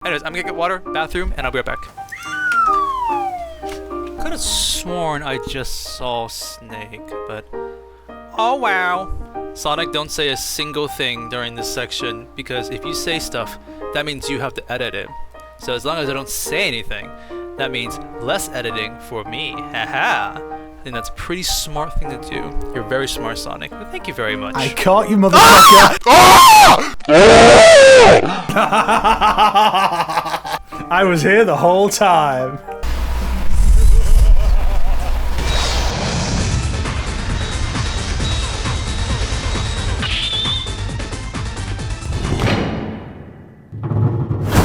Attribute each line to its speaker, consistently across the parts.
Speaker 1: Anyways, I'm gonna get water, bathroom, and I'll be right back. Could have sworn I just saw Snake, but oh wow. Sonic, don't say a single thing during this section, because if you say stuff, that means you have to edit it. So as long as I don't say anything, that means less editing for me. Haha. I think that's a pretty smart thing to do. You're very smart, Sonic. But thank you very much.
Speaker 2: I caught you, motherfucker! I was here the whole time.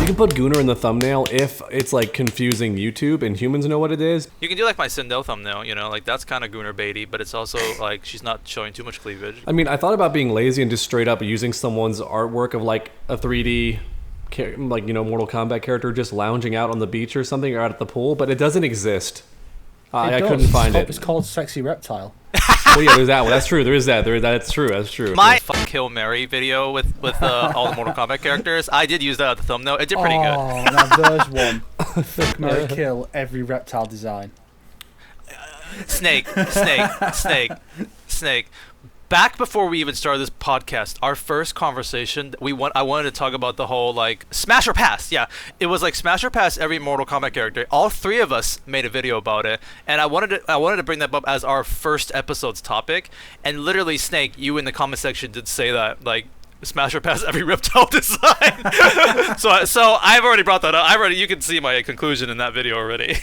Speaker 3: You can put Gooner in the thumbnail if it's like confusing YouTube and humans know what it is.
Speaker 1: You can do like my Sindel thumbnail, you know, like that's kind of Gooner baity, but it's also like she's not showing too much cleavage.
Speaker 3: I mean, I thought about being lazy and just straight up using someone's artwork of like a 3D, like, you know, Mortal Kombat character just lounging out on the beach or something or out at the pool, but it doesn't exist. I couldn't find it.
Speaker 2: It's called Sexy Reptile.
Speaker 3: Well, yeah, there's that one. That's true. There is that. That's true. That's true.
Speaker 1: My fuck Kill Mary video with all the Mortal Kombat characters, I did use that at the thumbnail. It did pretty good.
Speaker 2: Oh, now there's one. Fuck, marry, kill every reptile design.
Speaker 1: Snake. Back before we even started this podcast, our first conversation, I wanted to talk about the whole like smash or pass. Yeah, it was like smash or pass every Mortal Kombat character. All three of us made a video about it, and I wanted to bring that up as our first episode's topic. And literally, Snake, you in the comment section did say that like smash or pass every reptile design. so I've already brought that up. You can see my conclusion in that video already.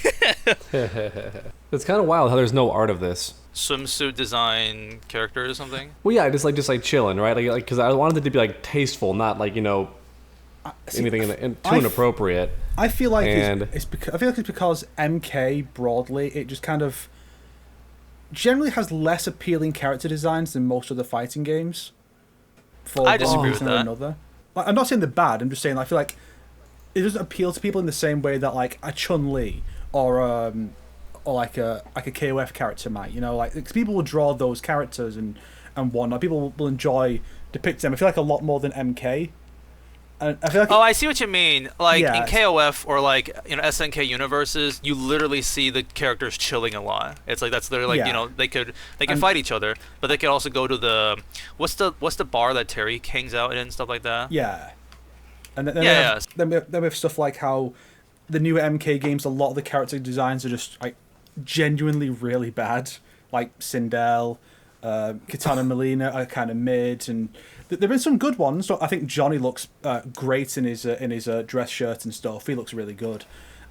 Speaker 3: It's kind of wild how there's no art of this.
Speaker 1: Swimsuit design character or something.
Speaker 3: Well, yeah, just like chilling, right? Like, because I wanted it to be like tasteful, not like, you know, anything too inappropriate.
Speaker 2: I feel like it's because MK broadly, it just kind of generally has less appealing character designs than most other fighting games.
Speaker 1: I disagree with that.
Speaker 2: Another. Like, I'm not saying they're bad. I'm just saying I feel like it doesn't appeal to people in the same way that like a Chun-Li or like a KOF character might, you know, like cause people will draw those characters and whatnot. People will enjoy depicting them. I feel like a lot more than MK. And I feel like
Speaker 1: I see what you mean. Like in KOF or like, you know, SNK universes, you literally see the characters chilling a lot. It's like that's literally like, you know, they can fight each other, but they can also go to the what's the bar that Terry hangs out in and stuff like that.
Speaker 2: Yeah. And then we have stuff like how the newer MK games, a lot of the character designs are just like genuinely really bad, like Sindel, Kitana Melina are kind of mid, and there have been some good ones. So I think Johnny looks great in his dress shirt and stuff. He looks really good.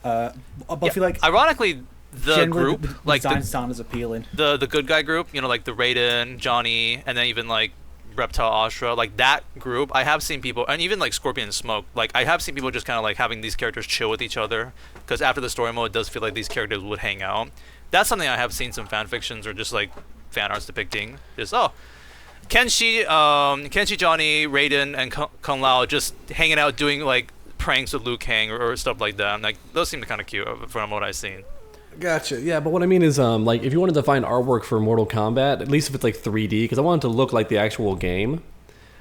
Speaker 2: But I feel like
Speaker 1: ironically the group,
Speaker 2: the
Speaker 1: like
Speaker 2: designs aren't as appealing.
Speaker 1: The good guy group, you know, like the Raiden, Johnny, and then even like Reptile Astra, like that group, I have seen people, and even like Scorpion and Smoke, like I have seen people just kind of like having these characters chill with each other, because after the story mode, it does feel like these characters would hang out. That's something I have seen some fan fictions or just like fan arts depicting. Just Kenshi, Johnny, Raiden, and Kung Lao just hanging out doing like pranks with Liu Kang or stuff like that. And, like those seem kind of cute from what I've seen.
Speaker 3: Gotcha. Yeah, but what I mean is, like, if you wanted to find artwork for Mortal Kombat, at least if it's like 3D, because I want it to look like the actual game.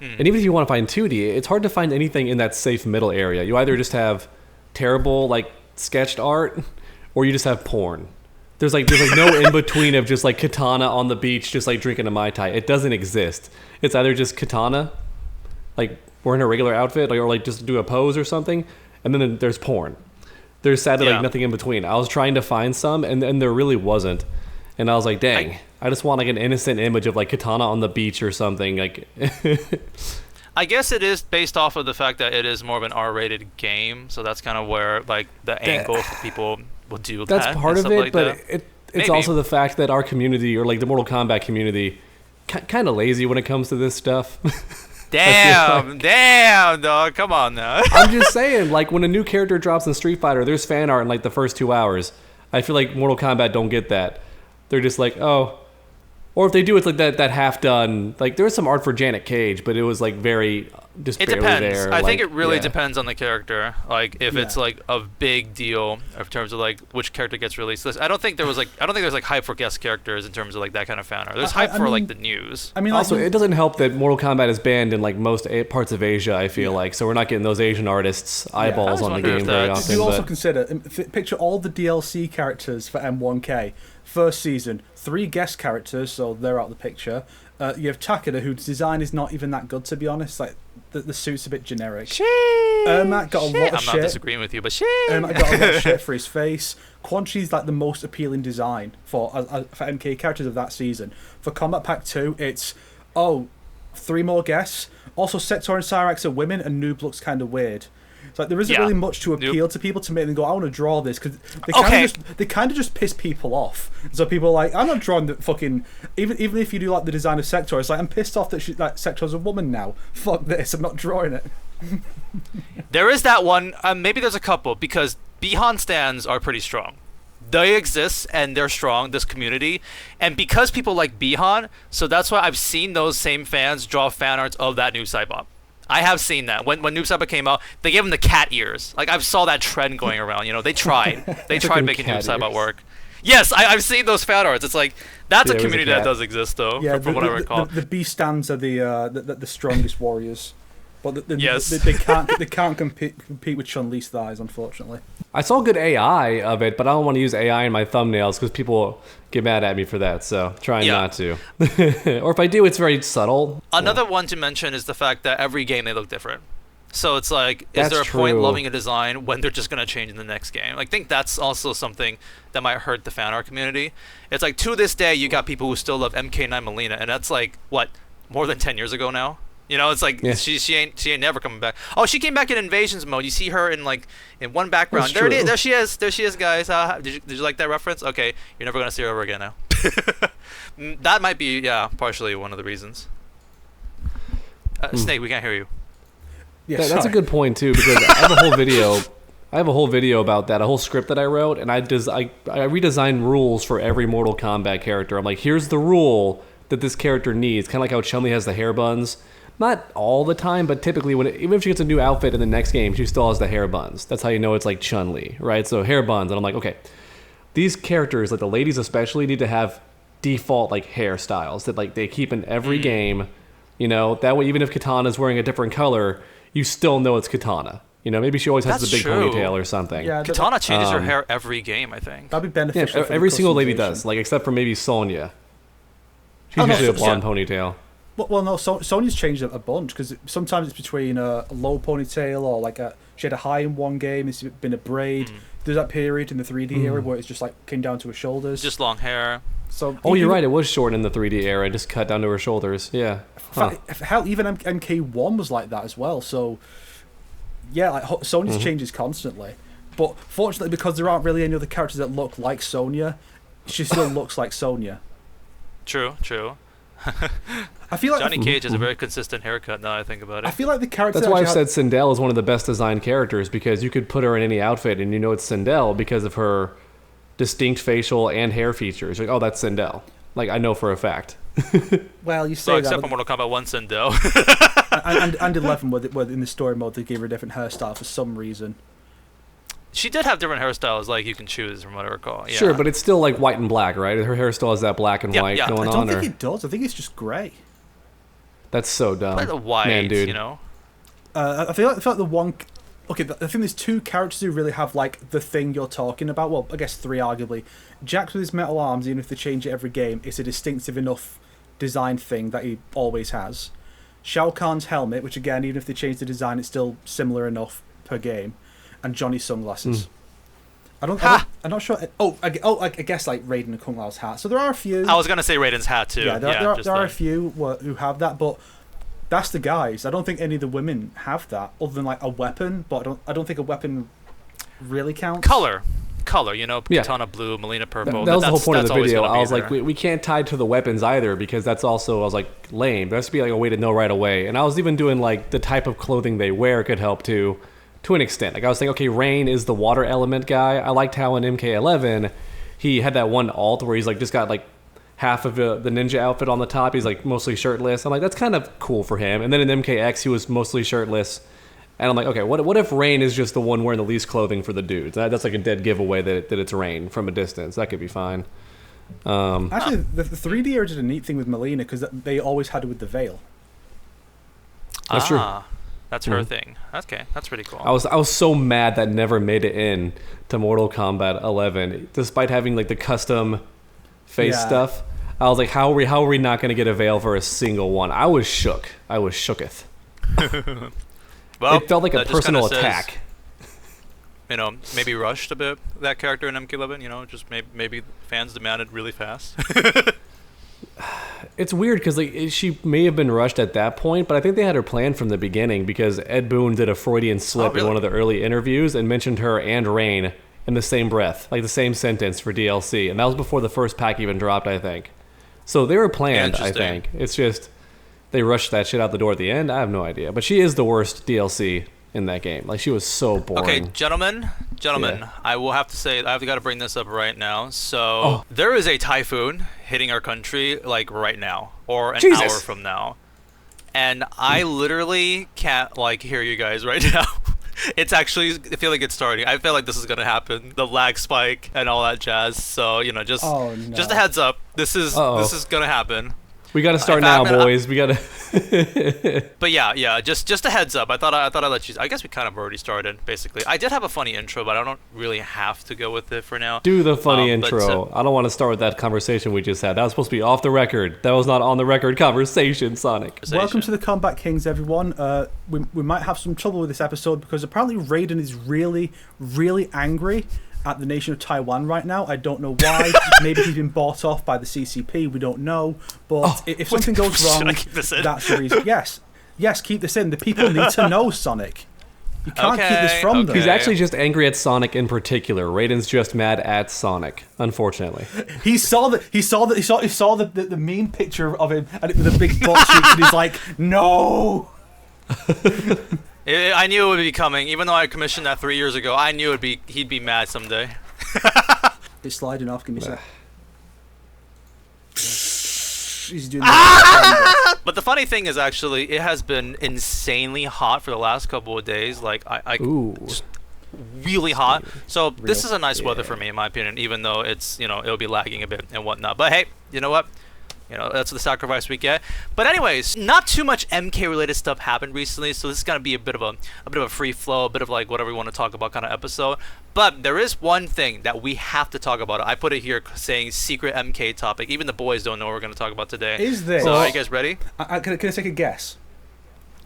Speaker 3: And even if you want to find 2D, it's hard to find anything in that safe middle area. You either just have terrible, like, sketched art, or you just have porn. There's no in between of just like Katana on the beach, just like drinking a Mai Tai. It doesn't exist. It's either just Katana, like wearing a regular outfit, or like just do a pose or something, and then there's porn. There's sadly like nothing in between. I was trying to find some, and there really wasn't. And I was like, dang, I just want like an innocent image of like Katana on the beach or something. Like,
Speaker 1: I guess it is based off of the fact that it is more of an R-rated game, so that's kind of where like the angle for people will do that.
Speaker 3: That's part of it,
Speaker 1: like
Speaker 3: but it's also the fact that our community, or like the Mortal Kombat community, kind of lazy when it comes to this stuff.
Speaker 1: Damn, dog. Come on now.
Speaker 3: I'm just saying, like, when a new character drops in Street Fighter, there's fan art in, like, the first 2 hours. I feel like Mortal Kombat don't get that. They're just like, oh. Or if they do, it's like that half-done. Like, there was some art for Janet Cage, but it was, like, very just
Speaker 1: It
Speaker 3: barely
Speaker 1: depends.
Speaker 3: there.
Speaker 1: I think
Speaker 3: like,
Speaker 1: it really
Speaker 3: yeah.
Speaker 1: depends on the character. Like if it's
Speaker 2: Yeah.
Speaker 1: like a big deal in terms of like which character gets released. I don't think there's like hype for guest characters in terms of like that kind of fan art. There's hype
Speaker 2: I
Speaker 1: for
Speaker 2: mean,
Speaker 1: like the news.
Speaker 2: I mean,
Speaker 3: Also,
Speaker 2: like,
Speaker 3: it doesn't help that Mortal Kombat is banned in like most parts of Asia. I feel like so we're not getting those Asian artists' eyeballs
Speaker 1: I
Speaker 3: on the
Speaker 1: wonder if
Speaker 3: game very
Speaker 1: that's-
Speaker 3: often.
Speaker 2: you also
Speaker 3: But
Speaker 2: consider picture all the DLC characters for M1K. First season, 3 guest characters, so they're out of the picture. You have Takeda, whose design is not even that good, to be honest. Like the suit's a bit generic. Ermac got a lot of
Speaker 1: I'm
Speaker 2: shit.
Speaker 1: not disagreeing with you, but shit.
Speaker 2: Ermac got a lot of shit for his face. Quan Chi's like the most appealing design for MK characters of that season. For Combat Pack 2, it's 3 more guests. Also, Sector and Cyrax are women, and Noob looks kind of weird. It's like there isn't really much to appeal to people to make them go, I want to draw this, because they kind of just piss people off. So people are like, I'm not drawing the fucking even if you do like the design of Sector, it's like I'm pissed off that Sector's a woman now. Fuck this, I'm not drawing it.
Speaker 1: There is that one. Maybe there's a couple because Bihan stands are pretty strong. They exist and they're strong. This community, and because people like Bihan, so that's why I've seen those same fans draw fan arts of that new Cybop. I have seen that. When Noob Saibot came out, they gave him the cat ears. Like, I saw that trend going around. You know, they tried. They tried making Noob Saibot work. Yes, I've seen those fan arts. It's like, that's a community that does exist, though, from what I recall.
Speaker 2: The B stands are the strongest warriors. But
Speaker 1: Yes.
Speaker 2: they can't compete with Chun-Li's thighs, unfortunately.
Speaker 3: I saw good AI of it, but I don't want to use AI in my thumbnails because people get mad at me for that. So trying not to. Or if I do, it's very subtle.
Speaker 1: Another one to mention is the fact that every game they look different. So it's like, is
Speaker 3: That's
Speaker 1: there a point
Speaker 3: true.
Speaker 1: loving a design when they're just going to change in the next game? I think that's also something that might hurt the fan art community. It's like, to this day, you got people who still love MK9 Melina, and that's like, what, more than 10 years ago now? You know, it's like she ain't never coming back. Oh, she came back in Invasions mode. You see her in one background. There she is, guys. Did you like that reference? Okay, you're never gonna see her ever again now. That might be partially one of the reasons. Snake, we can't hear you.
Speaker 2: Yeah,
Speaker 3: That's a good point too, because I have a whole video. I have a whole video about that, a whole script that I wrote, and I redesigned rules for every Mortal Kombat character. I'm like, here's the rule that this character needs, kind of like how Chun-Li has the hair buns. Not all the time, but typically, even if she gets a new outfit in the next game, she still has the hair buns. That's how you know it's like Chun-Li, right? So hair buns, and I'm like, okay, these characters, like the ladies especially, need to have default like hairstyles that like they keep in every game. You know, that way, even if Katana's wearing a different color, you still know it's Katana. You know, maybe she always has
Speaker 1: That's
Speaker 3: the big
Speaker 1: true.
Speaker 3: ponytail or something.
Speaker 2: Yeah,
Speaker 1: Katana changes her hair every game, I think.
Speaker 2: that'd be
Speaker 3: Yeah,
Speaker 2: beneficial. for
Speaker 3: every
Speaker 2: the
Speaker 3: single lady
Speaker 2: customization.
Speaker 3: does, like except for maybe Sonya. She's
Speaker 2: Oh, no,
Speaker 3: usually a
Speaker 2: so-
Speaker 3: blonde ponytail.
Speaker 2: Well, no, Sonya's changed a bunch because sometimes it's between a low ponytail or like she had a high in one game. It's been a braid. There's that period in the 3D era where it's just like came down to her shoulders.
Speaker 1: Just long hair.
Speaker 2: So
Speaker 3: Oh, you're right. It was short in the 3D era and just cut down to her shoulders. Yeah. Huh.
Speaker 2: Hell, even MK1 was like that as well. So yeah, like Sonya's changes constantly. But fortunately, because there aren't really any other characters that look like Sonya, she still looks like Sonya.
Speaker 1: True.
Speaker 2: I feel like
Speaker 1: Johnny Cage has a very consistent haircut now I think about
Speaker 2: I
Speaker 1: it.
Speaker 2: feel like the character.
Speaker 3: That's why I've
Speaker 2: actually
Speaker 3: said Sindel is one of the best designed characters because you could put her in any outfit and you know it's Sindel because of her distinct facial and hair features. Like, oh, that's Sindel. Like, I know for a fact.
Speaker 2: well, you
Speaker 1: So
Speaker 2: say
Speaker 1: except
Speaker 2: that,
Speaker 1: for Mortal Kombat 1 Sindel.
Speaker 2: and 11, where in the story mode they gave her a different hairstyle for some reason.
Speaker 1: She did have different hairstyles, like you can choose from what I recall. Yeah.
Speaker 3: Sure, but it's still like white and black, right? Her hair still has that black and white going
Speaker 2: I
Speaker 3: on.
Speaker 2: don't think it does. I think it's just grey.
Speaker 3: That's so dumb.
Speaker 1: Like the white,
Speaker 3: Man, dude.
Speaker 1: you know.
Speaker 2: I feel like the one. Okay, I think there's 2 characters who really have like the thing you're talking about. Well, I guess 3 arguably. Jax with his metal arms, even if they change it every game, it's a distinctive enough design thing that he always has. Shao Kahn's helmet, which again, even if they change the design, it's still similar enough per game. And Johnny's sunglasses. I'm not sure. I guess like Raiden and Kung Lao's hat. So there are a few.
Speaker 1: I was gonna say Raiden's hat too.
Speaker 2: Yeah, there are a few who have that, but that's the guys. I don't think any of the women have that, other than like a weapon. But I don't think a weapon really counts.
Speaker 1: color, you know,
Speaker 3: Yeah.
Speaker 1: Katana blue, Melina purple.
Speaker 3: That was the whole point of
Speaker 1: that's
Speaker 3: the
Speaker 1: always
Speaker 3: video.
Speaker 1: gonna be
Speaker 3: I was
Speaker 1: there.
Speaker 3: like, we can't tie to the weapons either because that's also, I was like, lame. There has to be like a way to know right away. And I was even doing like the type of clothing they wear could help too, to an extent. Like I was thinking, okay, Rain is the water element guy. I liked how in MK11 he had that one alt where he's like just got like half of the ninja outfit on the top. He's like mostly shirtless. I'm like, that's kind of cool for him. And then in MKX, he was mostly shirtless. And I'm like, okay, what if Rain is just the one wearing the least clothing for the dudes? That's like a dead giveaway that it's Rain from a distance. That could be fine.
Speaker 2: Actually, the 3D era did a neat thing with Melina because they always had it with the veil.
Speaker 3: That's true.
Speaker 1: That's her thing. Okay, that's pretty cool.
Speaker 3: I was so mad that never made it in to Mortal Kombat 11, despite having like the custom face stuff. I was like, how are we not going to get a veil for a single one? I was shook. I was shooketh.
Speaker 1: Well,
Speaker 3: it felt like a personal attack.
Speaker 1: Maybe rushed a bit, that character in MK11. Just maybe fans demanded really fast.
Speaker 3: It's weird because like she may have been rushed at that point, but I think they had her planned from the beginning because Ed Boon did a Freudian slip in one of the early interviews and mentioned her and Rain in the same breath, like the same sentence for DLC, and that was before the first pack even dropped, I think. So they were planned, I think. It's just they rushed that shit out the door at the end. I have no idea, but she is the worst DLC in that game. Like, she was so boring.
Speaker 1: Okay, gentlemen,
Speaker 3: Yeah.
Speaker 1: I will have to say, I've got to bring this up right now. So there is a typhoon hitting our country like right now, or an hour from now, and I literally can't like hear you guys right now. It's actually, I feel like it's starting. I feel like this is gonna happen. The lag spike and all that jazz. So just a heads up. This is gonna happen.
Speaker 3: We got to start now, boys. We got to.
Speaker 1: But yeah. Just a heads up. I thought I'd let you. I guess we kind of already started. Basically, I did have a funny intro, but I don't really have to go with it for now.
Speaker 3: Do the funny intro. I don't want to start with that conversation we just had. That was supposed to be off the record. That was not on the record conversation, Sonic.
Speaker 2: Welcome to the Combat Kings, everyone. We might have some trouble with this episode because apparently Raiden is really, really angry at the nation of Taiwan right now. I don't know why. Maybe he's been bought off by the CCP. We don't know. But if something goes wrong, that's the reason. Yes, keep this in. The people need to know, Sonic. You can't keep this from them.
Speaker 3: He's actually just angry at Sonic in particular. Raiden's just mad at Sonic, unfortunately.
Speaker 2: He saw the meme picture of him and with a big butt cheek, and he's like, no.
Speaker 1: I knew it would be coming, even though I commissioned that 3 years ago. I knew he'd be mad someday.
Speaker 2: It's sliding off. Give me a sec. He's doing
Speaker 1: But the funny thing is, actually, it has been insanely hot for the last couple of days. Like just really hot. So this is a nice weather for me, in my opinion. Even though it's it'll be lagging a bit and whatnot. But hey, you know what? That's the sacrifice we get. But anyways, not too much MK related stuff happened recently, so this is gonna be a bit of a free flow, a bit of like whatever we want to talk about kind of episode. But there is one thing that we have to talk about. I put it here saying secret MK topic. Even the boys don't know what we're gonna talk about today.
Speaker 2: Is this?
Speaker 1: So are you guys ready?
Speaker 2: Can I take a guess?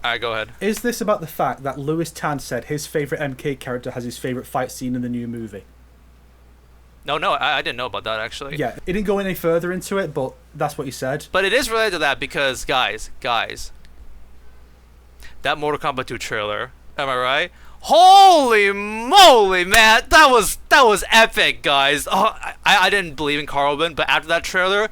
Speaker 1: Alright, go ahead.
Speaker 2: Is this about the fact that Louis Tan said his favorite MK character has his favorite fight scene in the new movie?
Speaker 1: No, I didn't know about that, actually.
Speaker 2: Yeah, it didn't go any further into it, but that's what he said.
Speaker 1: But it is related to that because, guys, that Mortal Kombat 2 trailer, am I right? Holy moly, man, that was epic, guys. Oh, I didn't believe in Carlbin, but after that trailer,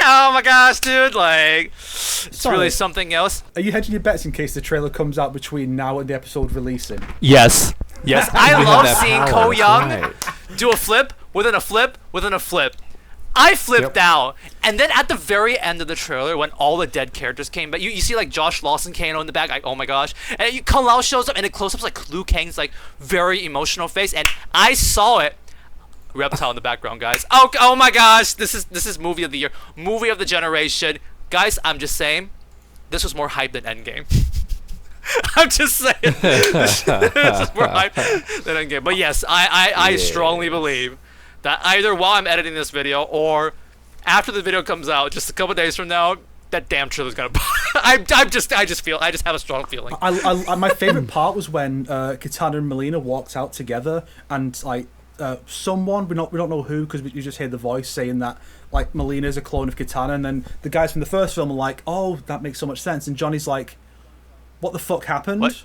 Speaker 1: oh my gosh, dude, like, it's really something else.
Speaker 2: Are you hedging your bets in case the trailer comes out between now and the episode releasing?
Speaker 1: Yes. I love seeing Ko Young do a flip within a flip within a flip. I flipped out, and then at the very end of the trailer, when all the dead characters came back, you see like Josh Lawson, Kano in the back, like, oh my gosh, and Kung Lao shows up, and it close-ups like Liu Kang's like very emotional face, and I saw it. Reptile in the background, guys. Oh my gosh, this is movie of the year, movie of the generation, guys. I'm just saying, this was more hype than Endgame. I'm just saying, this is more hype than Endgame. But yes, I strongly believe that either while I'm editing this video or after the video comes out, just a couple days from now, that damn trailer's gonna. I just have a strong feeling.
Speaker 2: My favorite part was when Kitana and Melina walked out together, and like someone we don't know who, because you just hear the voice saying that like Melina's a clone of Kitana, and then the guys from the first film are like, oh, that makes so much sense, and Johnny's like, what the fuck happened?
Speaker 1: What?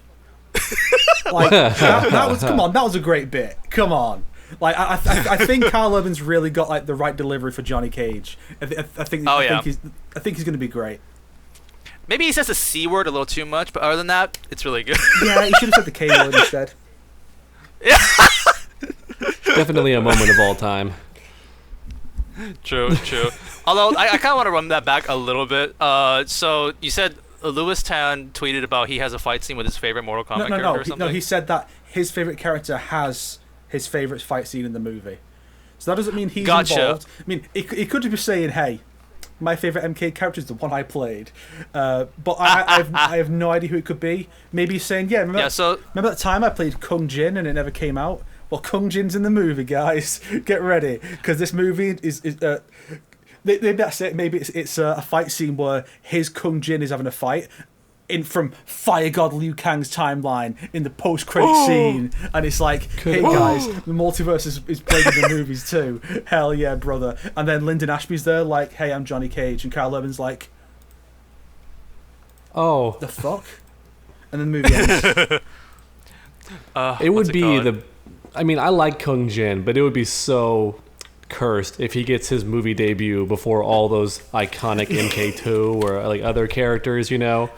Speaker 2: Like that was, come on, that was a great bit. Come on. Like I think Carl Urban's really got like the right delivery for Johnny Cage. I think he's going to be great.
Speaker 1: Maybe he says the C word a little too much, but other than that, it's really good.
Speaker 2: Yeah, he should have said the K word instead.
Speaker 1: Yeah.
Speaker 3: Definitely a moment of all time.
Speaker 1: True. Although I kind of want to run that back a little bit. So you said Lewis Tan tweeted about he has a fight scene with his favorite Mortal Kombat character or something?
Speaker 2: No, he said that his favorite character has his favorite fight scene in the movie. So that doesn't mean he's involved. I mean, he could be saying, hey, my favorite MK character is the one I played. But I have no idea who it could be. Maybe he's saying, remember that time I played Kung Jin and it never came out? Well, Kung Jin's in the movie, guys. Get ready, because this movie is maybe that's it. Maybe it's a fight scene where his Kung Jin is having a fight from Fire God Liu Kang's timeline in the post-credit scene, and it's like, hey guys, the multiverse is played in the movies too. Hell yeah, brother! And then Lyndon Ashby's there, like, hey, I'm Johnny Cage, and Carl Urban's like,
Speaker 3: oh,
Speaker 2: the fuck? And then the movie ends.
Speaker 3: It would be I mean, I like Kung Jin, but it would be so cursed if he gets his movie debut before all those iconic MK2 or like other characters, you know,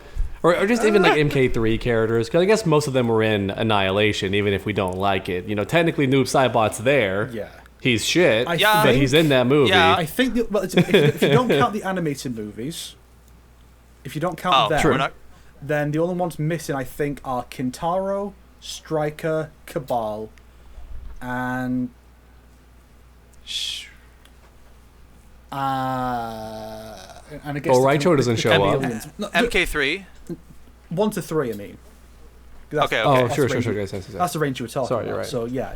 Speaker 3: or just even like MK3 characters. Because I guess most of them were in Annihilation, even if we don't like it. You know, technically Noob Saibot's there.
Speaker 2: Yeah.
Speaker 3: He's shit, but he's in that movie.
Speaker 2: Yeah, I think if you don't count the animated movies, if you don't count them, then the only ones missing, I think, are Kintaro, Striker, Cabal, and I guess
Speaker 3: Raicho doesn't show up.
Speaker 1: No, MK3?
Speaker 2: 1 to 3, I mean.
Speaker 1: Okay.
Speaker 3: Oh, sure.
Speaker 2: That's the range you were talking about.
Speaker 3: You're right.
Speaker 2: So, yeah.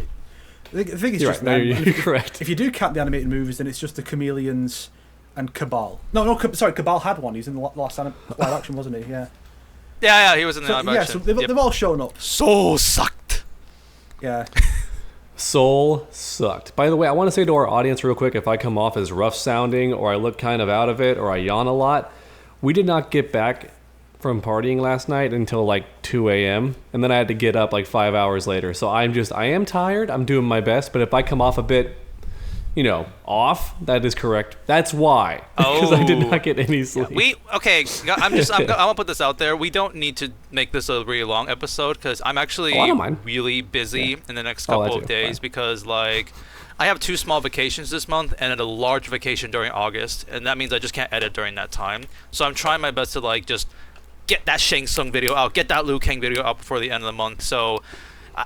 Speaker 2: I think it's
Speaker 3: you're
Speaker 2: just...
Speaker 3: Right. No, you're correct.
Speaker 2: If you do count the animated movies, then it's just the Chameleons and Cabal. Sorry, Cabal had one. He was in the last live action, wasn't he? Yeah.
Speaker 1: Yeah, he was in the live action.
Speaker 2: Yeah, so they've all shown up.
Speaker 1: Soul sucked.
Speaker 2: Yeah.
Speaker 3: Soul sucked. By the way, I want to say to our audience real quick, if I come off as rough sounding or I look kind of out of it or I yawn a lot, we did not get back from partying last night until like 2 a.m. and then I had to get up like 5 hours later. So I am tired. I'm doing my best, but if I come off a bit, you know, off, that is correct. That's why. Because I did not get any sleep.
Speaker 1: I'm gonna put this out there. We don't need to make this a really long episode because I'm actually really busy in the next couple of days because like I have 2 small vacations this month and a large vacation during August, and that means I just can't edit during that time. So I'm trying my best to like just get that Shang Tsung video out, get that Liu Kang video out before the end of the month. So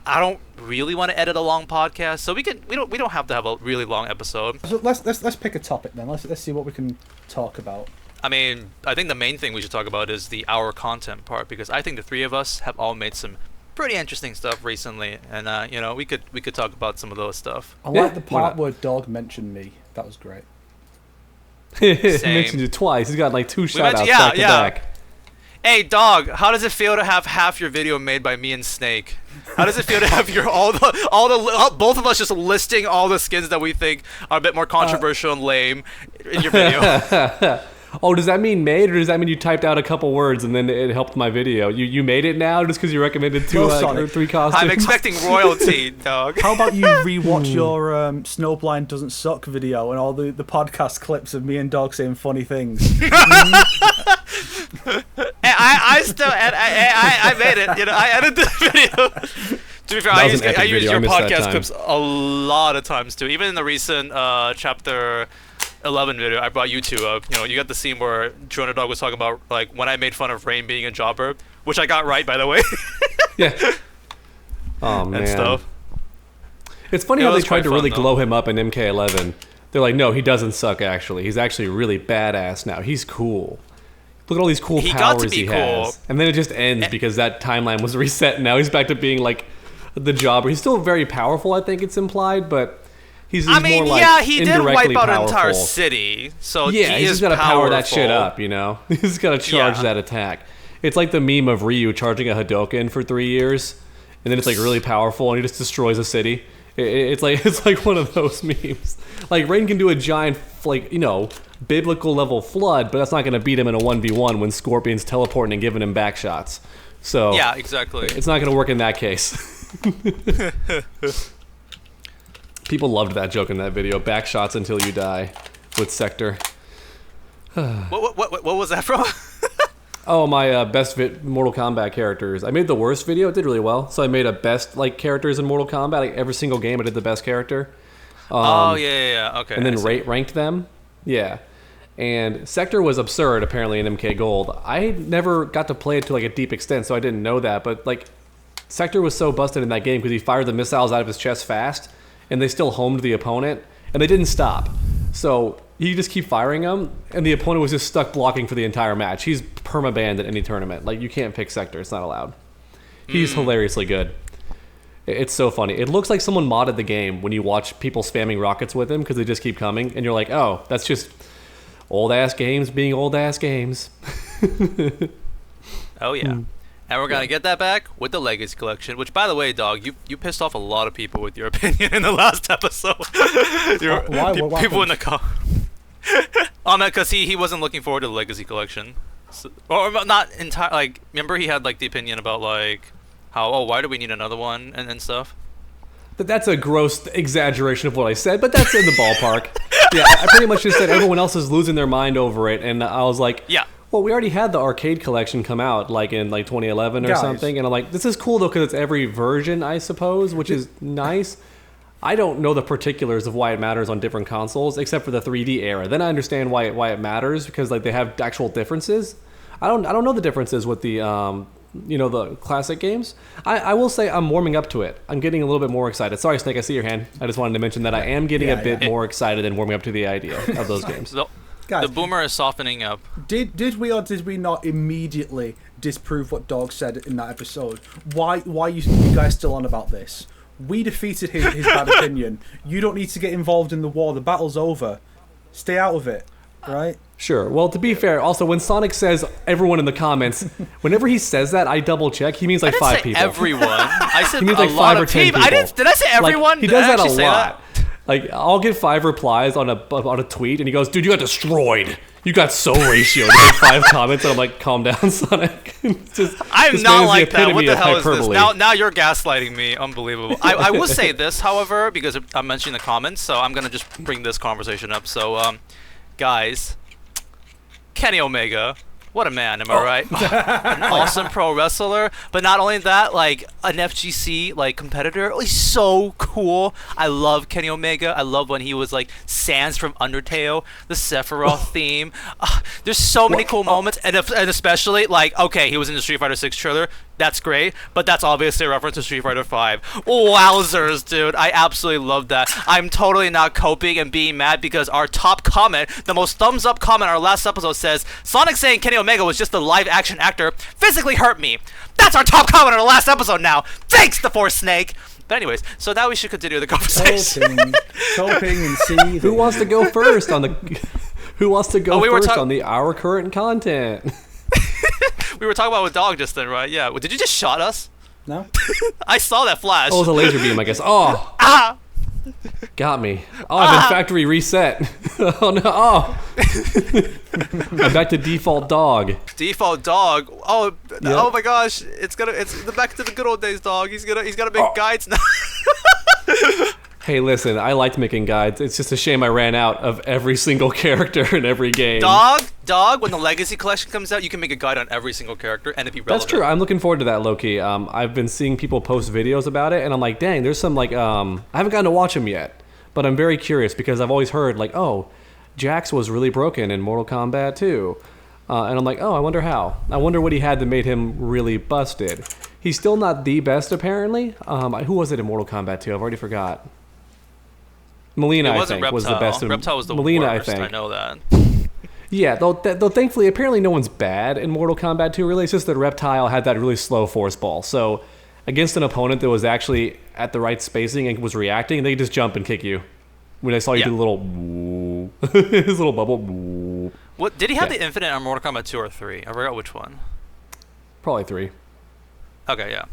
Speaker 1: I don't really want to edit a long podcast, so we don't have to have a really long episode.
Speaker 2: So let's pick a topic then. Let's see what we can talk about.
Speaker 1: I mean, I think the main thing we should talk about is the hour content part because I think the 3 of us have all made some pretty interesting stuff recently, and you know, we could talk about some of those stuff.
Speaker 2: I like the part where Dog mentioned me. That was great.
Speaker 3: He mentioned you twice. He's got like 2 shout-outs back to back.
Speaker 1: Hey, Dog, how does it feel to have half your video made by me and Snake? How does it feel to have both of us just listing all the skins that we think are a bit more controversial and lame in your video?
Speaker 3: Oh, does that mean made, or does that mean you typed out a couple words and then it helped my video? You made it now just because you recommended 2 or 3 costumes?
Speaker 1: I'm expecting royalty, Dog.
Speaker 2: How about you rewatch your Snowblind Doesn't Suck video and all the podcast clips of me and Dog saying funny things?
Speaker 1: I made it. You know, I edited the video. To be fair, I use your podcast clips a lot of times too. Even in the recent chapter 11 video, I brought you 2 up. You know, you got the scene where TrueUnderDawg was talking about like when I made fun of Rain being a jobber, which I got right, by the way.
Speaker 3: Yeah. Oh man.
Speaker 1: And stuff.
Speaker 3: It's funny how they tried to really glow him up in MK11. They're like, no, he doesn't suck. Actually, he's actually really badass now. He's cool. Look at all these cool powers he has. And then it just ends because that timeline was reset. And now he's back to being like the jobber. He's still very powerful, I think it's implied, but he's more like
Speaker 1: he did wipe out an entire city. So
Speaker 3: yeah,
Speaker 1: he's
Speaker 3: just got to power that shit up, you know? He's got to charge that attack. It's like the meme of Ryu charging a Hadouken for 3 years, and then it's like really powerful, and he just destroys a city. It's like one of those memes. Like Rain can do a giant, like, you know, biblical level flood, but that's not going to beat him in a 1v1 when Scorpion's teleporting and giving him back shots. So
Speaker 1: yeah, exactly.
Speaker 3: It's not going to work in that case. People loved that joke in that video. Back shots until you die with Sector.
Speaker 1: What was that from?
Speaker 3: Oh, my best Mortal Kombat characters. I made the worst video. It did really well. So I made a best like characters in Mortal Kombat. Like every single game, I did the best character.
Speaker 1: Okay.
Speaker 3: And then ranked them. Yeah. And Sector was absurd, apparently, in MK Gold. I never got to play it to like a deep extent, so I didn't know that. But like, Sector was so busted in that game because he fired the missiles out of his chest fast, and they still homed the opponent, and they didn't stop. So you just keep firing them, and the opponent was just stuck blocking for the entire match. He's perma-banned at any tournament. Like, you can't pick Sector. It's not allowed. He's hilariously good. It's so funny. It looks like someone modded the game when you watch people spamming rockets with him because they just keep coming, and you're like, oh, that's just old-ass games being old-ass games.
Speaker 1: Oh, yeah. And we're going to get that back with the Legacy Collection, which, by the way, Dog, you pissed off a lot of people with your opinion in the last episode.
Speaker 2: Why? What
Speaker 1: people in
Speaker 2: happened?
Speaker 1: the because he wasn't looking forward to the Legacy Collection. So, or not entire, like, remember he had, like, the opinion about, like, how, oh, why do we need another one and stuff?
Speaker 3: That's a gross exaggeration of what I said, but that's in the ballpark. Yeah, I pretty much just said everyone else is losing their mind over it, and I was like,
Speaker 1: yeah.
Speaker 3: Well, we already had the arcade collection come out, like in like 2011 or something, and I'm like, this is cool though because it's every version, I suppose, which is nice. I don't know the particulars of why it matters on different consoles, except for the 3D era. Then I understand why it matters because like they have actual differences. I don't know the differences with the the classic games. I will say I'm warming up to it. I'm getting a little bit more excited. Sorry, Snake, I see your hand. I just wanted to mention that I am getting a bit more excited and warming up to the idea of those games.
Speaker 2: Guys,
Speaker 1: the boomer is softening up.
Speaker 2: Did we or did we not immediately disprove what Dog said in that episode? Why you guys still on about this? We defeated his bad opinion. You don't need to get involved in the war. The battle's over. Stay out of it, right?
Speaker 3: Sure. Well, to be fair, also when Sonic says everyone in the comments, whenever he says that, I double check. He means like 5 people.
Speaker 1: Everyone. I said
Speaker 3: he means
Speaker 1: a
Speaker 3: like
Speaker 1: lot
Speaker 3: 5 or 10
Speaker 1: people.
Speaker 3: people.
Speaker 1: Did I say everyone?
Speaker 3: Like, he does that a
Speaker 1: That?
Speaker 3: lot. Like, I'll get 5 replies on a tweet, and he goes, dude, you got destroyed. You got so ratioed. Like 5 comments, and I'm like, calm down, Sonic.
Speaker 1: I'm not like that. What the hell is this? Now you're gaslighting me. Unbelievable. I will say this, however, because I'm mentioning the comments, so I'm going to just bring this conversation up. So, guys, Kenny Omega, what a man, am I right? An awesome pro wrestler, but not only that, like an FGC like competitor. Oh, he's so cool. I love Kenny Omega. I love when he was like Sans from Undertale, the Sephiroth theme. There's so many cool moments, and especially like, okay, he was in the Street Fighter 6 trailer. That's great, but that's obviously a reference to Street Fighter 5. Wowzers, dude. I absolutely love that. I'm totally not coping and being mad because our top comment, the most thumbs up comment our last episode says, Sonic saying Kenny Omega was just a live action actor physically hurt me. That's our top comment on our last episode now. Thanks, the Force Snake. But anyways, so now we should continue the conversation.
Speaker 2: Coping and seething.
Speaker 3: Who wants to go first on the on the our current content?
Speaker 1: We were talking about with Dog just then, right? Yeah. Did you just shot us?
Speaker 2: No.
Speaker 1: I saw that flash.
Speaker 3: Oh, it was a laser beam, I guess. Oh. Got me. Oh, I've been factory reset. Oh, no. Oh. I'm back to default dog.
Speaker 1: Default dog. Oh,
Speaker 3: yep.
Speaker 1: Oh my gosh. It's back to the good old days, Dog. He's gonna make guides now.
Speaker 3: Hey, listen, I liked making guides. It's just a shame I ran out of every single character in every game.
Speaker 1: Dog, when the Legacy Collection comes out, you can make a guide on every single character and it'd be relevant.
Speaker 3: That's true. I'm looking forward to that, low-key. I've been seeing people post videos about it, and I'm like, dang, there's some, like, I haven't gotten to watch them yet, but I'm very curious because I've always heard, like, oh, Jax was really broken in Mortal Kombat 2. And I'm like, oh, I wonder how. I wonder what he had that made him really busted. He's still not the best, apparently. Who was it in Mortal Kombat 2? I've already forgot. Melina, I think, was the best.
Speaker 1: Reptile was the
Speaker 3: Melina,
Speaker 1: worst,
Speaker 3: I think.
Speaker 1: I know that.
Speaker 3: Yeah, though thankfully, apparently no one's bad in Mortal Kombat 2, really. It's just that Reptile had that really slow force ball. So, against an opponent that was actually at the right spacing and was reacting, they just jump and kick you. When I saw you do the little... his little bubble...
Speaker 1: What, did he have the Infinite on Mortal Kombat 2 or 3? I forgot which one.
Speaker 3: Probably 3.
Speaker 1: Okay, yeah.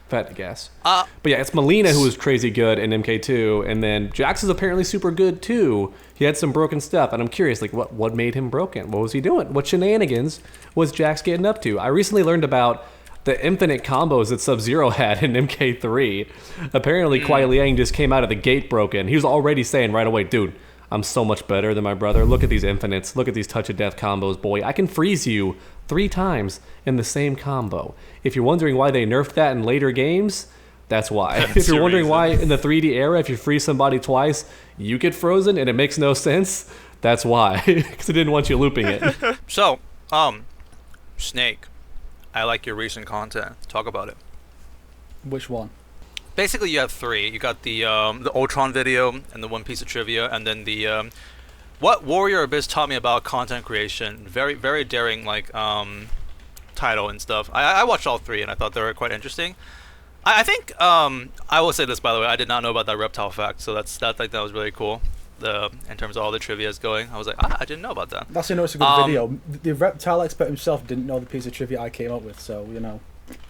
Speaker 3: If I had to guess. But yeah, it's Melina who was crazy good in MK2, and then Jax is apparently super good too. He had some broken stuff, and I'm curious, like, what made him broken? What was he doing? What shenanigans was Jax getting up to? I recently learned about the infinite combos that Sub-Zero had in MK3. Apparently, Kuai Liang just came out of the gate broken. He was already saying right away, dude, I'm so much better than my brother. Look at these infinites. Look at these touch of death combos, boy. I can freeze you 3 times in the same combo. If you're wondering why they nerfed that in later games, that's why. If you're wondering why in the 3D era, if you freeze somebody twice, you get frozen and it makes no sense, That's why, because I didn't want you looping it.
Speaker 1: So, Snake, I like your recent content. Talk about it.
Speaker 2: Which one?
Speaker 1: Basically, you have three. You got the Ultron video and the one piece of trivia, and then the what Warrior Abyss taught me about content creation. Very, very daring, like title and stuff. I watched all three, and I thought they were quite interesting. I think I will say this, by the way, I did not know about that reptile fact, so that was really cool. In terms of all the trivia is going, I was like, I didn't know about that.
Speaker 2: That's it's a good video. The reptile expert himself didn't know the piece of trivia I came up with, so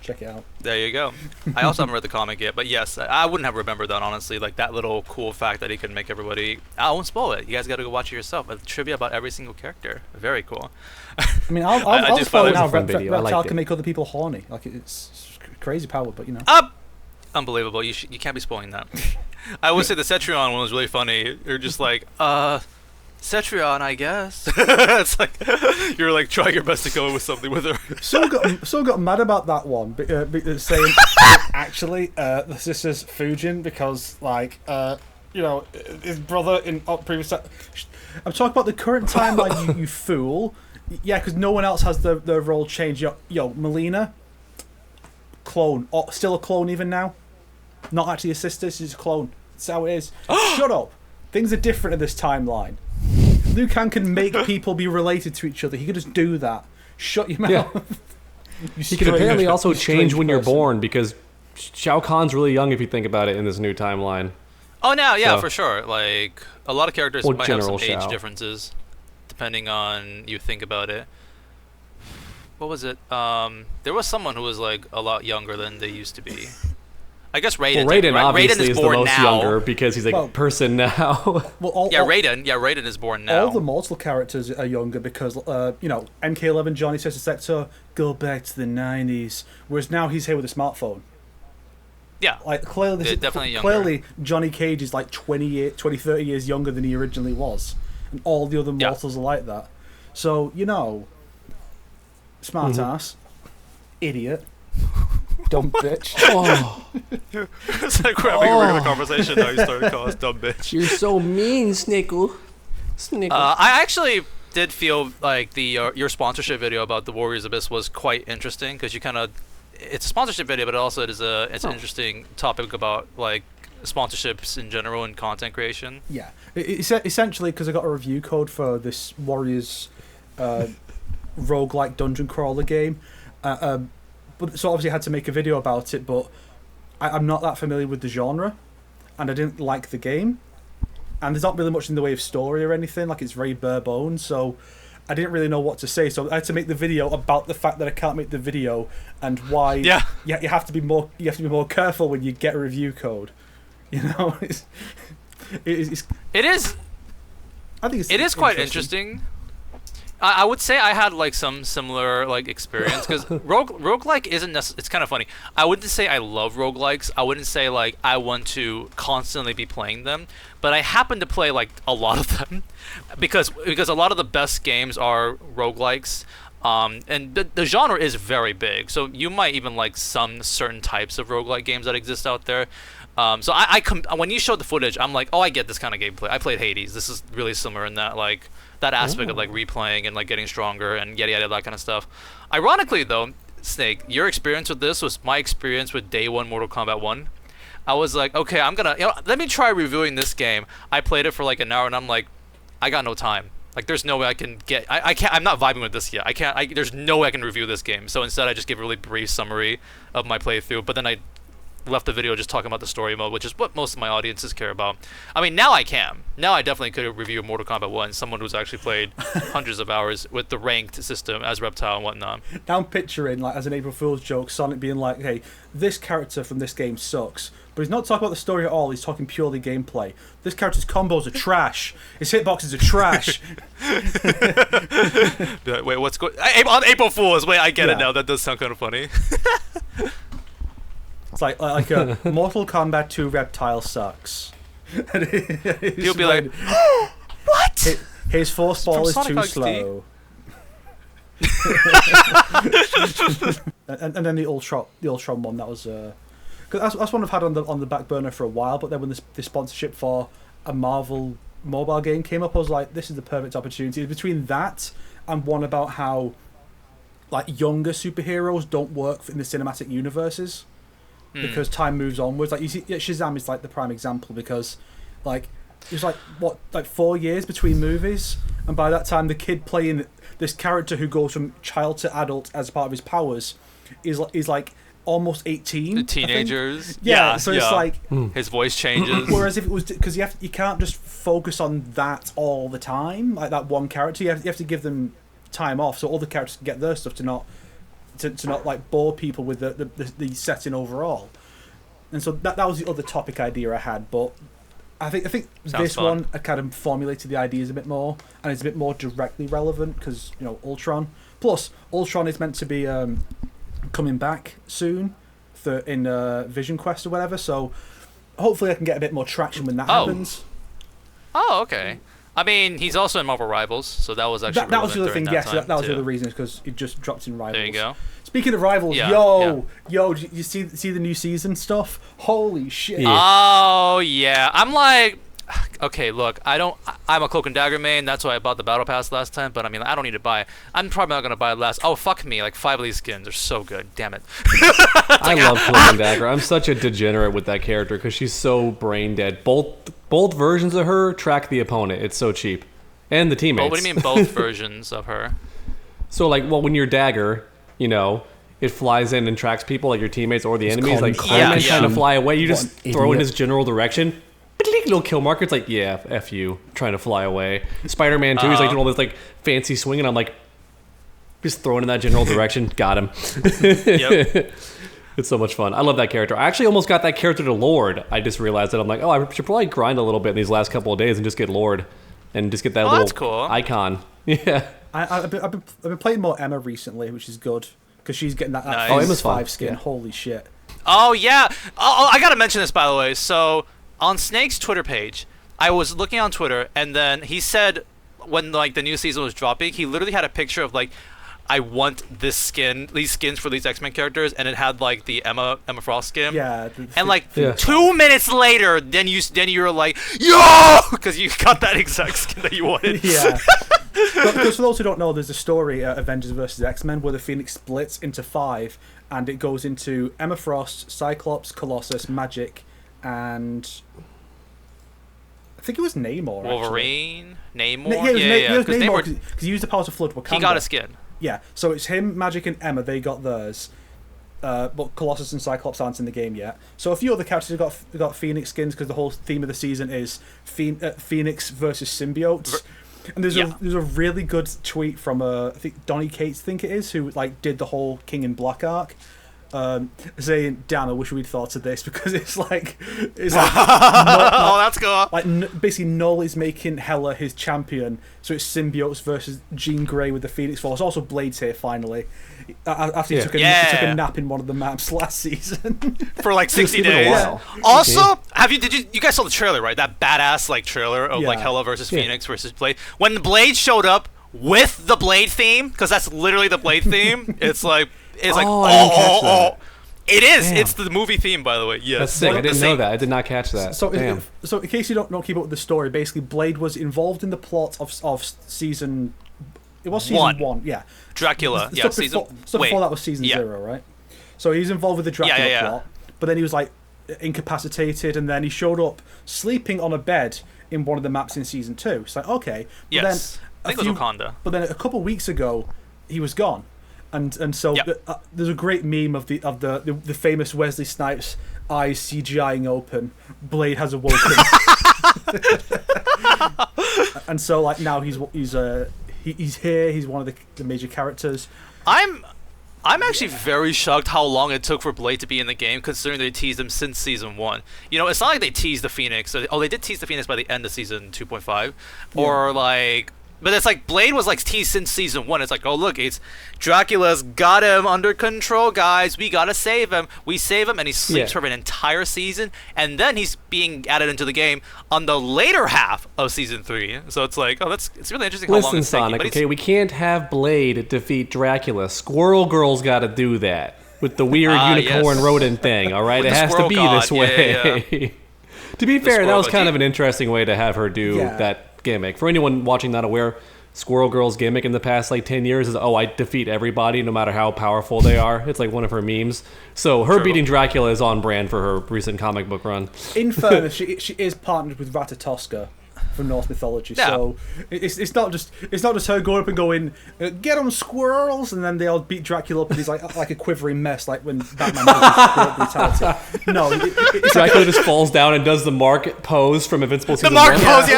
Speaker 2: check it out.
Speaker 1: There you go. I also haven't read the comic yet, but yes, I wouldn't have remembered that, honestly. Like that little cool fact that he could make everybody. I won't spoil it. You guys got to go watch it yourself. A trivia about every single character. Very cool.
Speaker 2: I mean, I'll spoil it now. Reptile can
Speaker 3: it.
Speaker 2: make other people horny. Like it's crazy power, but
Speaker 1: Unbelievable. You can't be spoiling that. I would say the Cetrion one was really funny. You're just like, Cetrion, I guess. It's like you're like trying your best to go with something with her.
Speaker 2: So got mad about that one, saying actually this is Fujin because his brother in previous. I'm talking about the current timeline, you fool. Yeah, because no one else has their role changed. Melina, clone, still a clone even now. Not actually a sister, she's a clone. That's how it is. Shut up. Things are different in this timeline. Liu Kang can make people be related to each other. He could just do that. Shut your mouth.
Speaker 3: Yeah. He can apparently also change when you're born because Shao Kahn's really young if you think about it in this new timeline.
Speaker 1: Oh, now, yeah, for sure. Like, a lot of characters might have some
Speaker 3: General
Speaker 1: age
Speaker 3: Shao.
Speaker 1: differences, depending on you think about it. What was it? There was someone who was, like, a lot younger than they used to be. I guess Raiden.
Speaker 3: Well, Raiden
Speaker 1: right?
Speaker 3: obviously
Speaker 1: Raiden
Speaker 3: is the most
Speaker 1: now.
Speaker 3: younger because he's a person now.
Speaker 1: Raiden is born now.
Speaker 2: All the Mortal characters are younger because, MK11 Johnny says to Sector, go back to the 90s. Whereas now he's here with a smartphone.
Speaker 1: Yeah.
Speaker 2: Like, clearly Johnny Cage is like 20, 30 years younger than he originally was. And all the other Mortals are like that. So, smart ass, idiot, dumb bitch.
Speaker 1: Oh. It's like we're having a regular conversation now. You started to call us dumb bitch.
Speaker 3: You're so mean, Snickle.
Speaker 1: I actually did feel like your sponsorship video about the Warriors Abyss was quite interesting because you kind of it's a sponsorship video, but also it's an interesting topic about like sponsorships in general and content creation.
Speaker 2: Yeah, it's essentially because I got a review code for this Warriors roguelike dungeon crawler game. But so obviously I had to make a video about it, but I'm not that familiar with the genre, and I didn't like the game, and there's not really much in the way of story or anything. Like it's very bare bones, so I didn't really know what to say. So I had to make the video about the fact that I can't make the video and why.
Speaker 1: Yeah.
Speaker 2: You have to be more careful when you get a review code. It is. I think it is
Speaker 1: quite interesting. I would say I had like some similar like experience because roguelike isn't necessarily. It's kind of funny. I wouldn't say I love roguelikes. I wouldn't say like I want to constantly be playing them, but I happen to play like a lot of them because a lot of the best games are roguelikes. And the genre is very big, so you might even like some certain types of roguelike games that exist out there. So when you showed the footage, I'm like, oh, I get this kind of gameplay. I played Hades. This is really similar in that like that aspect of like replaying and like getting stronger and yada yada, that kind of stuff. Ironically though, Snake, your experience with this was my experience with day one Mortal Kombat 1. I was like, okay, I'm gonna let me try reviewing this game. I played it for like an hour and I'm like, I got no time. Like there's no way I can get I can't. I'm not vibing with this yet. There's no way I can review this game. So instead I just give a really brief summary of my playthrough, but then I left the video just talking about the story mode, which is what most of my audiences care about. I mean, now I can. Now I definitely could review Mortal Kombat 1, someone who's actually played hundreds of hours with the ranked system as Reptile and whatnot.
Speaker 2: Now I'm picturing, like, as an April Fool's joke, Sonic being like, hey, this character from this game sucks. But he's not talking about the story at all, he's talking purely gameplay. This character's combos are trash. His hitboxes are trash.
Speaker 1: Wait, what's going on? April Fool's, wait, I get it now. That does sound kind of funny.
Speaker 2: It's like a Mortal Kombat 2 Reptile sucks.
Speaker 1: He'll be like, what?
Speaker 2: His force ball is too slow. and then the Ultron one, that was cause that's one I've had on the back burner for a while. But then when the sponsorship for a Marvel mobile game came up, I was like, this is the perfect opportunity. Between that and one about how like younger superheroes don't work in the cinematic universes because time moves onwards. Like you see, Shazam is like the prime example because like there's like 4 years between movies, and by that time the kid playing this character who goes from child to adult as part of his powers is like almost 18.
Speaker 1: The teenagers.
Speaker 2: Yeah, so it's like
Speaker 1: his voice changes.
Speaker 2: Whereas if it was because you can't just focus on that all the time, like that one character. You have to give them time off so all the characters can get their stuff to not like bore people with the setting overall. And so that was the other topic idea I had, but I think this
Speaker 1: fun.
Speaker 2: one I kind of formulated the ideas a bit more, and it's a bit more directly relevant because Ultron. Plus, Ultron is meant to be coming back soon in Vision Quest or whatever. So hopefully I can get a bit more traction when that happens.
Speaker 1: Oh, okay. I mean, he's also in Marvel Rivals, so that was actually
Speaker 2: that was the other thing. Yes, that was
Speaker 1: too.
Speaker 2: the other reason because it just dropped in Rivals.
Speaker 1: There you go.
Speaker 2: Speaking of Rivals, yo, did you see the new season stuff? Holy shit!
Speaker 3: Yeah.
Speaker 1: Oh yeah, I'm like, okay, look, I'm a Cloak and Dagger main. That's why I bought the Battle Pass last time. But I mean, I don't need to buy it. I'm probably not gonna buy it last. Oh fuck me! Like 5 of these skins are so good. Damn it.
Speaker 3: I love Cloak and Dagger. I'm such a degenerate with that character because she's so brain dead. Both versions of her track the opponent. It's so cheap, and the teammates.
Speaker 1: Well, what do you mean both versions of her?
Speaker 3: So like, well, when you're Dagger, it flies in and tracks people like your teammates or the enemies. Like Coleman trying to fly away, you just throw in his general direction. Little kill marker. It's like, yeah, F you, trying to fly away. Spider-Man 2, he's like doing all this like fancy swing, and I'm like, just throwing in that general direction. Got him.
Speaker 1: Yep.
Speaker 3: It's so much fun. I love that character. I actually almost got that character to Lord. I just realized that I'm like, I should probably grind a little bit in these last couple of days and just get Lord, and just get that little
Speaker 1: that's cool.
Speaker 3: icon. Yeah.
Speaker 2: I've been playing more Emma recently, which is good because she's getting that
Speaker 1: Nice.
Speaker 2: Emma's 5
Speaker 3: fun.
Speaker 2: skin.
Speaker 3: Yeah.
Speaker 2: Holy shit!
Speaker 1: Oh yeah. Oh, I gotta mention this by the way. So on Snake's Twitter page, I was looking on Twitter, and then he said when like the new season was dropping, he literally had a picture of like, I want these skins for these X-Men characters, and it had like the Emma Frost skin.
Speaker 2: Yeah.
Speaker 1: And like 2 minutes later, then you're like, yo, because you got that exact skin that you wanted.
Speaker 2: Yeah. Because for those who don't know, there's a story, Avengers vs. X-Men, where the Phoenix splits into 5, and it goes into Emma Frost, Cyclops, Colossus, Magic, and I think it was Namor.
Speaker 1: Wolverine, Namor.
Speaker 2: Yeah,
Speaker 1: Because
Speaker 2: Namor because he used the power to flood Wakanda.
Speaker 1: he got a skin.
Speaker 2: Yeah, so it's him, Magic, and Emma. They got theirs, but Colossus and Cyclops aren't in the game yet. So a few other characters have got Phoenix skins because the whole theme of the season is Phoenix versus symbiotes. And there's a really good tweet from I think Donny Cates, think it is, who like did the whole King in Black arc, saying, "Damn, I wish we'd thought of this because it's like
Speaker 1: Oh, that's cool.
Speaker 2: like basically Null is making Hela his champion, so it's symbiotes versus Jean Grey with the Phoenix Force. Also, Blade's here finally after he took a nap in one of the maps last season
Speaker 1: For like 60 days.
Speaker 3: Wow.
Speaker 1: Also, you guys saw the trailer, right? That badass like trailer of like
Speaker 2: Yeah.
Speaker 1: Hela versus Phoenix versus Blade. When the Blade showed up with the Blade theme, because that's literally the Blade theme. It's like
Speaker 3: I didn't catch that.
Speaker 1: It is.
Speaker 3: Damn.
Speaker 1: It's the movie theme, by the way. Yes.
Speaker 3: That's sick. I didn't know
Speaker 1: Same-
Speaker 3: that. I did not catch that.
Speaker 2: So,
Speaker 3: Damn.
Speaker 2: so in case you don't keep up with the story, basically Blade was involved in the plot of season. It was season 1, yeah.
Speaker 1: Dracula, yeah.
Speaker 2: Before that was season 0, right? So he's involved with the Dracula plot, but then he was like incapacitated, and then he showed up sleeping on a bed in one of the maps in season 2. It's like, okay, but
Speaker 1: Yes. I think it was Wakanda.
Speaker 2: But then a couple weeks ago, he was gone, and so there's a great meme of the famous Wesley Snipes eyes CGIing open. Blade has awoken, and so like now he's here. He's one of the major characters.
Speaker 1: I'm actually very shocked how long it took for Blade to be in the game, considering they teased him since season 1. It's not like they teased the Phoenix. They did tease the Phoenix by the end of season 2.5, or like. But it's like Blade was like teased since season 1. It's like, oh look, it's Dracula's got him under control, guys. We gotta save him. We save him, and he sleeps for an entire season, and then he's being added into the game on the later half of season 3. So it's like, it's really interesting how long
Speaker 3: Listen,
Speaker 1: it's taking.
Speaker 3: Sonic, okay, we can't have Blade defeat Dracula. Squirrel Girl's got to do that with the weird unicorn rodent thing, all right? It has to be this way. To be fair, that
Speaker 1: Squirrel
Speaker 3: was
Speaker 1: Girl.
Speaker 3: kind of an interesting way to have her do that gimmick. For anyone watching not aware, Squirrel Girl's gimmick in the past like 10 years is, I defeat everybody no matter how powerful they are. It's like one of her memes. So her beating Dracula is on brand for her recent comic book run.
Speaker 2: In fairness, she is partnered with Ratatoska from Norse mythology, so it's not just her going up and going, get them squirrels, and then they all beat Dracula up and he's like a quivering mess, like when Batman does brutality. No, it's
Speaker 3: Dracula just falls down and does the Mark pose from Invincible Season 1.
Speaker 1: The Mark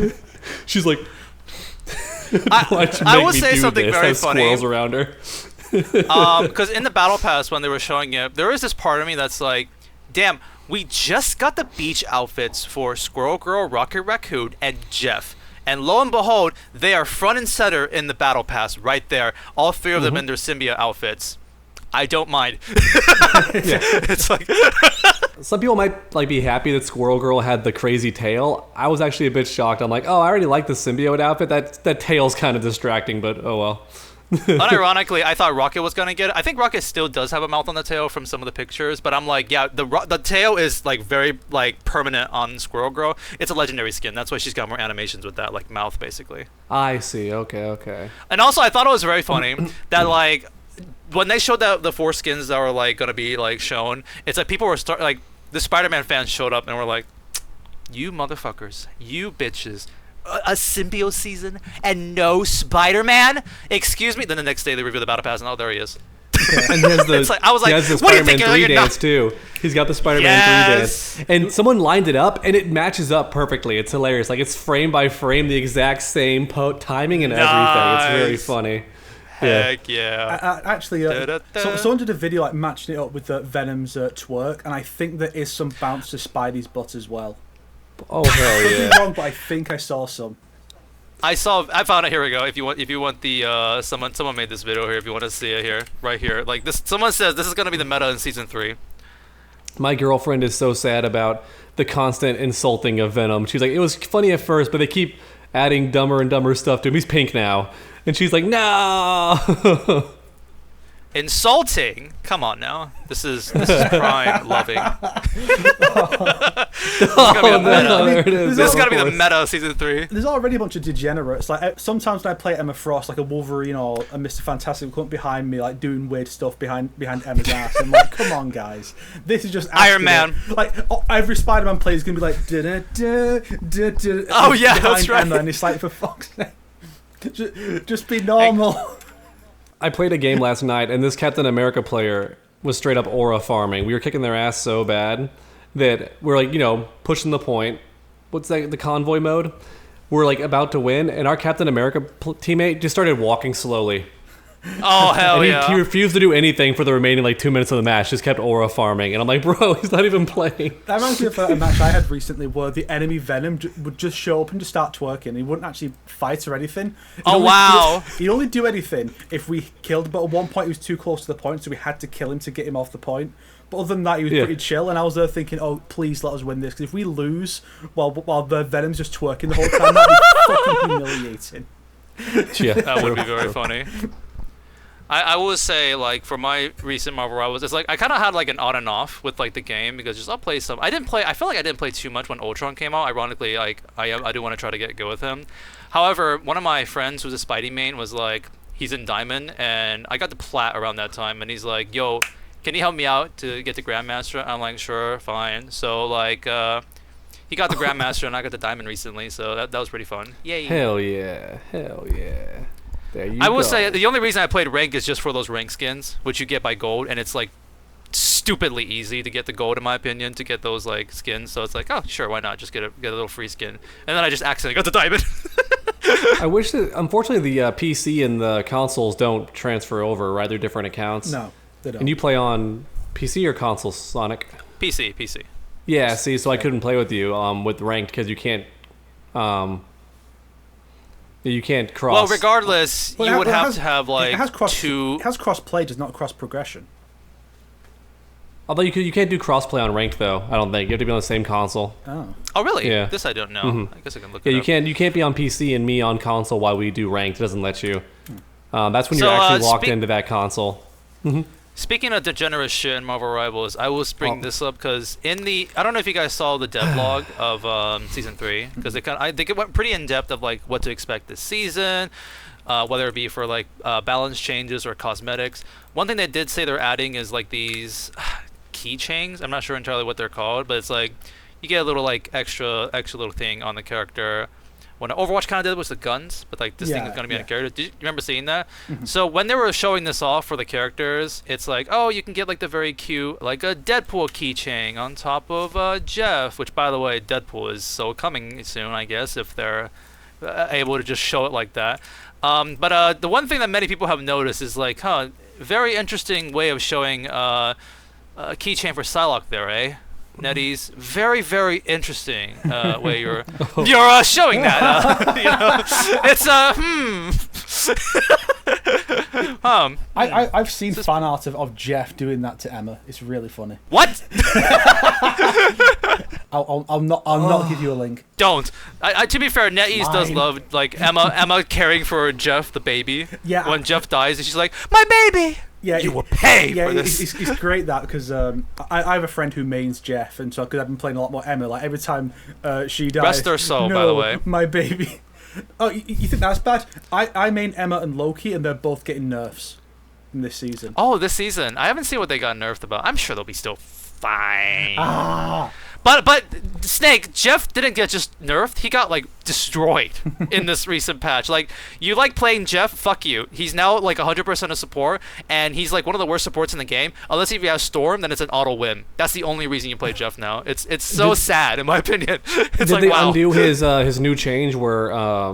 Speaker 1: pose,
Speaker 3: She's like,
Speaker 1: I will say something very funny.
Speaker 3: Squirrels around her.
Speaker 1: Because in the battle pass when they were showing it, there is this part of me that's like, damn, we just got the beach outfits for Squirrel Girl, Rocket Raccoon, and Jeff. And lo and behold, they are front and center in the battle pass right there. All three of them in their symbiote outfits. I don't mind. It's like
Speaker 3: some people might be happy that Squirrel Girl had the crazy tail. I was actually a bit shocked. I'm like, I already like the symbiote outfit. That tail's kind of distracting, but oh well.
Speaker 1: Unironically, I thought Rocket was gonna get it. I think Rocket still does have a mouth on the tail from some of the pictures, but I'm like, the tail is like very like permanent on Squirrel Girl. It's a legendary skin. That's why she's got more animations with that like mouth basically.
Speaker 3: I see. Okay.
Speaker 1: And also, I thought it was very funny that like when they showed the 4 skins that were like gonna be like shown, it's like people were like the Spider-Man fans showed up and were like, you motherfuckers, you bitches. A symbiote season and no Spider-Man? Excuse me. Then the next day they reveal the battle pass and there he is.
Speaker 3: And he has the,
Speaker 1: I was like,
Speaker 3: he has the
Speaker 1: what do you
Speaker 3: Spider-Man
Speaker 1: think?
Speaker 3: 3 dance too. He's got the Spider-Man 3 dance. And someone lined it up and it matches up perfectly. It's hilarious. Like it's frame by frame, the exact same timing and everything. It's very funny.
Speaker 1: Heck yeah.
Speaker 2: Actually, someone did a video like matching it up with Venom's twerk, and I think there is some bounce to Spidey's butt as well.
Speaker 3: Oh hell yeah!
Speaker 2: Could be wrong, but I think I saw some.
Speaker 1: I found it. Here we go. If you want the someone made this video here. If you want to see it here, right here. Like this, someone says this is gonna be the meta in season 3.
Speaker 3: My girlfriend is so sad about the constant insulting of Venom. She's like, it was funny at first, but they keep adding dumber and dumber stuff to him. He's pink now, and she's like, no.
Speaker 1: Insulting? Come on now. This is prime loving. This is gonna be the meta of season 3.
Speaker 2: There's already a bunch of degenerates. Like sometimes when I play Emma Frost, like a Wolverine or a Mr. Fantastic will come behind me, like doing weird stuff behind Emma's ass. I'm like, come on, guys, this is just
Speaker 1: Iron Man.
Speaker 2: Like every Spider-Man play is gonna be like,
Speaker 1: oh yeah, that's right.
Speaker 2: Emma, and it's like, for fuck's sake, just be normal.
Speaker 3: I played a game last night, and this Captain America player was straight up aura farming. We were kicking their ass so bad that we're like, pushing the point. What's that? The convoy mode. We're like about to win, and our Captain America teammate just started walking slowly.
Speaker 1: Oh hell
Speaker 3: and he refused to do anything for the remaining like 2 minutes of the match. Just kept aura farming, and I'm like, bro, he's not even playing.
Speaker 2: That reminds me of a match I had recently where the enemy Venom would just show up and just start twerking. He wouldn't actually fight or anything. He'd only do anything if we killed. But at one point he was too close to the point, so we had to kill him to get him off the point. But other than that, he was pretty chill. And I was there thinking, oh, please let us win this, because if we lose while the Venom's just twerking the whole time, that'd be fucking humiliating.
Speaker 3: Yeah,
Speaker 1: that would be very funny. I will say, like, for my recent Marvel Rivals, it's like I kind of had like an on and off with like the game, because just I'll play some. I feel like I didn't play too much when Ultron came out. Ironically, like I do want to try to get good with him. However, one of my friends who's a Spidey main was like, he's in Diamond, and I got the Plat around that time, and he's like, yo, can you help me out to get the Grandmaster? I'm like, sure, fine. So like, he got the Grandmaster, and I got the Diamond recently, so that was pretty fun. Yay!
Speaker 3: Hell yeah!
Speaker 1: I will say the only reason I played rank is just for those rank skins, which you get by gold, and it's like stupidly easy to get the gold, in my opinion, to get those like skins. So it's like, oh sure, why not? Just get a little free skin, and then I just accidentally got the diamond.
Speaker 3: I wish that, unfortunately, the PC and the consoles don't transfer over, right? They're different accounts.
Speaker 2: No, they don't.
Speaker 3: And you play on PC or console, Sonic?
Speaker 1: PC.
Speaker 3: Yeah, see, so I couldn't play with you with ranked because you can't. You can't cross.
Speaker 1: Well, regardless, you would have to have like
Speaker 2: it has
Speaker 1: two.
Speaker 2: It has cross-play, does not cross-progression.
Speaker 3: Although you can't do cross-play on ranked though. I don't think you have to be on the same console.
Speaker 1: Oh really?
Speaker 3: Yeah.
Speaker 1: This I don't know.
Speaker 3: Mm-hmm.
Speaker 1: I guess I can look.
Speaker 3: Yeah,
Speaker 1: it
Speaker 3: you
Speaker 1: up.
Speaker 3: can't be on PC and me on console while we do ranked. It doesn't let you. That's when you're actually locked into that console. Mm-hmm.
Speaker 1: Speaking of degenerate shit in Marvel Rivals, I will bring this up because I don't know if you guys saw the devlog of season 3, because I think it went pretty in depth of like what to expect this season, whether it be for like balance changes or cosmetics. One thing they did say they're adding is like these keychains. I'm not sure entirely what they're called, but it's like you get a little like extra little thing on the character. When Overwatch kind of did it with the guns, but like this thing is going to be on a character. Do you remember seeing that? So when they were showing this off for the characters, it's like, oh, you can get like the very cute, like a Deadpool keychain on top of Jeff, which by the way, Deadpool is so coming soon, I guess, if they're able to just show it like that. But the one thing that many people have noticed is like, very interesting way of showing a keychain for Psylocke there, eh? Nettie's very, very interesting way you're showing that.
Speaker 2: I've seen fan art of Jeff doing that to Emma. It's really funny.
Speaker 1: What?
Speaker 2: I'll not give you a link.
Speaker 1: Don't. To be fair, NetEase does love like Emma caring for Jeff the baby.
Speaker 2: Yeah.
Speaker 1: When Jeff dies, and she's like, "My baby."
Speaker 2: Yeah,
Speaker 1: you will pay for this.
Speaker 2: It's great that because I have a friend who mains Jeff, and so because I've been playing a lot more Emma, like every time she dies.
Speaker 1: Rest her soul,
Speaker 2: no,
Speaker 1: by the way.
Speaker 2: My baby. Oh, you think that's bad? I main Emma and Loki, and they're both getting nerfs in this season.
Speaker 1: Oh, this season. I haven't seen what they got nerfed about. I'm sure they'll be still fine. But Snake, Jeff didn't get just nerfed. He got like destroyed in this recent patch. Like, you like playing Jeff? Fuck you. He's now like 100% a support, and he's like one of the worst supports in the game. Unless if you have Storm, then it's an auto win. That's the only reason you play Jeff now. It's so sad in my opinion. It's
Speaker 3: did they undo his new change where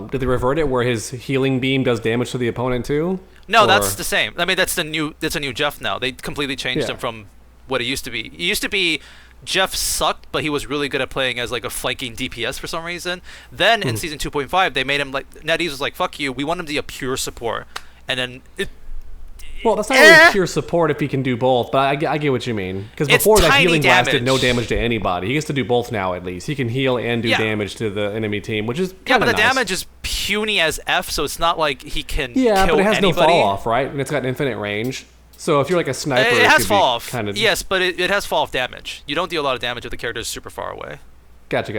Speaker 3: did they revert it where his healing beam does damage to the opponent too?
Speaker 1: No, that's the same. I mean, that's a new Jeff now. They completely changed him from what it used to be. It used to be Jeff sucked, but he was really good at playing as like a flanking DPS for some reason. Then in season 2.5, they made him like NetEase was like, "Fuck you, we want him to be a pure support." And then
Speaker 3: well, that's not really pure support if he can do both, but I get what you mean. Because before that healing blast did no damage to anybody. He gets to do both now at least. He can heal and do damage to the enemy team, which is
Speaker 1: but the
Speaker 3: nice.
Speaker 1: damage is puny as F, so it's not like he can kill
Speaker 3: but it has
Speaker 1: anybody.
Speaker 3: no fall off, right? And it's got infinite range. So if you're like a sniper,
Speaker 1: it has fall off.
Speaker 3: Kind of...
Speaker 1: Yes, but it has fall off damage. You don't deal a lot of damage if the character is super far away.
Speaker 3: Gotcha.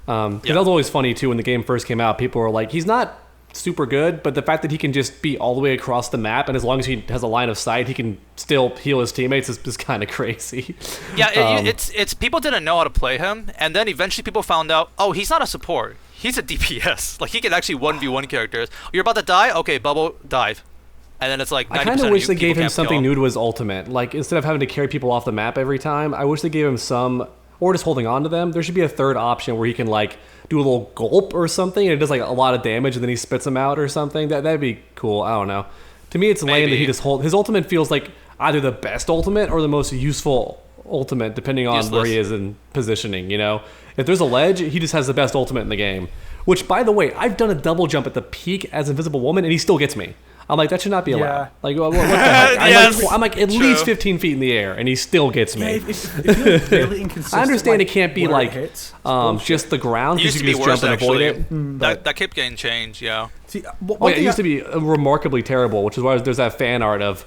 Speaker 3: That was always funny too when the game first came out. People were like, he's not super good, but the fact that he can just be all the way across the map, and as long as he has a line of sight, he can still heal his teammates is kind of crazy.
Speaker 1: Yeah, it's people didn't know how to play him, and then eventually people found out, oh, he's not a support. He's a DPS. Like, he can actually 1v1 characters. You're about to die? Okay, bubble, dive. And then it's like 90%
Speaker 3: I kind of wish they gave him something
Speaker 1: kill.
Speaker 3: new to his ultimate. Like, instead of having to carry people off the map every time, I wish they gave him some, or just holding on to them. There should be a third option where he can, like, do a little gulp or something, and it does, like, a lot of damage, and then he spits them out or something. That'd be cool. I don't know. To me, it's lame that he just his ultimate feels like either the best ultimate or the most useful ultimate, depending on where he is in positioning, you know? If there's a ledge, he just has the best ultimate in the game. Which, by the way, I've done a double jump at the peak as Invisible Woman, and he still gets me. I'm like, that should not be allowed. Like, what the heck? I'm like at least 15 feet in the air, and he still gets me.
Speaker 2: If you're really inconsistent,
Speaker 3: I understand
Speaker 2: like,
Speaker 3: it can't be like just the ground, because you can just jump and avoid it.
Speaker 1: That kept getting changed, yeah.
Speaker 2: See,
Speaker 3: it used to be remarkably terrible, which is why there's that fan art of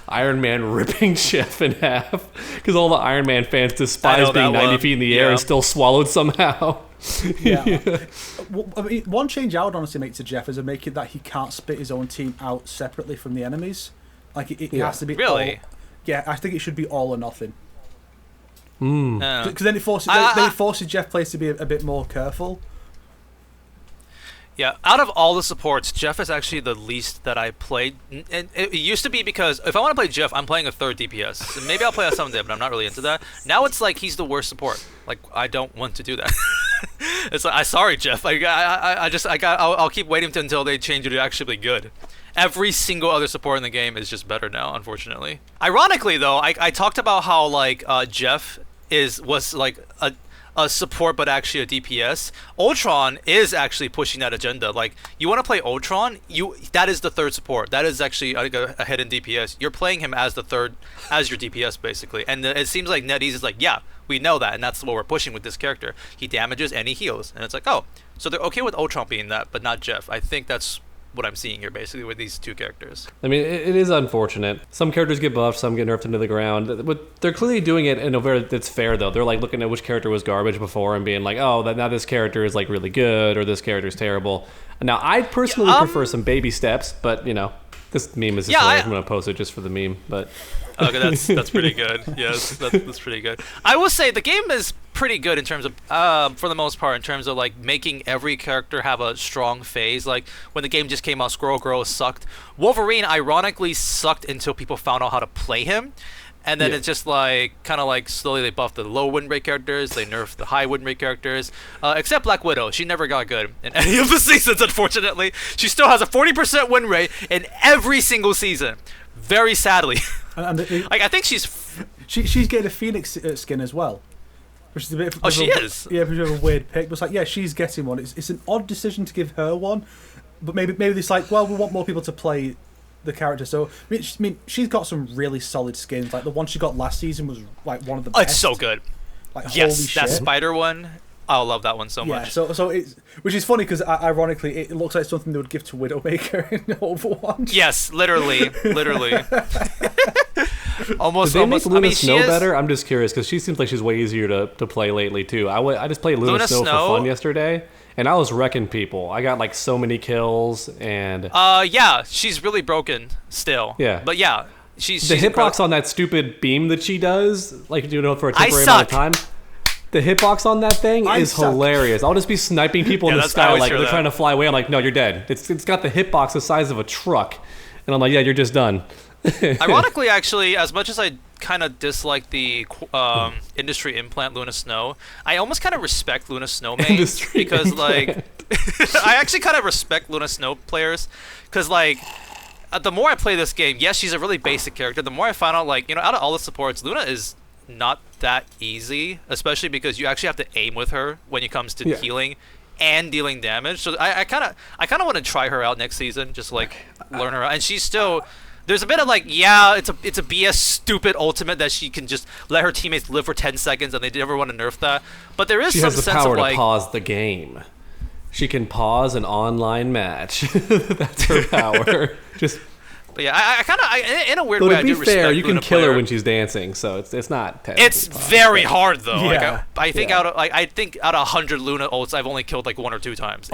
Speaker 3: Iron Man ripping Jeff in half, because all the Iron Man fans despise being 90 feet in the air and still swallowed somehow.
Speaker 2: I mean, one change I would honestly make to Jeff is to make it that he can't split his own team out separately from the enemies. Like, it has to be
Speaker 1: really.
Speaker 2: I think it should be all or nothing.
Speaker 3: Because
Speaker 2: then it forces Jeff players to be a bit more careful.
Speaker 1: Yeah, out of all the supports, Jeff is actually the least that I played. And it used to be because if I want to play Jeff, I'm playing a third DPS. And maybe I'll play that someday, but I'm not really into that. Now it's like he's the worst support. Like, I don't want to do that. It's like, sorry, Jeff. I'll keep waiting until they change it to actually be good. Every single other support in the game is just better now, unfortunately. Ironically, though, I talked about how like Jeff was like a support but actually a DPS. Ultron is actually pushing that agenda. Like, you want to play Ultron, that is the third support. That is actually a hidden DPS. You're playing him as your DPS basically. And it seems like NetEase is like, yeah, we know that, and that's what we're pushing with this character. He damages and he heals, and it's like, oh, so they're okay with Ultron being that, but not Jeff. I think that's what I'm seeing here basically with these two characters.
Speaker 3: I mean, it is unfortunate. Some characters get buffed, some get nerfed into the ground. But they're clearly doing it in a way that's fair, though. They're like looking at which character was garbage before and being like, oh, now this character is like really good, or this character is terrible. Now, I personally prefer some baby steps, but you know, this meme is just I'm going to post it just for the meme, but.
Speaker 1: Okay, that's pretty good. Yes, that's pretty good. I will say the game is pretty good in terms of, for the most part, in terms of like making every character have a strong phase. Like when the game just came out, Squirrel Girl sucked. Wolverine ironically sucked until people found out how to play him. And then it's just like, kind of like slowly they buffed the low win rate characters, they nerfed the high win rate characters, except Black Widow. She never got good in any of the seasons, unfortunately. She still has a 40% win rate in every single season. Very sadly. Like, I think she's
Speaker 2: getting a Phoenix skin as well. Which is a bit
Speaker 1: she is?
Speaker 2: Yeah, which is a weird pick. But it's like, yeah, she's getting one. It's an odd decision to give her one. But maybe it's like, well, we want more people to play the character. So I mean, she's got some really solid skins. Like the one she got last season was like one of the best.
Speaker 1: It's so good.
Speaker 2: Like,
Speaker 1: yes,
Speaker 2: holy shit.
Speaker 1: that spider one. I love that one so much.
Speaker 2: Yeah, so it's, which is funny because ironically it looks like something they would give to Widowmaker in Overwatch.
Speaker 1: Yes, literally. almost.
Speaker 3: Did they make Luna
Speaker 1: I mean,
Speaker 3: Snow better? I'm just curious because she seems like she's way easier to play lately too. I just played Luna Snow for fun yesterday, and I was wrecking people. I got like so many kills and.
Speaker 1: Yeah, she's really broken still.
Speaker 3: Yeah.
Speaker 1: But yeah, she's
Speaker 3: the hitbox on that stupid beam that she does, like for a temporary amount of time. The hitbox on that thing is hilarious. I'll just be sniping people in the sky like they're trying to fly away. I'm like, no, you're dead. It's got the hitbox the size of a truck. And I'm like, yeah, you're just done.
Speaker 1: Ironically, actually, as much as I kind of dislike the industry implant Luna Snow, I almost kind of respect Luna Snow mains because, like, I actually kind of respect Luna Snow players because, like, the more I play this game, yes, she's a really basic character. The more I find out, like, out of all the supports, Luna is not that easy, especially because you actually have to aim with her when it comes to healing and dealing damage. So I kind of want to try her out next season, just like learn her out. And she's still, there's a bit of like, yeah, it's a BS stupid ultimate that she can just let her teammates live for 10 seconds and they never want to nerf that. But there is some sense of like,
Speaker 3: she has the power to pause the game. She can pause an online match. That's her power. Just.
Speaker 1: But yeah, I kind of, in a weird way, I do respect
Speaker 3: to be fair, you can
Speaker 1: Luna
Speaker 3: kill
Speaker 1: player.
Speaker 3: her when she's dancing, so it's not.
Speaker 1: It's very hard though.
Speaker 2: Yeah.
Speaker 1: Like, I think out of 100 Luna ults, I've only killed like 1 or 2 times.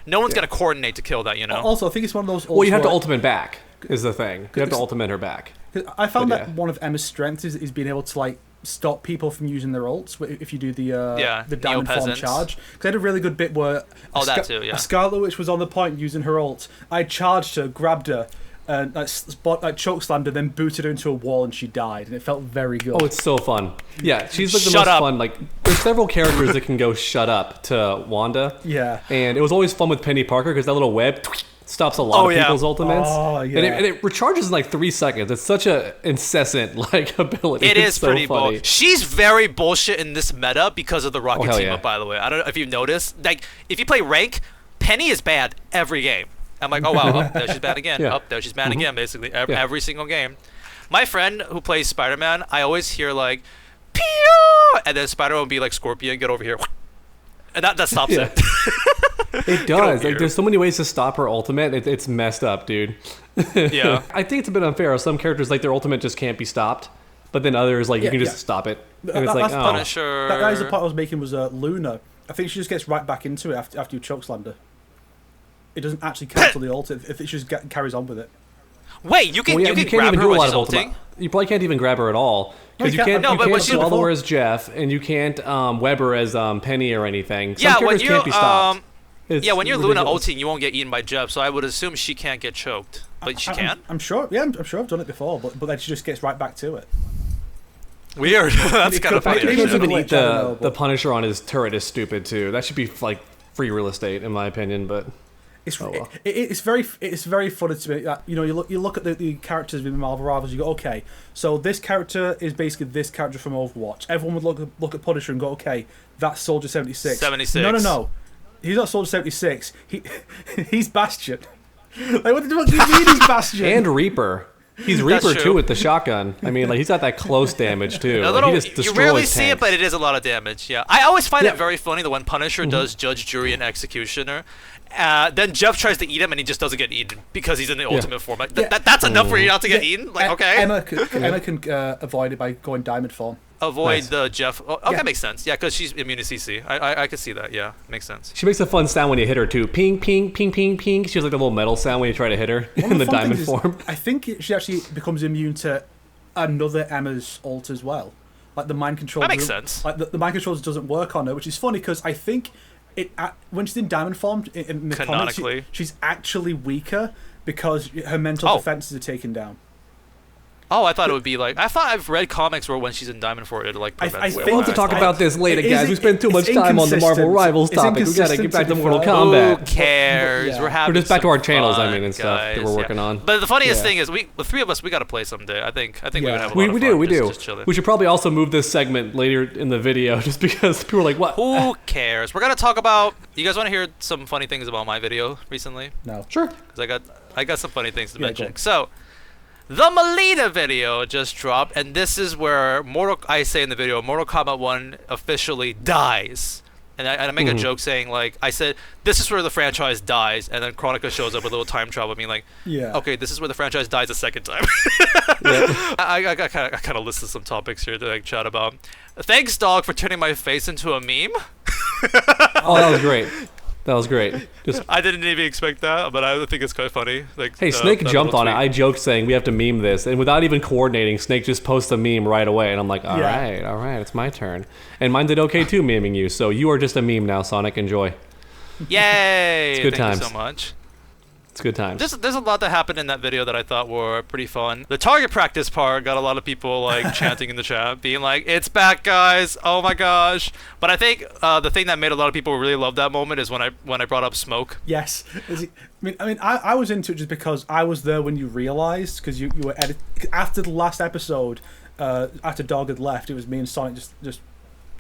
Speaker 1: No one's gonna coordinate to kill that,
Speaker 2: Also, I think it's one of those.
Speaker 3: Well, you have to ultimate back. Is the thing. You have to ultimate her back.
Speaker 2: I found that one of Emma's strengths is being able to like stop people from using their ults if you do the diamond form charge. Because I had a really good bit where a Scarlet Witch was on the point using her ult. I charged her, grabbed her. And chokeslammed her, then booted her into a wall, and she died. And it felt very good.
Speaker 3: Oh, it's so fun. Yeah, she's like the most fun. Like, there's several characters that can go shut up to Wanda.
Speaker 2: Yeah.
Speaker 3: And it was always fun with Penny Parker because that little web stops a lot of people's ultimates.
Speaker 2: Oh, yeah.
Speaker 3: And it recharges in like 3 seconds. It's such a incessant like ability.
Speaker 1: It's
Speaker 3: so
Speaker 1: pretty
Speaker 3: funny.
Speaker 1: She's very bullshit in this meta because of the Rocket team up, by the way. I don't know if you've noticed. Like, if you play rank, Penny is bad every game. I'm like, oh wow, there she's bad again. There she's bad again, basically every single game. My friend who plays Spider-Man, I always hear like, pew, and then Spider-Man will be like, Scorpion, get over here, and that stops it.
Speaker 3: It does. Like, there's so many ways to stop her ultimate. It's messed up, dude.
Speaker 1: Yeah.
Speaker 3: I think it's a bit unfair. Some characters, like, their ultimate just can't be stopped, but then others, like, you can just stop it. And it's like,
Speaker 1: Punisher.
Speaker 2: That is the point I was making was Luna. I think she just gets right back into it after you chokeslammed her. It doesn't actually cancel the ult if it just carries on with it.
Speaker 1: Wait, you can grab her when she's ulting?
Speaker 3: You probably can't even grab her at all. Because you can't swallow her as Jeff, and you can't web her as Penny or anything. Some characters can't be stopped.
Speaker 1: When you're Luna ulting, you won't get eaten by Jeff, so I would assume she can't get choked. But she can?
Speaker 2: I'm sure. Yeah, I'm sure I've done it before, but then she just gets right back to it.
Speaker 1: Weird. That's kind of funny.
Speaker 3: Even eat the Punisher on his turret is stupid, too. That should be, like, free real estate, in my opinion, but...
Speaker 2: It's very funny to me. You look at the characters in Marvel Rivals. You go, okay, so this character is basically this character from Overwatch. Everyone would look at Punisher and go, okay, that's Soldier 76.
Speaker 1: 76.
Speaker 2: No, he's not Soldier 76. He's Bastion. Like, what do you mean he's Bastion?
Speaker 3: And Reaper. He's Reaper too with the shotgun. I mean, like he's got that close damage too.
Speaker 1: A
Speaker 3: Like,
Speaker 1: little,
Speaker 3: he just
Speaker 1: you rarely
Speaker 3: destroys
Speaker 1: see it,
Speaker 3: tanks.
Speaker 1: but it is a lot of damage. Yeah, I always find
Speaker 2: Yeah.
Speaker 1: it very funny that when Punisher does judge, jury, and executioner, then Jeff tries to eat him and he just doesn't get eaten because he's in the ultimate form. Like, that's enough for you not to get eaten. Like, okay,
Speaker 2: Emma can avoid it by going diamond form.
Speaker 1: avoid the Jeff. Oh, okay,
Speaker 2: Yeah.
Speaker 1: makes sense. Yeah, because she's immune to CC. I can see that. Yeah, makes sense.
Speaker 3: She makes a fun sound when you hit her too. Ping, ping, ping, ping, ping. She has like a little metal sound when you try to hit her
Speaker 2: One
Speaker 3: in
Speaker 2: of
Speaker 3: the
Speaker 2: fun
Speaker 3: diamond
Speaker 2: things is,
Speaker 3: form.
Speaker 2: I think she actually becomes immune to another Emma's ult as well. Like the mind control.
Speaker 1: That makes sense.
Speaker 2: Like the mind controls doesn't work on her, which is funny because I think when she's in diamond form in the comics,
Speaker 1: Canonically.
Speaker 2: she's actually weaker because her mental defenses are taken down.
Speaker 1: Oh, I thought it would be like I've read comics where when she's in Diamond Form it like prevents.
Speaker 2: I
Speaker 3: We'll have to talk about this later,
Speaker 2: It is-
Speaker 3: guys. We spent too much
Speaker 2: it's
Speaker 3: time on the Marvel
Speaker 2: inconsistent.
Speaker 3: Rivals
Speaker 2: It's
Speaker 3: topic. We gotta get back to
Speaker 2: inconsistent
Speaker 3: Mortal
Speaker 2: to be
Speaker 3: Kombat.
Speaker 1: Who cares?
Speaker 2: Yeah.
Speaker 1: We're having
Speaker 3: We're just back to
Speaker 1: some
Speaker 3: our channels, I
Speaker 1: fun,
Speaker 3: mean, and stuff that
Speaker 1: guys.
Speaker 3: we're working on.
Speaker 1: But the funniest
Speaker 2: Yeah.
Speaker 1: thing is, the three of us, we got to play someday. I think we would have a
Speaker 3: We
Speaker 1: lot of
Speaker 3: do,
Speaker 1: fun
Speaker 3: we do.
Speaker 1: just chilling.
Speaker 3: We should probably also move this segment later in the video just because people are like, what?
Speaker 1: Who cares? We're gonna talk about. You guys want to hear some funny things about my video recently?
Speaker 2: No.
Speaker 3: Sure.
Speaker 1: Because I got some funny things to
Speaker 2: Yeah,
Speaker 1: mention.
Speaker 2: go.
Speaker 1: So, the Melina video just dropped, and this is where I say in the video, Mortal Kombat 1 officially dies. And I make a joke saying, like, I said, this is where the franchise dies, and then Chronica shows up with a little time travel, being like,
Speaker 2: Yeah.
Speaker 1: okay, this is where the franchise dies a second time. I kind of listed some topics here to like chat about. Thanks, dog, for turning my face into a meme.
Speaker 3: Oh, that was great. That was great. Just
Speaker 1: I didn't even expect that, but I think it's quite funny. Like,
Speaker 3: hey, Snake
Speaker 1: that
Speaker 3: jumped
Speaker 1: little
Speaker 3: on it.
Speaker 1: tweet.
Speaker 3: I joked saying we have to meme this, and without even coordinating, Snake just posts a meme right away, and I'm like, all right, it's my turn. And mine did okay too, memeing you. So you are just a meme now, Sonic. Enjoy.
Speaker 1: Yay!
Speaker 3: It's good
Speaker 1: Thank
Speaker 3: times.
Speaker 1: you so much.
Speaker 3: It's good times.
Speaker 1: There's a lot that happened in that video that I thought were pretty fun. The target practice part got a lot of people like chanting in the chat, being like, "It's back, guys! Oh my gosh!" But I think the thing that made a lot of people really love that moment is when I brought up Smoke.
Speaker 2: Yes. I was into it just because I was there when you realised, because you were after the last episode, after Dog had left, it was me and Sonic just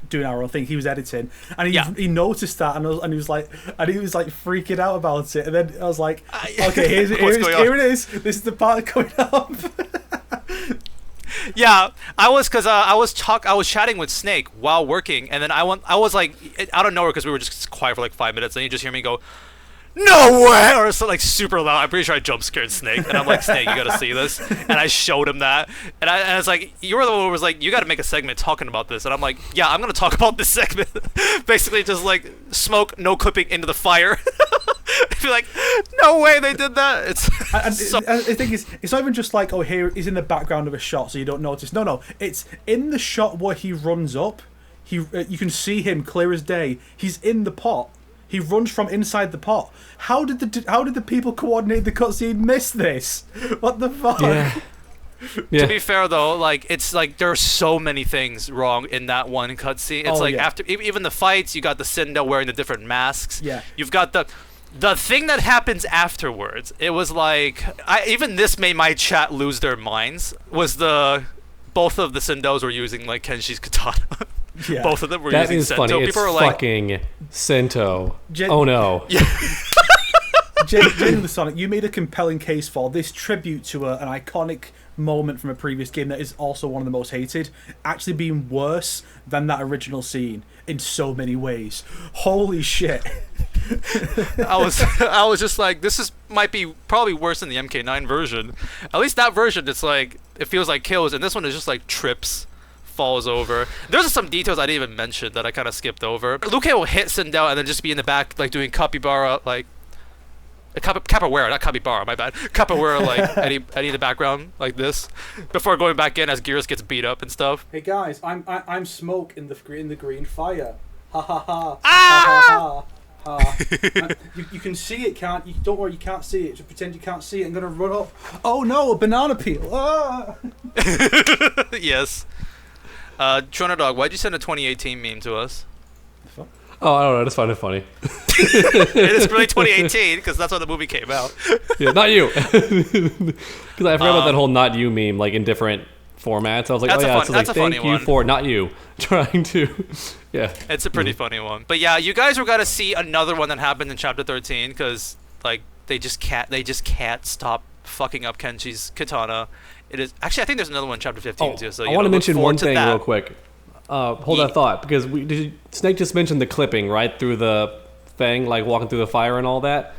Speaker 2: doing our own thing. He was editing, and he noticed that, and he was like freaking out about it. And then I was like, okay, here it is. This is the part coming up.
Speaker 1: Yeah, I was chatting with Snake while working, and then I was like out of nowhere because we were just quiet for like 5 minutes, and you just hear me go, "No way!" or something like super loud. I'm pretty sure I jump scared Snake, and I'm like, "Snake, you gotta see this." And I showed him that, and I was like, "You were the one who was like, you gotta make a segment talking about this," and I'm like, "Yeah, I'm gonna talk about this segment." Basically, just like Smoke, no clipping into the fire. I'd be like, "No way they did that!" It's
Speaker 2: the thing is, it's not even just like, oh, here he's in the background of a shot, so you don't notice. No, it's in the shot where he runs up. You can see him clear as day. He's in the pot. He runs from inside the pot. How did the people coordinate the cutscene miss this? What the fuck?
Speaker 3: Yeah.
Speaker 1: To be fair though, like it's like there are so many things wrong in that one cutscene. It's after even the fights, you got the Cinda wearing the different masks.
Speaker 2: Yeah.
Speaker 1: You've got the thing that happens afterwards. It was like even this made my chat lose their minds. Was both of the Cindos were using like Kenshi's katana.
Speaker 2: Yeah.
Speaker 1: Both of them were
Speaker 3: That
Speaker 1: using
Speaker 3: is
Speaker 1: Sento.
Speaker 3: funny.
Speaker 1: People
Speaker 3: It's
Speaker 1: were like,
Speaker 3: fucking Sento. Oh no.
Speaker 2: Genuinely, Sonic, you made a compelling case for this tribute to an iconic moment from a previous game that is also one of the most hated, actually being worse than that original scene in so many ways. Holy shit.
Speaker 1: I was just like, this might be probably worse than the MK9 version. At least that version, it's like it feels like kills, and this one is just like trips, falls over. There's some details I didn't even mention that I kind of skipped over. Liu Kang will hit Sindel and then just be in the back like doing capybara, like capoeira, not capybara, my bad. Capoeira, like Eddie in the background like this, before going back in as Gears gets beat up and stuff.
Speaker 2: Hey guys, I'm Smoke in the green fire. Ha ha ha.
Speaker 1: Ah!
Speaker 2: Ha ha ha. You can see it, can't you? Don't worry, you can't see it. Just pretend you can't see it. I'm gonna run up. Oh no, a banana peel. Ah!
Speaker 1: Yes. TrueUnderDawg, why'd you send a 2018 meme to us?
Speaker 3: Oh, I don't know. I just find it funny.
Speaker 1: It is really 2018 because that's when the movie came out.
Speaker 3: Yeah, not you. Because I forgot about that whole "not you" meme, like in different formats. I was like,
Speaker 1: That's
Speaker 3: oh
Speaker 1: a
Speaker 3: yeah,
Speaker 1: fun-
Speaker 3: it's
Speaker 1: that's
Speaker 3: like
Speaker 1: a funny
Speaker 3: thank you
Speaker 1: one.
Speaker 3: for not you trying to. Yeah.
Speaker 1: It's a pretty funny one. But yeah, you guys were gonna see another one that happened in chapter 13 because like they just can't stop fucking up Kenji's katana. It is actually, I think there's another one in chapter 15 too. So
Speaker 3: I want to mention one thing
Speaker 1: that.
Speaker 3: real quick. Hold that thought, because Snake just mentioned the clipping right through the thing, like walking through the fire and all that.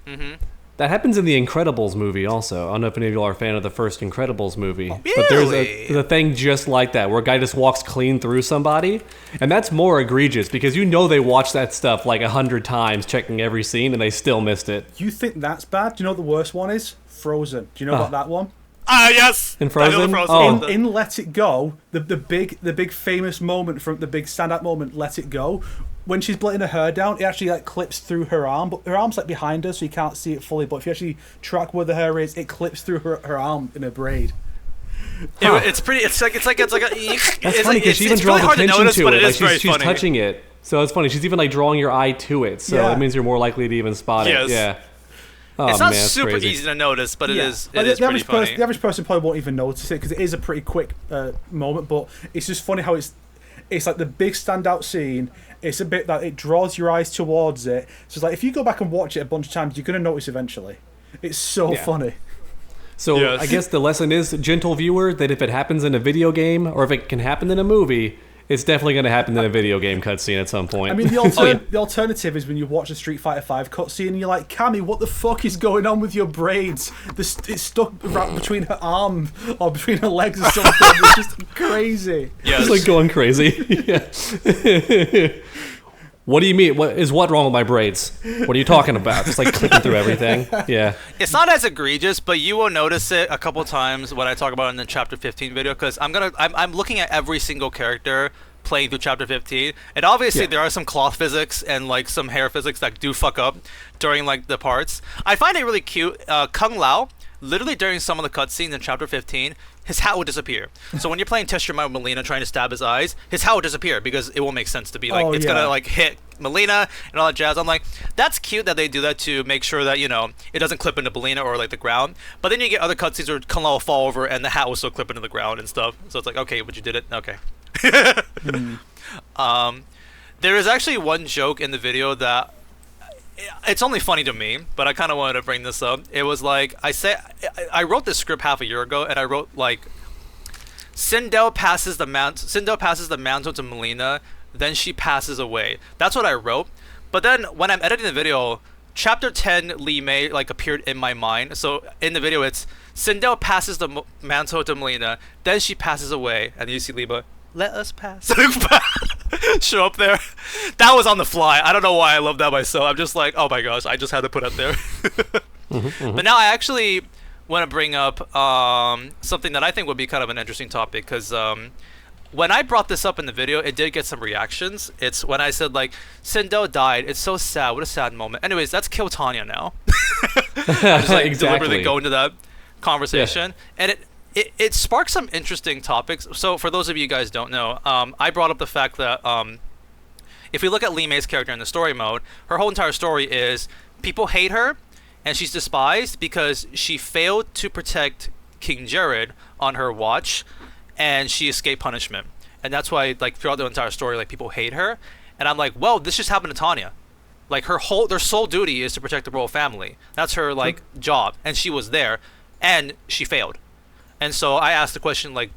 Speaker 1: Mm-hmm.
Speaker 3: That happens in the Incredibles movie also. I don't know if any of you are a fan of the first Incredibles movie.
Speaker 1: Really?
Speaker 3: But there's a thing just like that, where a guy just walks clean through somebody. And that's more egregious, because you know they watched that stuff like 100 times, checking every scene, and they still missed it.
Speaker 2: You think that's bad? Do you know what the worst one is? Frozen. Do you know about that one?
Speaker 1: Yes!
Speaker 3: In Frozen?
Speaker 2: In Let It Go, the big famous moment from the big standout moment, Let It Go, when she's letting her hair down, it actually like clips through her arm, but her arm's like behind her, so you can't see it fully. But if you actually track where the hair is, it clips through her arm in a braid.
Speaker 1: It's pretty. It's like a.
Speaker 3: That's funny because she even draws
Speaker 1: really
Speaker 3: attention
Speaker 1: notice,
Speaker 3: to
Speaker 1: but
Speaker 3: it. Like
Speaker 1: very
Speaker 3: she's touching it, so it's funny. She's even like drawing your eye to it, so it means you're more likely to even spot it. Yeah. Oh,
Speaker 1: it's not
Speaker 3: man,
Speaker 1: super
Speaker 3: crazy.
Speaker 1: easy to notice, but it is
Speaker 2: the
Speaker 1: pretty
Speaker 2: average
Speaker 1: funny.
Speaker 2: The average person probably won't even notice it because it is a pretty quick moment. But it's just funny how it's like the big standout scene. It's a bit that it draws your eyes towards it. So it's like if you go back and watch it a bunch of times, you're going to notice eventually. It's so funny.
Speaker 3: So I guess the lesson is, gentle viewer, that if it happens in a video game or if it can happen in a movie, it's definitely going to happen in a video game cutscene at some point.
Speaker 2: I mean, the alternative is when you watch a Street Fighter V cutscene and you're like, Cammy, what the fuck is going on with your braids? It's stuck right between her arm or between her legs or something. It's just crazy.
Speaker 3: It's like going crazy. What do you mean? What wrong with my braids? What are you talking about? Just like clipping through everything. Yeah.
Speaker 1: It's not as egregious, but you will notice it a couple times when I talk about it in the chapter 15 video, because I'm looking at every single character playing through chapter 15, and obviously there are some cloth physics and like some hair physics that do fuck up during like the parts. I find it really cute. Kung Lao, literally during some of the cutscenes in chapter 15, his hat will disappear. So when you're playing Test Your Mind with Melina trying to stab his eyes, his hat will disappear because it won't make sense to be like, it's gonna like hit Melina and all that jazz. I'm like, that's cute that they do that to make sure that, you know, it doesn't clip into Melina or like the ground. But then you get other cutscenes where Kung Lao will fall over and the hat will still clip into the ground and stuff. So it's like, okay, but you did it? Okay. There is actually one joke in the video that it's only funny to me, but I kind of wanted to bring this up. It was like, I wrote this script half a year ago, and I wrote like, Sindel passes the mantle to Melina, then she passes away. That's what I wrote. But then when I'm editing the video, chapter 10 Li Mei like appeared in my mind. So in the video, it's Sindel passes the mantle to Melina, then she passes away, and you see Liba, let us pass. Show up there. That was on the fly. I don't know why I love that myself. I'm just like, oh my gosh, I just had to put it there. But now I actually want to bring up something that I think would be kind of an interesting topic, because when I brought this up in the video, it did get some reactions. It's when I said like, Sindel died. It's so sad. What a sad moment. Anyways, that's Kill Tanya now. I just like deliberately go into that conversation, and it sparks some interesting topics. So for those of you guys don't know, I brought up the fact that if we look at Li Mei's character in the story mode, her whole entire story is people hate her and she's despised because she failed to protect King Jared on her watch and she escaped punishment. And that's why like throughout the entire story, like people hate her. And I'm like, well, this just happened to Tanya. Like their sole duty is to protect the royal family. That's her like job. And she was there and she failed. And so I asked the question, like,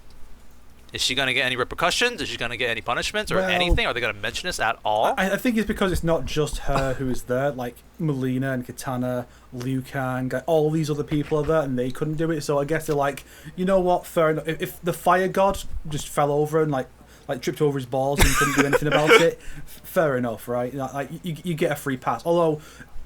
Speaker 1: is she going to get any repercussions? Is she going to get any punishments or anything? Are they going to mention this at all?
Speaker 2: I think it's because it's not just her who is there. Like, Melina and Katana, Liu Kang, all these other people are there, and they couldn't do it. So I guess they're like, you know what, fair enough. If the fire god just fell over and, like tripped over his balls and couldn't do anything about it, fair enough, right? Like, you get a free pass. Although,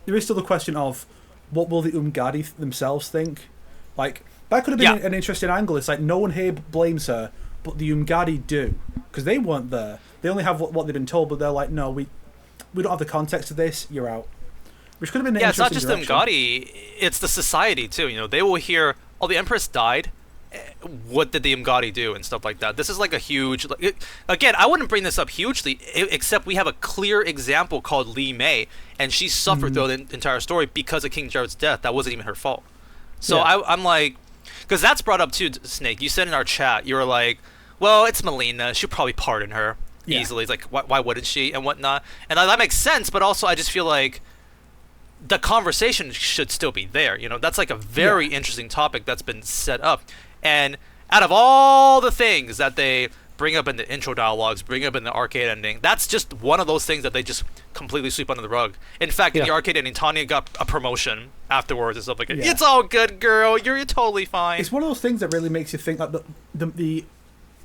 Speaker 2: there is still the question of, what will the Umgadi themselves think? Like, that could have been an interesting angle. It's like no one here blames her, but the Umgadi do, because they weren't there. They only have what they've been told, but they're like, no, we don't have the context of this. You're out. Which could have been an interesting
Speaker 1: it's not just the Umgadi; it's the society too. You know, they will hear, "Oh, the Empress died. What did the Umgadi do?" and stuff like that. This is like a huge. Again, I wouldn't bring this up hugely, except we have a clear example called Li Mei, and she suffered through the entire story because of King Jared's death. That wasn't even her fault. So I'm like. Because that's brought up too, Snake. You said in our chat, you were like, well, it's Melina. She'll probably pardon her easily. It's like, why wouldn't she and whatnot? And that makes sense, but also I just feel like the conversation should still be there. That's like a very interesting topic that's been set up. And out of all the things that they bring up in the intro dialogues, bring up in the arcade ending, that's just one of those things that they just completely sweep under the rug. In fact, in the arcade ending, Tanya got a promotion afterwards and stuff like that. It's all good, girl. You're totally fine.
Speaker 2: It's one of those things that really makes you think that the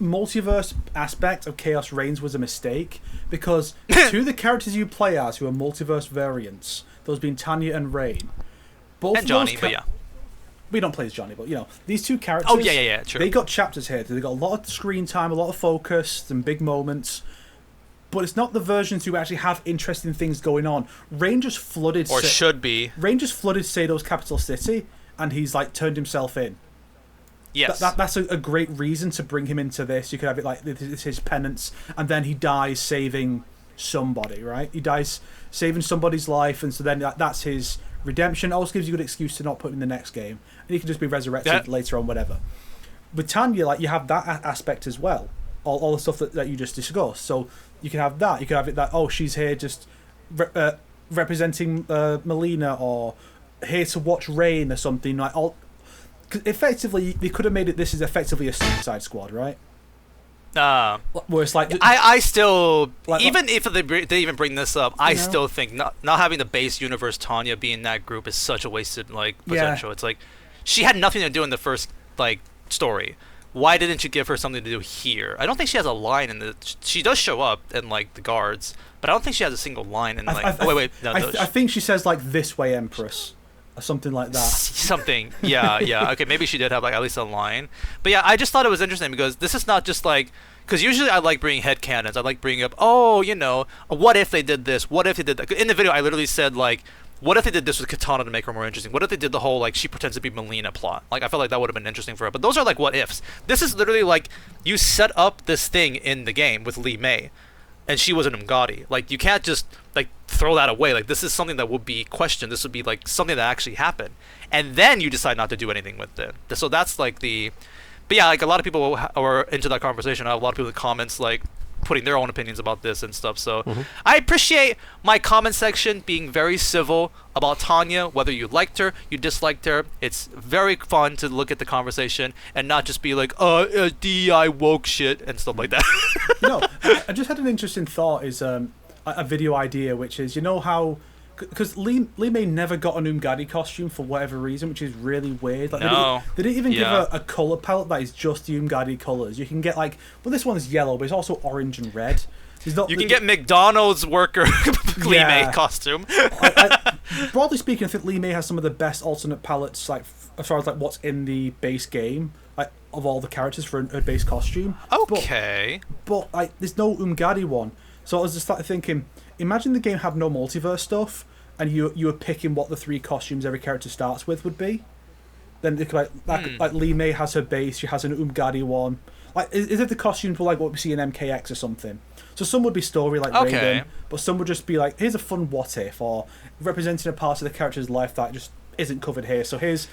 Speaker 2: multiverse aspect of Chaos Reigns was a mistake, because two of the characters you play as who are multiverse variants, those being Tanya and Rain, both
Speaker 1: and Johnny, but
Speaker 2: we don't play as Johnny, but these two characters.
Speaker 1: True.
Speaker 2: They got chapters here. They got a lot of screen time, a lot of focus, some big moments. But it's not the versions who actually have interesting things going on. Rain just flooded.
Speaker 1: Or should be.
Speaker 2: Rain just flooded Sado's capital city, and he's like turned himself in.
Speaker 1: Yes.
Speaker 2: That's a great reason to bring him into this. You could have it like it's his penance, and then he dies saving somebody, right? He dies saving somebody's life, and so then that's his redemption. It also gives you a good excuse to not put in the next game, and he can just be resurrected later on, whatever. With Tanya, like, you have that aspect as well, all the stuff that you just discussed. So you can have that. You can have it that she's here just representing Melina, or here to watch Rain or something like all. Cause effectively, they could have made it. This is effectively a Suicide Squad, right? Where it's like
Speaker 1: I still, even if they even bring this up, I still think not having the base universe Tanya be in that group is such a wasted potential. It's like she had nothing to do in the first story. Why didn't you give her something to do here? I don't think she has a line in the. She does show up in the guards, but I don't think she has a single line in
Speaker 2: I think she says "This way, Empress," or something like that.
Speaker 1: Something, yeah. Okay, maybe she did have at least a line. But yeah, I just thought it was interesting because this is not just because usually I like bringing headcanons. I like bringing up, what if they did this? What if they did that? In the video, I literally said what if they did this with Katana to make her more interesting? What if they did the whole she pretends to be Melina plot? I felt like that would have been interesting for her. But those are what ifs. This is literally you set up this thing in the game with Lee May, and she was an Umgadi. You can't just throw that away. This is something that would be questioned. This would be something that actually happened, and then you decide not to do anything with it. So that's the. But yeah, a lot of people were into that conversation. I have a lot of people in the comments putting their own opinions about this and stuff. So I appreciate my comment section being very civil about Tanya, whether you liked her, you disliked her. It's very fun to look at the conversation and not just be DEI woke shit and stuff like that.
Speaker 2: No, I just had an interesting thought, is a video idea, which is, how, because Lee May never got an Umgadi costume for whatever reason, which is really weird. They didn't even give her a colour palette that is just the Umgadi colours. You can get this one's yellow, but it's also orange and red.
Speaker 1: You can get McDonald's worker Lee May costume.
Speaker 2: Broadly speaking, I think Lee May has some of the best alternate palettes, as far as what's in the base game, of all the characters for a base costume.
Speaker 1: Okay.
Speaker 2: But there's no Umgadi one. So I was just thinking, imagine the game had no multiverse stuff, and you were picking what the 3 costumes every character starts with would be. Then they could Lee May has her base, she has an Umgadi one. Is it the costumes were what we see in MKX or something? So some would be story Raiden, but some would just be here's a fun what if, or representing a part of the character's life that just isn't covered here. So here's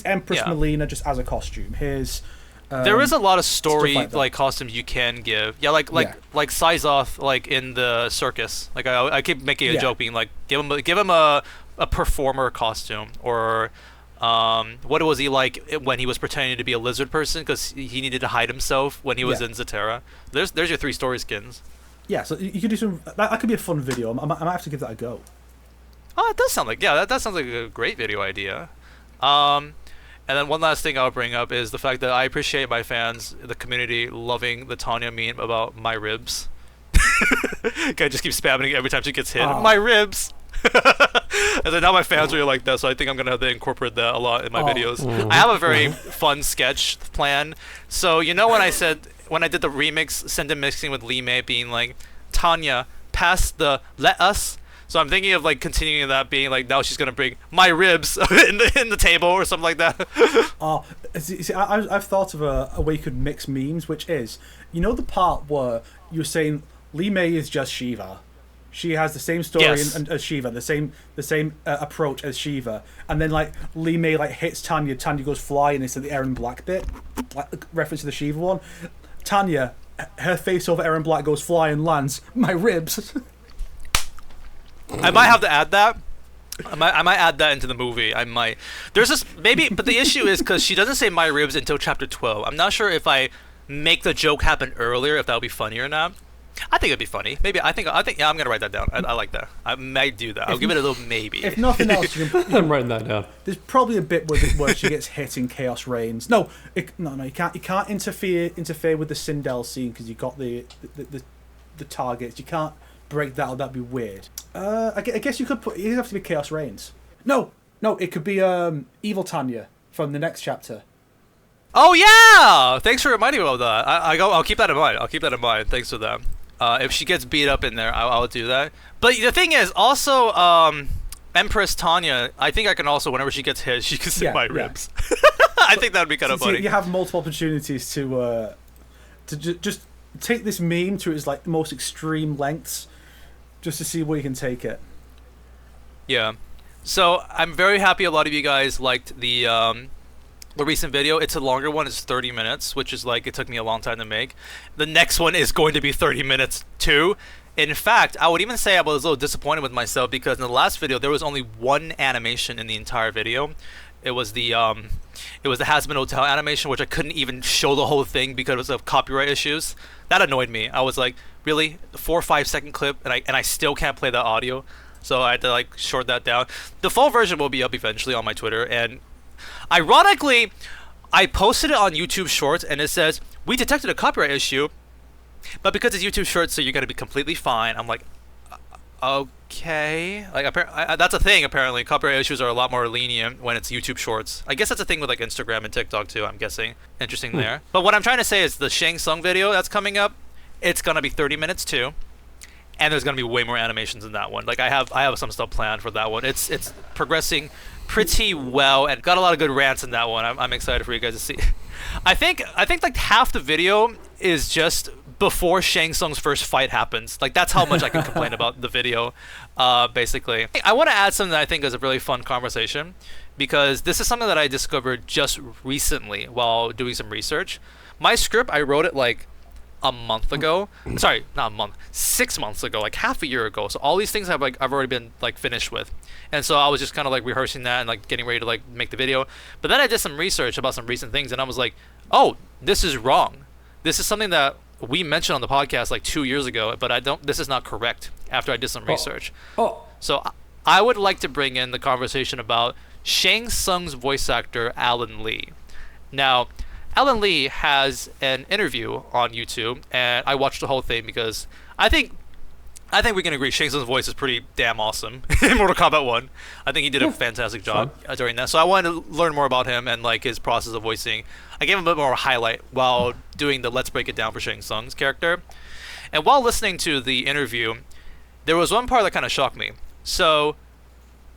Speaker 2: Empress Melina just as a costume. Here's
Speaker 1: there is a lot of story costumes you can give. Yeah, like Syzoth in the circus. I keep making a joke being give him a performer costume, or what was he like when he was pretending to be a lizard person because he needed to hide himself when he was in Zatera. There's your 3 story skins.
Speaker 2: Yeah, so you could do some. That could be a fun video. I might have to give that a go.
Speaker 1: Oh, it does sound that sounds like a great video idea. And then one last thing I'll bring up is the fact that I appreciate my fans, the community, loving the Tanya meme about my ribs. I just keep spamming it every time she gets hit. My ribs! And then now my fans really like that, so I think I'm going to have to incorporate that a lot in my videos. I have a very fun sketch plan. So, when I did the remix, Send It Mixing with Lee May being Tanya, pass the let us. So I'm thinking of continuing that being now she's gonna bring my ribs in the table or something like that.
Speaker 2: See, I've thought of a way you could mix memes, which is the part where you're saying Lee May is just Shiva. She has the same story as Shiva, the same approach as Shiva, and then Lee May hits Tanya. Tanya goes flying into the Aaron Black bit, reference to the Shiva one. Tanya, her face over Aaron Black goes flying, lands my ribs.
Speaker 1: I might have to add that. I might add that into the movie. I might. There's this maybe, but the issue is because she doesn't say my ribs until chapter 12. I'm not sure if I make the joke happen earlier, if that would be funny or not. I think it'd be funny. Maybe I think yeah, I'm gonna write that down. I like that. I might do that. I'll give it a little maybe.
Speaker 2: If nothing else,
Speaker 3: I'm writing that down.
Speaker 2: There's probably a bit where she gets hit in Chaos Reigns. No, you can't. You can't interfere with the Sindel scene because you got the targets. You can't break that, or that'd be weird. I guess you could put. It doesn't have to be Chaos Reigns. No, it could be Evil Tanya from the next chapter.
Speaker 1: Oh yeah! Thanks for reminding me of that. I'll keep that in mind. Thanks for that. If she gets beat up in there, I'll do that. But the thing is, also, Empress Tanya, I think I can also, whenever she gets hit, she can see my ribs. I think that would be kind of funny.
Speaker 2: You have multiple opportunities to just take this meme to its most extreme lengths, just to see where you can take it.
Speaker 1: Yeah. So I'm very happy a lot of you guys liked the recent video. It's a longer one. It's 30 minutes, which is it took me a long time to make. The next one is going to be 30 minutes too. In fact, I would even say I was a little disappointed with myself because in the last video there was only one animation in the entire video. It was the Hasbin Hotel animation, which I couldn't even show the whole thing because of copyright issues. That annoyed me. I was like, really? 4 or 5 second clip and I still can't play that audio. So I had to short that down. The full version will be up eventually on my Twitter, and ironically, I posted it on YouTube Shorts, and it says, we detected a copyright issue, but because it's YouTube Shorts, so you're going to be completely fine. I'm like, okay. That's a thing, apparently. Copyright issues are a lot more lenient when it's YouTube Shorts. I guess that's a thing with Instagram and TikTok, too, I'm guessing. Interesting there. But what I'm trying to say is the Shang Tsung video that's coming up, it's going to be 30 minutes, too. And there's going to be way more animations in that one. I have some stuff planned for that one. It's progressing pretty well and got a lot of good rants in that one. I'm excited for you guys to see. I think half the video is just before Shang Tsung's first fight happens. That's how much I can complain about the video, basically. I want to add something that I think is a really fun conversation because this is something that I discovered just recently while doing some research. My script, I wrote it a month ago. Sorry, not a month. 6 months ago, half a year ago. So all these things I've already been finished with. And so I was just kind of rehearsing that and getting ready to make the video. But then I did some research about some recent things and I was like, oh, this is wrong. This is something that we mentioned on the podcast 2 years ago, but this is not correct after I did some research. So I would like to bring in the conversation about Shang Tsung's voice actor, Alan Lee. Now, Alan Lee has an interview on YouTube, and I watched the whole thing because I think we can agree Shang Tsung's voice is pretty damn awesome in Mortal Kombat 1. I think he did a fantastic job during that. So I wanted to learn more about him and his process of voicing. I gave him a bit more highlight while doing the Let's Break It Down for Shang Tsung's character. And while listening to the interview, there was one part that kind of shocked me. So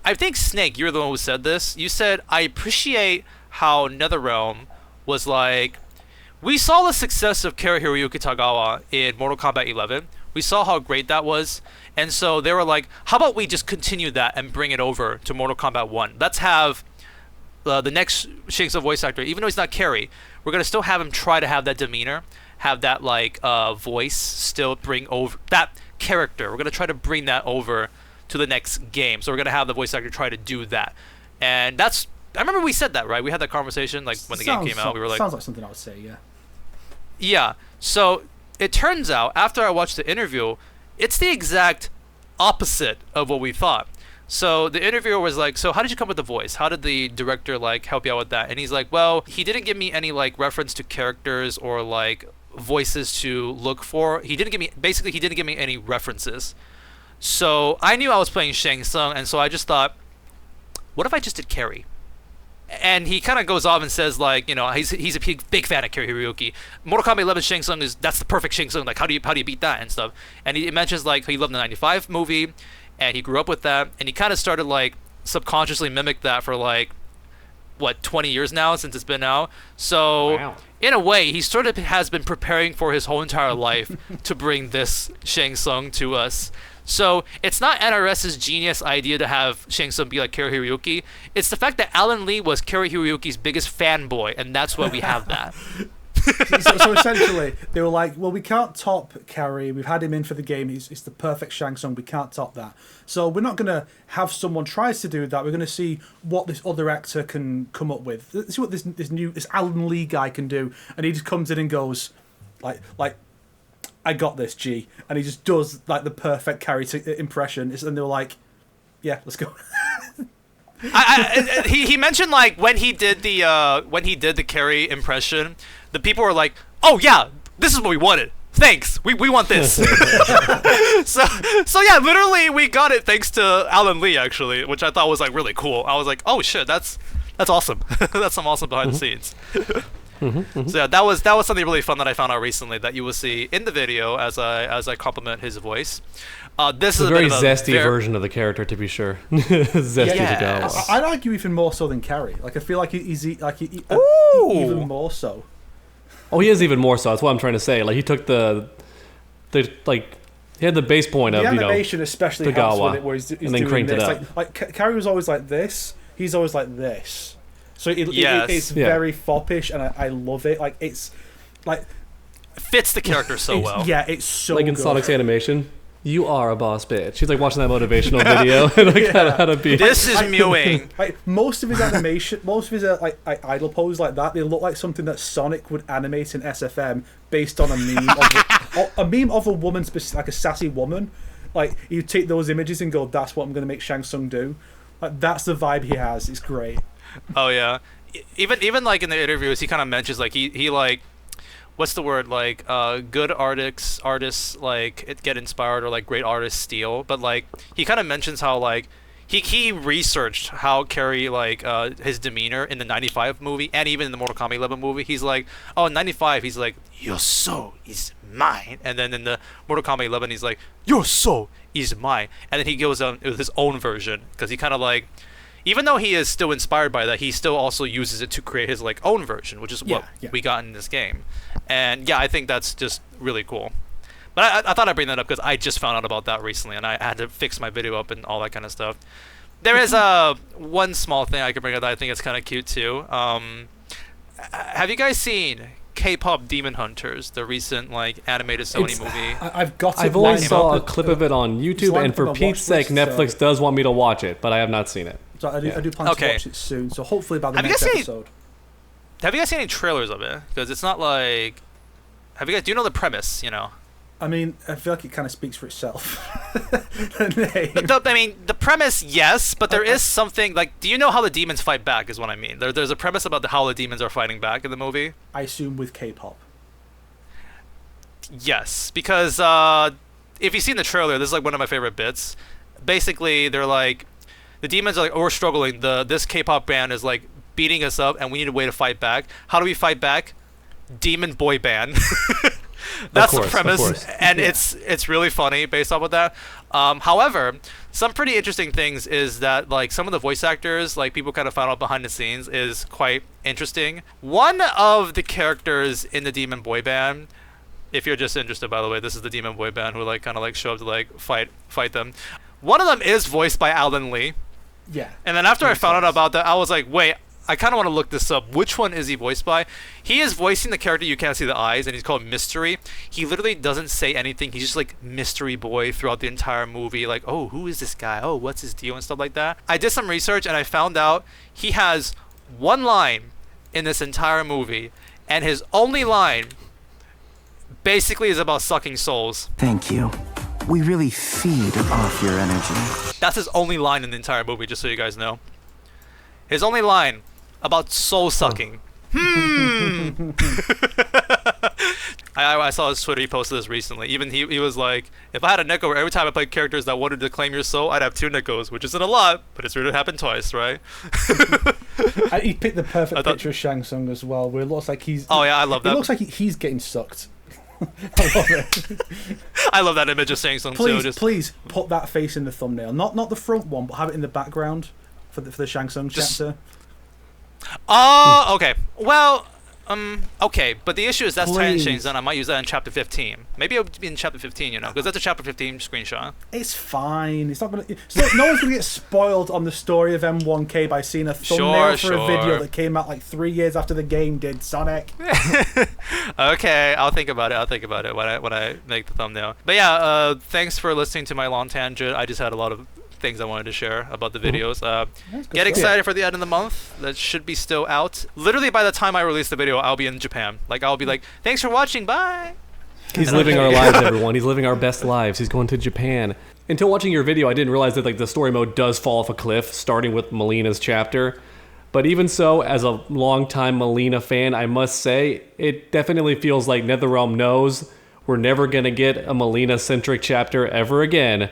Speaker 1: I think, Snake, you're the one who said this. You said, I appreciate how NetherRealm was we saw the success of Kara Hiroyuki Tagawa in Mortal Kombat 11. We saw how great that was. And so they were like, how about we just continue that and bring it over to Mortal Kombat 1? Let's have the next Shang Tsung voice actor, even though he's not Carrie, we're going to still have him try to have that demeanor, have that voice, still bring over that character. We're going to try to bring that over to the next game. So we're going to have the voice actor try to do that. And I remember we said that, right? We had that conversation when the game came out. We were like,
Speaker 2: sounds like something I would say, yeah.
Speaker 1: Yeah. So it turns out after I watched the interview, it's the exact opposite of what we thought. So the interviewer was like, so how did you come up with the voice? How did the director help you out with that? And he's like, well, he didn't give me any reference to characters or voices to look for. He didn't give me any references. So I knew I was playing Shang Tsung, and so I just thought, what if I just did Carrie? And he kind of goes off and says he's a big fan of Kara Hiroyuki. Mortal Kombat 11 Shang Tsung that's the perfect Shang Tsung. How do you beat that and stuff? And he mentions he loved the '95 movie, and he grew up with that, and he kind of started subconsciously mimic that for 20 years now since it's been out. So wow. In a way, he sort of has been preparing for his whole entire life to bring this Shang Tsung to us. So it's not NRS's genius idea to have Shang Tsung be like Kara Hiroyuki. It's the fact that Alan Lee was Kara Hiroyuki's biggest fanboy, and that's why we have that.
Speaker 2: So essentially, they were like, well, we can't top Carrie. We've had him in for the game. He's the perfect Shang Tsung. We can't top that. So we're not going to have someone tries to do that. We're going to see what this other actor can come up with. Let's see what this Alan Lee guy can do. And he just comes in and goes, like, I got this, G. And he just does like the perfect Carrie impression. And they were like, yeah, let's go.
Speaker 1: He mentioned like when he did the Carrie impression, the people were like, "Oh yeah, this is what we wanted. Thanks, we want this." so yeah, literally we got it thanks to Alan Lee actually, which I thought was like really cool. I was like, "Oh shit, that's awesome. That's some awesome behind the scenes." So yeah, that was something really fun that I found out recently that you will see in the video as I compliment his voice. This is
Speaker 3: a very zesty version of the character, to be sure. Zesty to go.
Speaker 2: I'd argue even more so than Carrie. Like I feel like he's even more so.
Speaker 3: Oh, he is even more so. That's what I'm trying to say. Like he took the like he had the base point of
Speaker 2: animation, especially helps with it, where he's
Speaker 3: and then cranked it up.
Speaker 2: Like Carrie was always like this. He's always like this. So it's very foppish, and I love it. Like it's like
Speaker 1: fits the character so well.
Speaker 2: Yeah, it's so
Speaker 3: like in
Speaker 2: good.
Speaker 3: Sonic's animation. You are a boss bitch. She's like watching that motivational video and how to be.
Speaker 1: This is mewing.
Speaker 2: Like most of his animation, most of his like idle pose like that, they look like something that Sonic would animate in SFM based on a meme of a woman, like a sassy woman. Like you take those images and go, "That's what I'm going to make Shang Tsung do." Like that's the vibe he has. It's great.
Speaker 1: Oh yeah, even like in the interviews, he kind of mentions like he like. What's the word, like good artists like get inspired, or like great artists steal, but like he kind of mentions how like he researched how Carrie like his demeanor in the 95 movie and even in the Mortal Kombat 11 movie. He's like, oh, in 95 he's like, your soul is mine, and then in the Mortal Kombat 11 he's like, your soul is mine, and then he goes on with his own version because he kind of like, even though he is still inspired by that, he still also uses it to create his like own version, which is what we got in this game. And yeah, I think that's just really cool. But I thought I'd bring that up because I just found out about that recently, and I had to fix my video up and all that kind of stuff. There is one small thing I could bring up that I think is kind of cute too. Have you guys seen K-pop Demon Hunters, the recent like animated Sony movie?
Speaker 2: I've
Speaker 3: only saw a clip of it on YouTube, and for Pete's sake, Netflix does want me to watch it, but I have not seen it.
Speaker 2: So I do plan to watch it soon. So hopefully by the next episode.
Speaker 1: Have you guys seen any trailers of it? Because it's not like. Do you know the premise? You know.
Speaker 2: I mean, I feel like it kind of speaks for itself. The
Speaker 1: name. The premise, yes, but there is something like. Do you know how the demons fight back? Is what I mean. There's a premise about how the demons are fighting back in the movie.
Speaker 2: I assume with K-pop.
Speaker 1: Yes, because if you've seen the trailer, this is like one of my favorite bits. Basically, they're like, the demons are like, oh, we're struggling. This K-pop band is like beating us up, and we need a way to fight back. How do we fight back? Demon boy band. That's the premise, and it's really funny based off of that. However, some pretty interesting things is that like some of the voice actors, like people kind of found out behind the scenes, is quite interesting. One of the characters in the demon boy band, if you're just interested, by the way, this is the demon boy band who like kind of like show up to like fight them. One of them is voiced by Alan Lee.
Speaker 2: Yeah.
Speaker 1: And then after I found out about that, I was like, wait, I kind of want to look this up. Which one is he voiced by? He is voicing the character you can't see the eyes, and he's called Mystery. He literally doesn't say anything. He's just like mystery boy throughout the entire movie. Like, oh, who is this guy? Oh, what's his deal and stuff like that. I did some research, and I found out he has one line in this entire movie, and his only line basically is about sucking souls.
Speaker 4: Thank you. We really feed off your energy.
Speaker 1: That's his only line in the entire movie, just so you guys know. His only line about soul sucking. I saw his Twitter. He posted this recently. Even he was like, if I had a Neko every time I played characters that wanted to claim your soul, I'd have 2 Nekos, which isn't a lot, but it's really happened twice, right?
Speaker 2: He picked the perfect picture of Shang Tsung as well, where it looks like he's.
Speaker 1: Oh yeah, I love that.
Speaker 2: It looks like he's getting sucked. I love it.
Speaker 1: I love that image of Shang Tsung too.
Speaker 2: Please put that face in the thumbnail, not the front one, but have it in the background for the Shang Tsung chapter.
Speaker 1: Oh, okay. Well, Okay, but the issue is that's Titan Shane's done. I might use that in chapter 15. Maybe it'll be in chapter 15, because that's a chapter 15 screenshot.
Speaker 2: It's fine. It's not gonna. No one's gonna get spoiled on the story of M1K by seeing a thumbnail for a video that came out like 3 years after the game did. Sonic.
Speaker 1: Okay, I'll think about it when I make the thumbnail. But yeah, thanks for listening to my long tangent. I just had a lot of things I wanted to share about the videos. Get excited for the end of the month. That should be still out. Literally by the time I release the video, I'll be in Japan. Like, I'll be like, thanks for watching, bye.
Speaker 3: He's living our lives, everyone. He's living our best lives. He's going to Japan. Until watching your video, I didn't realize that like the story mode does fall off a cliff, starting with Melina's chapter. But even so, as a longtime Melina fan, I must say, it definitely feels like NetherRealm knows we're never going to get a Melina-centric chapter ever again.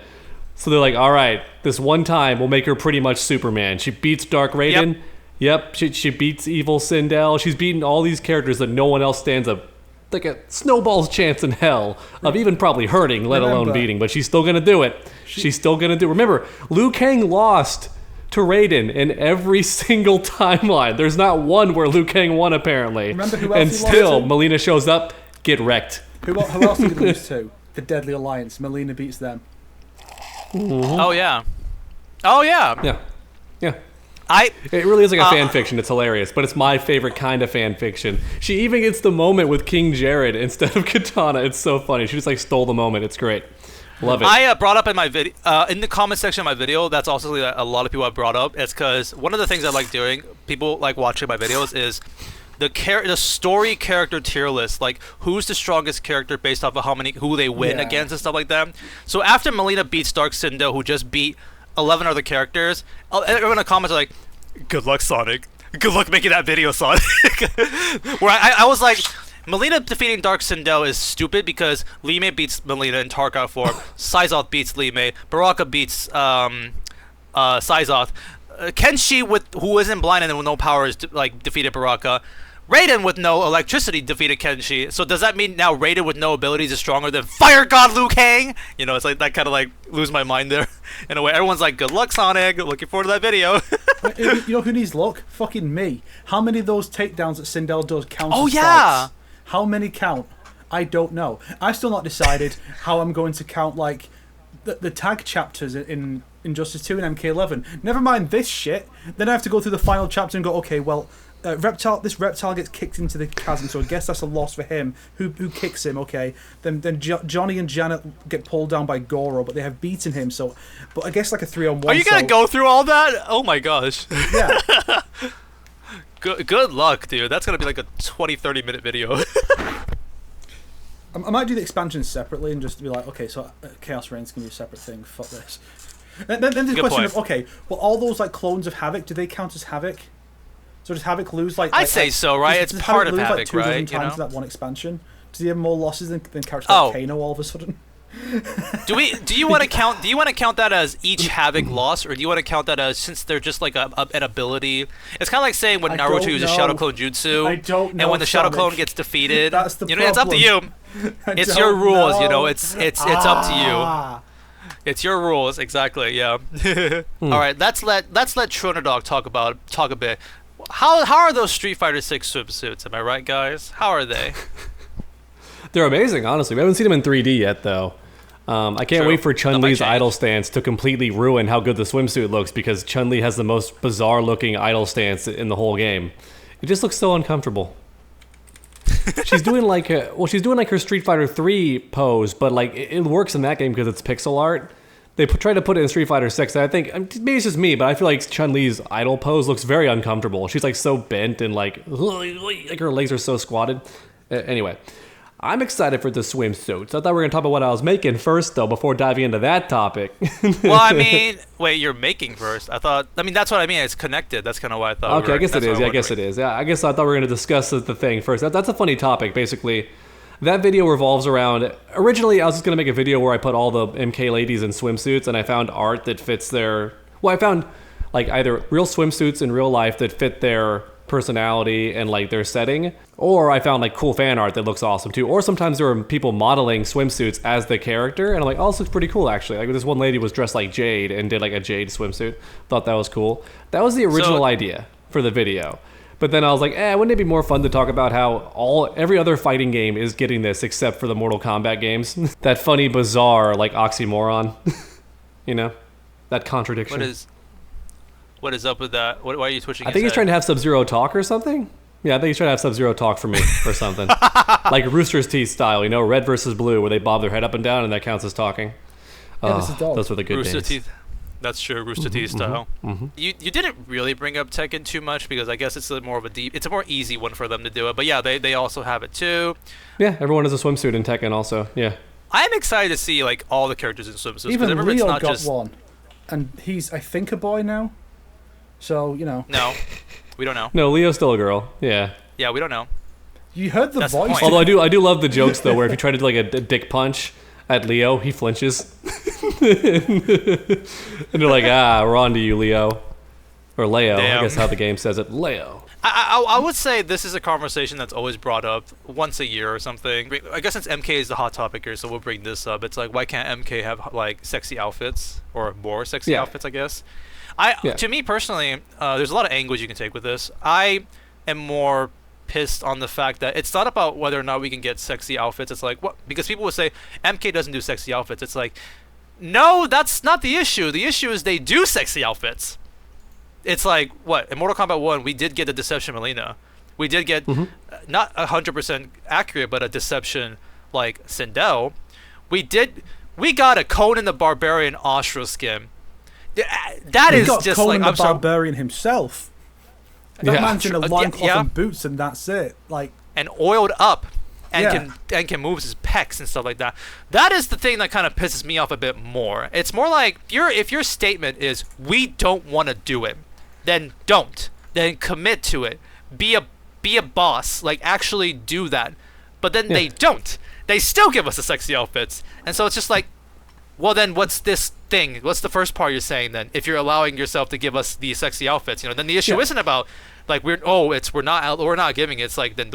Speaker 3: So they're like, all right, this one time we'll make her pretty much Superman. She beats Dark Raiden. Yep, she beats Evil Sindel. She's beaten all these characters that no one else stands a snowball's chance in hell of even probably hurting, let alone beating. But she's still going to do it. She's still going to do it. Remember, Liu Kang lost to Raiden in every single timeline. There's not one where Liu Kang won, apparently.
Speaker 2: Remember who else
Speaker 3: and still, Melina shows up, get wrecked.
Speaker 2: Who else did he lose to? The Deadly Alliance. Melina beats them.
Speaker 3: Mm-hmm.
Speaker 1: Oh yeah.
Speaker 3: Yeah. It really is like a fan fiction. It's hilarious, but it's my favorite kind of fan fiction. She even gets the moment with King Jared instead of Katana. It's so funny. She just like stole the moment. It's great. Love it.
Speaker 1: I brought up in my video, in the comment section of my video, that's also a lot of people have brought up. It's because one of the things I like doing, people like watching my videos, is the story character tier list, like who's the strongest character based off of who they win against and stuff like that. So after Melina beats Dark Sindel, who just beat 11 other characters, everyone in the comments are like, good luck, Sonic. Good luck making that video, Sonic. Where I was like, Melina defeating Dark Sindel is stupid because Li Mei beats Melina in Tarkov form, Syzoth beats Li Mei, Baraka beats Syzoth, Kenshi, who isn't blind and with no powers, defeated Baraka. Raiden with no electricity defeated Kenshi. So does that mean now Raiden with no abilities is stronger than Fire God Liu Kang? It's like that kind of like lose my mind there in a way. Everyone's like, good luck, Sonic. Looking forward to that video.
Speaker 2: You know who needs luck? Fucking me. How many of those takedowns that Sindel does count as
Speaker 1: yeah.
Speaker 2: fights? How many count? I don't know. I've still not decided how I'm going to count like the tag chapters in Injustice 2 and MK11. Never mind this shit. Then I have to go through the final chapter and go, okay, well, this reptile gets kicked into the chasm, so I guess that's a loss for him. Who kicks him? Okay, then Johnny and Janet get pulled down by Goro, but they have beaten him. So, but I guess like a 3-on-1.
Speaker 1: Are you gonna go through all that? Oh my gosh.
Speaker 2: Yeah.
Speaker 1: Good luck, dude. That's gonna be like a 20-30 minute video.
Speaker 2: I might do the expansions separately and just be like, okay, so Chaos Reign's gonna be a separate thing. Fuck this. Then there's the question of, okay, well, all those like clones of Havoc, do they count as Havoc? So does Havoc lose like?
Speaker 1: I'd say so, right? It's part of Havoc,
Speaker 2: like 2
Speaker 1: right?
Speaker 2: Times in that one expansion. Does he have more losses than characters like Kano all of a sudden?
Speaker 1: Do you want to count? Do you want to count that as each Havoc loss, or do you want to count that as since they're just like an ability? It's kind of like saying when Naruto uses Shadow Clone Jutsu,
Speaker 2: I don't know,
Speaker 1: and when the Shadow Clone gets defeated,
Speaker 2: that's the problem.
Speaker 1: It's up to you. It's your rules, It's up to you. It's your rules, exactly. Yeah. All right, let's let TrueUnderDawg talk a bit. How are those Street Fighter 6 swimsuits? Am I right, guys? How are they?
Speaker 3: They're amazing, honestly. We haven't seen them in 3D yet, though. I can't wait for Chun-Li's idle stance to completely ruin how good the swimsuit looks, because Chun-Li has the most bizarre-looking idle stance in the whole game. It just looks so uncomfortable. She's doing like her Street Fighter 3 pose, but like it works in that game because it's pixel art. They try to put it in Street Fighter 6, and I think, maybe it's just me, but I feel like Chun-Li's idle pose looks very uncomfortable. She's like so bent and like her legs are so squatted. Anyway, I'm excited for the swimsuits. I thought we were going to talk about what I was making first, though, before diving into that topic.
Speaker 1: Well, I mean, wait, you're making first. That's what I mean. It's connected. That's kind of why I thought.
Speaker 3: Okay, I guess it is. Yeah, I guess it is. Yeah, I guess I thought we were going to discuss the thing first. That's a funny topic, basically. That video revolves around, originally I was just going to make a video where I put all the MK ladies in swimsuits, and I found art that fits their, I found like either real swimsuits in real life that fit their personality and like their setting, or I found like cool fan art that looks awesome too, or sometimes there were people modeling swimsuits as the character, and I'm like, oh, this looks pretty cool actually. Like this one lady was dressed like Jade and did like a Jade swimsuit. Thought that was cool. That was the original idea for the video. But then I was like, wouldn't it be more fun to talk about how every other fighting game is getting this except for the Mortal Kombat games? That funny, bizarre, like, oxymoron. You know? That contradiction.
Speaker 1: What is up with that? Why are you twitching
Speaker 3: I think he's trying to have Sub-Zero talk or something. Yeah, I think he's trying to have Sub-Zero talk for me or something. Like Rooster's Teeth style, you know? Red versus blue, where they bob their head up and down and that counts as talking. Those were the good
Speaker 1: Rooster
Speaker 3: days.
Speaker 1: Teeth. That's true, Rooster Teeth style. You didn't really bring up Tekken too much because I guess it's a more easy one for them to do it. But yeah, they also have it too.
Speaker 3: Yeah, everyone has a swimsuit in Tekken also. Yeah.
Speaker 1: I'm excited to see like all the characters in swimsuits.
Speaker 2: Even
Speaker 1: remember,
Speaker 2: Leo
Speaker 1: it's not
Speaker 2: got
Speaker 1: just...
Speaker 2: one, and he's I think a boy now. So
Speaker 1: No, we don't know.
Speaker 3: No, Leo's still a girl. Yeah.
Speaker 1: Yeah, we don't know.
Speaker 2: You heard the
Speaker 1: That's the
Speaker 2: voice.
Speaker 1: point.
Speaker 3: Although I do love the jokes though, where if you try to do like a dick punch at Leo, he flinches. And they're like, we're on to you, Leo. Or Leo,
Speaker 1: Damn.
Speaker 3: I guess how the game says it. Leo.
Speaker 1: I would say this is a conversation that's always brought up once a year or something. I guess since MK is the hot topic here, so we'll bring this up. It's like, why can't MK have like sexy outfits or more sexy outfits, I guess? To me personally, there's a lot of angles you can take with this. I am more pissed on the fact that it's not about whether or not we can get sexy outfits. It's like, what? Because people would say MK doesn't do sexy outfits. It's like, no, that's not the issue. The issue is they do sexy outfits. It's like, what? In Mortal Kombat 1, we did get the Deception Melina. We did get, not 100% accurate, but a Deception, like, Sindel. We got a Conan the Barbarian Astra skin. That is just
Speaker 2: Conan
Speaker 1: like,
Speaker 2: the Barbarian himself. That man's in a loincloth and boots, and that's it. Like,
Speaker 1: and oiled up, and can move his pecs and stuff like that. That is the thing that kind of pisses me off a bit more. It's more like if your statement is we don't want to do it, then don't. Then commit to it. Be a boss. Like, actually do that. But then they don't. They still give us the sexy outfits, and so it's just like, well, then what's this thing? What's the first part you're saying then? If you're allowing yourself to give us these sexy outfits, then the issue isn't about like we're not giving it. It's like, then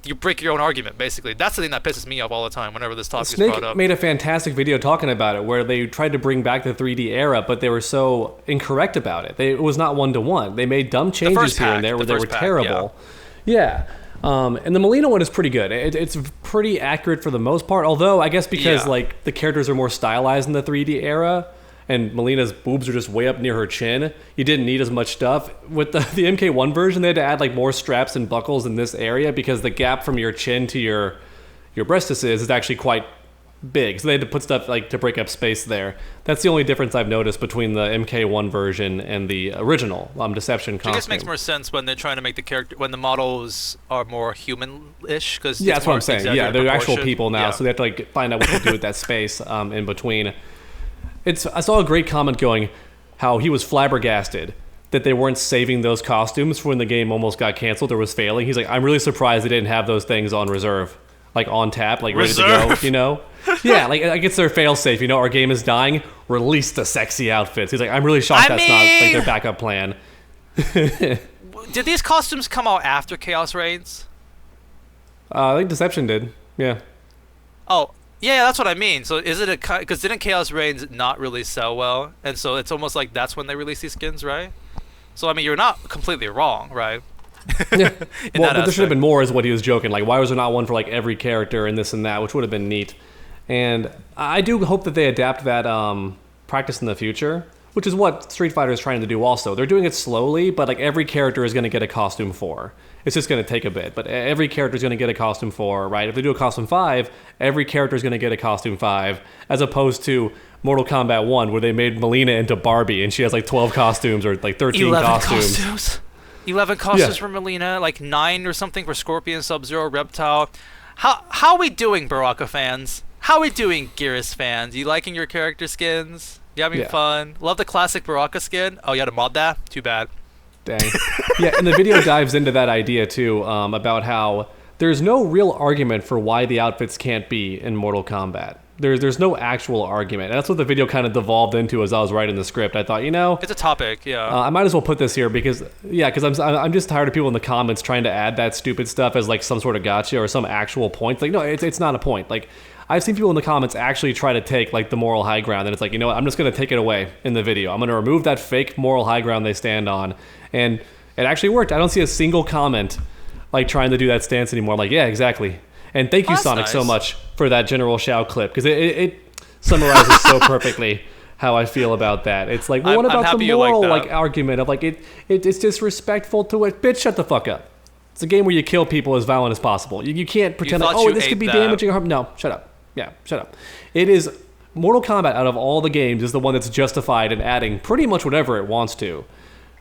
Speaker 1: you break your own argument basically. That's the thing that pisses me off all the time whenever this topic is brought up.
Speaker 3: Snake made a fantastic video talking about it where they tried to bring back the 3D era, but they were so incorrect about it. It was not one-to-one. They made dumb changes here and there where they were terrible. Yeah. And the Melina one is pretty good. It's pretty accurate for the most part, although I guess because like the characters are more stylized in the 3D era and Melina's boobs are just way up near her chin, you didn't need as much stuff. With the MK1 version, they had to add like more straps and buckles in this area because the gap from your chin to your breastises is actually quite big, so they had to put stuff like to break up space there. That's the only difference I've noticed between the MK1 version and the original Deception costume.
Speaker 1: I guess it makes more sense when they're trying to make the character, when the models are more human-ish, because
Speaker 3: that's what I'm saying. Yeah, they're actual people now, so they have to like find out what to do with that space in between. I saw a great comment going how he was flabbergasted that they weren't saving those costumes for when the game almost got canceled or was failing. He's like, I'm really surprised they didn't have those things on reserve. Like on tap, like ready to go, Yeah, like it's their fail-safe, our game is dying, release the sexy outfits. He's like, I'm really shocked that's not like their backup plan.
Speaker 1: Did these costumes come out after Chaos Reigns?
Speaker 3: I think Deception did, yeah.
Speaker 1: Oh, yeah, that's what I mean. So is it because didn't Chaos Reigns not really sell well? And so it's almost like that's when they release these skins, right? So, I mean, you're not completely wrong, right?
Speaker 3: Yeah. Well, but there should have been more is what he was joking. Like, why was there not one for like every character and this and that, which would have been neat. And I do hope that they adapt that practice in the future, which is what Street Fighter is trying to do also. They're doing it slowly, but like every character is going to get a costume for. It's just going to take a bit, but every character is going to get a costume for, right? If they do a costume 5, every character is going to get a costume 5, as opposed to Mortal Kombat 1, where they made Melina into Barbie and she has like 12 costumes or like 13 costumes.
Speaker 1: 11 costumes for Melina, like 9 or something for Scorpion, Sub-Zero, Reptile. How we doing, Baraka fans? How we doing, Geras fans? You liking your character skins? You having fun? Love the classic Baraka skin? Oh, you had to mod that? Too bad.
Speaker 3: Dang. Yeah, and the video dives into that idea too, about how there's no real argument for why the outfits can't be in Mortal Kombat. There's no actual argument. And that's what the video kind of devolved into as I was writing the script. I thought,
Speaker 1: it's a topic, yeah.
Speaker 3: I might as well put this here because I'm just tired of people in the comments trying to add that stupid stuff as like some sort of gotcha or some actual point. Like, no, it's not a point. Like, I've seen people in the comments actually try to take like the moral high ground, and it's like, you know what, I'm just going to take it away in the video. I'm going to remove that fake moral high ground they stand on, and It actually worked. I don't see a single comment like trying to do that stance anymore. I'm like, yeah, exactly. And thank you, Sonic, so much for that General Shao clip, because it summarizes so perfectly how I feel about that. It's like, well, what about the moral like argument of like it's disrespectful to it? Bitch, shut the fuck up. It's a game where you kill people as violent as possible. You can't pretend like, oh, this could be damaging or harm. No, shut up. Yeah, shut up. It is Mortal Kombat out of all the games is the one that's justified in adding pretty much whatever it wants to.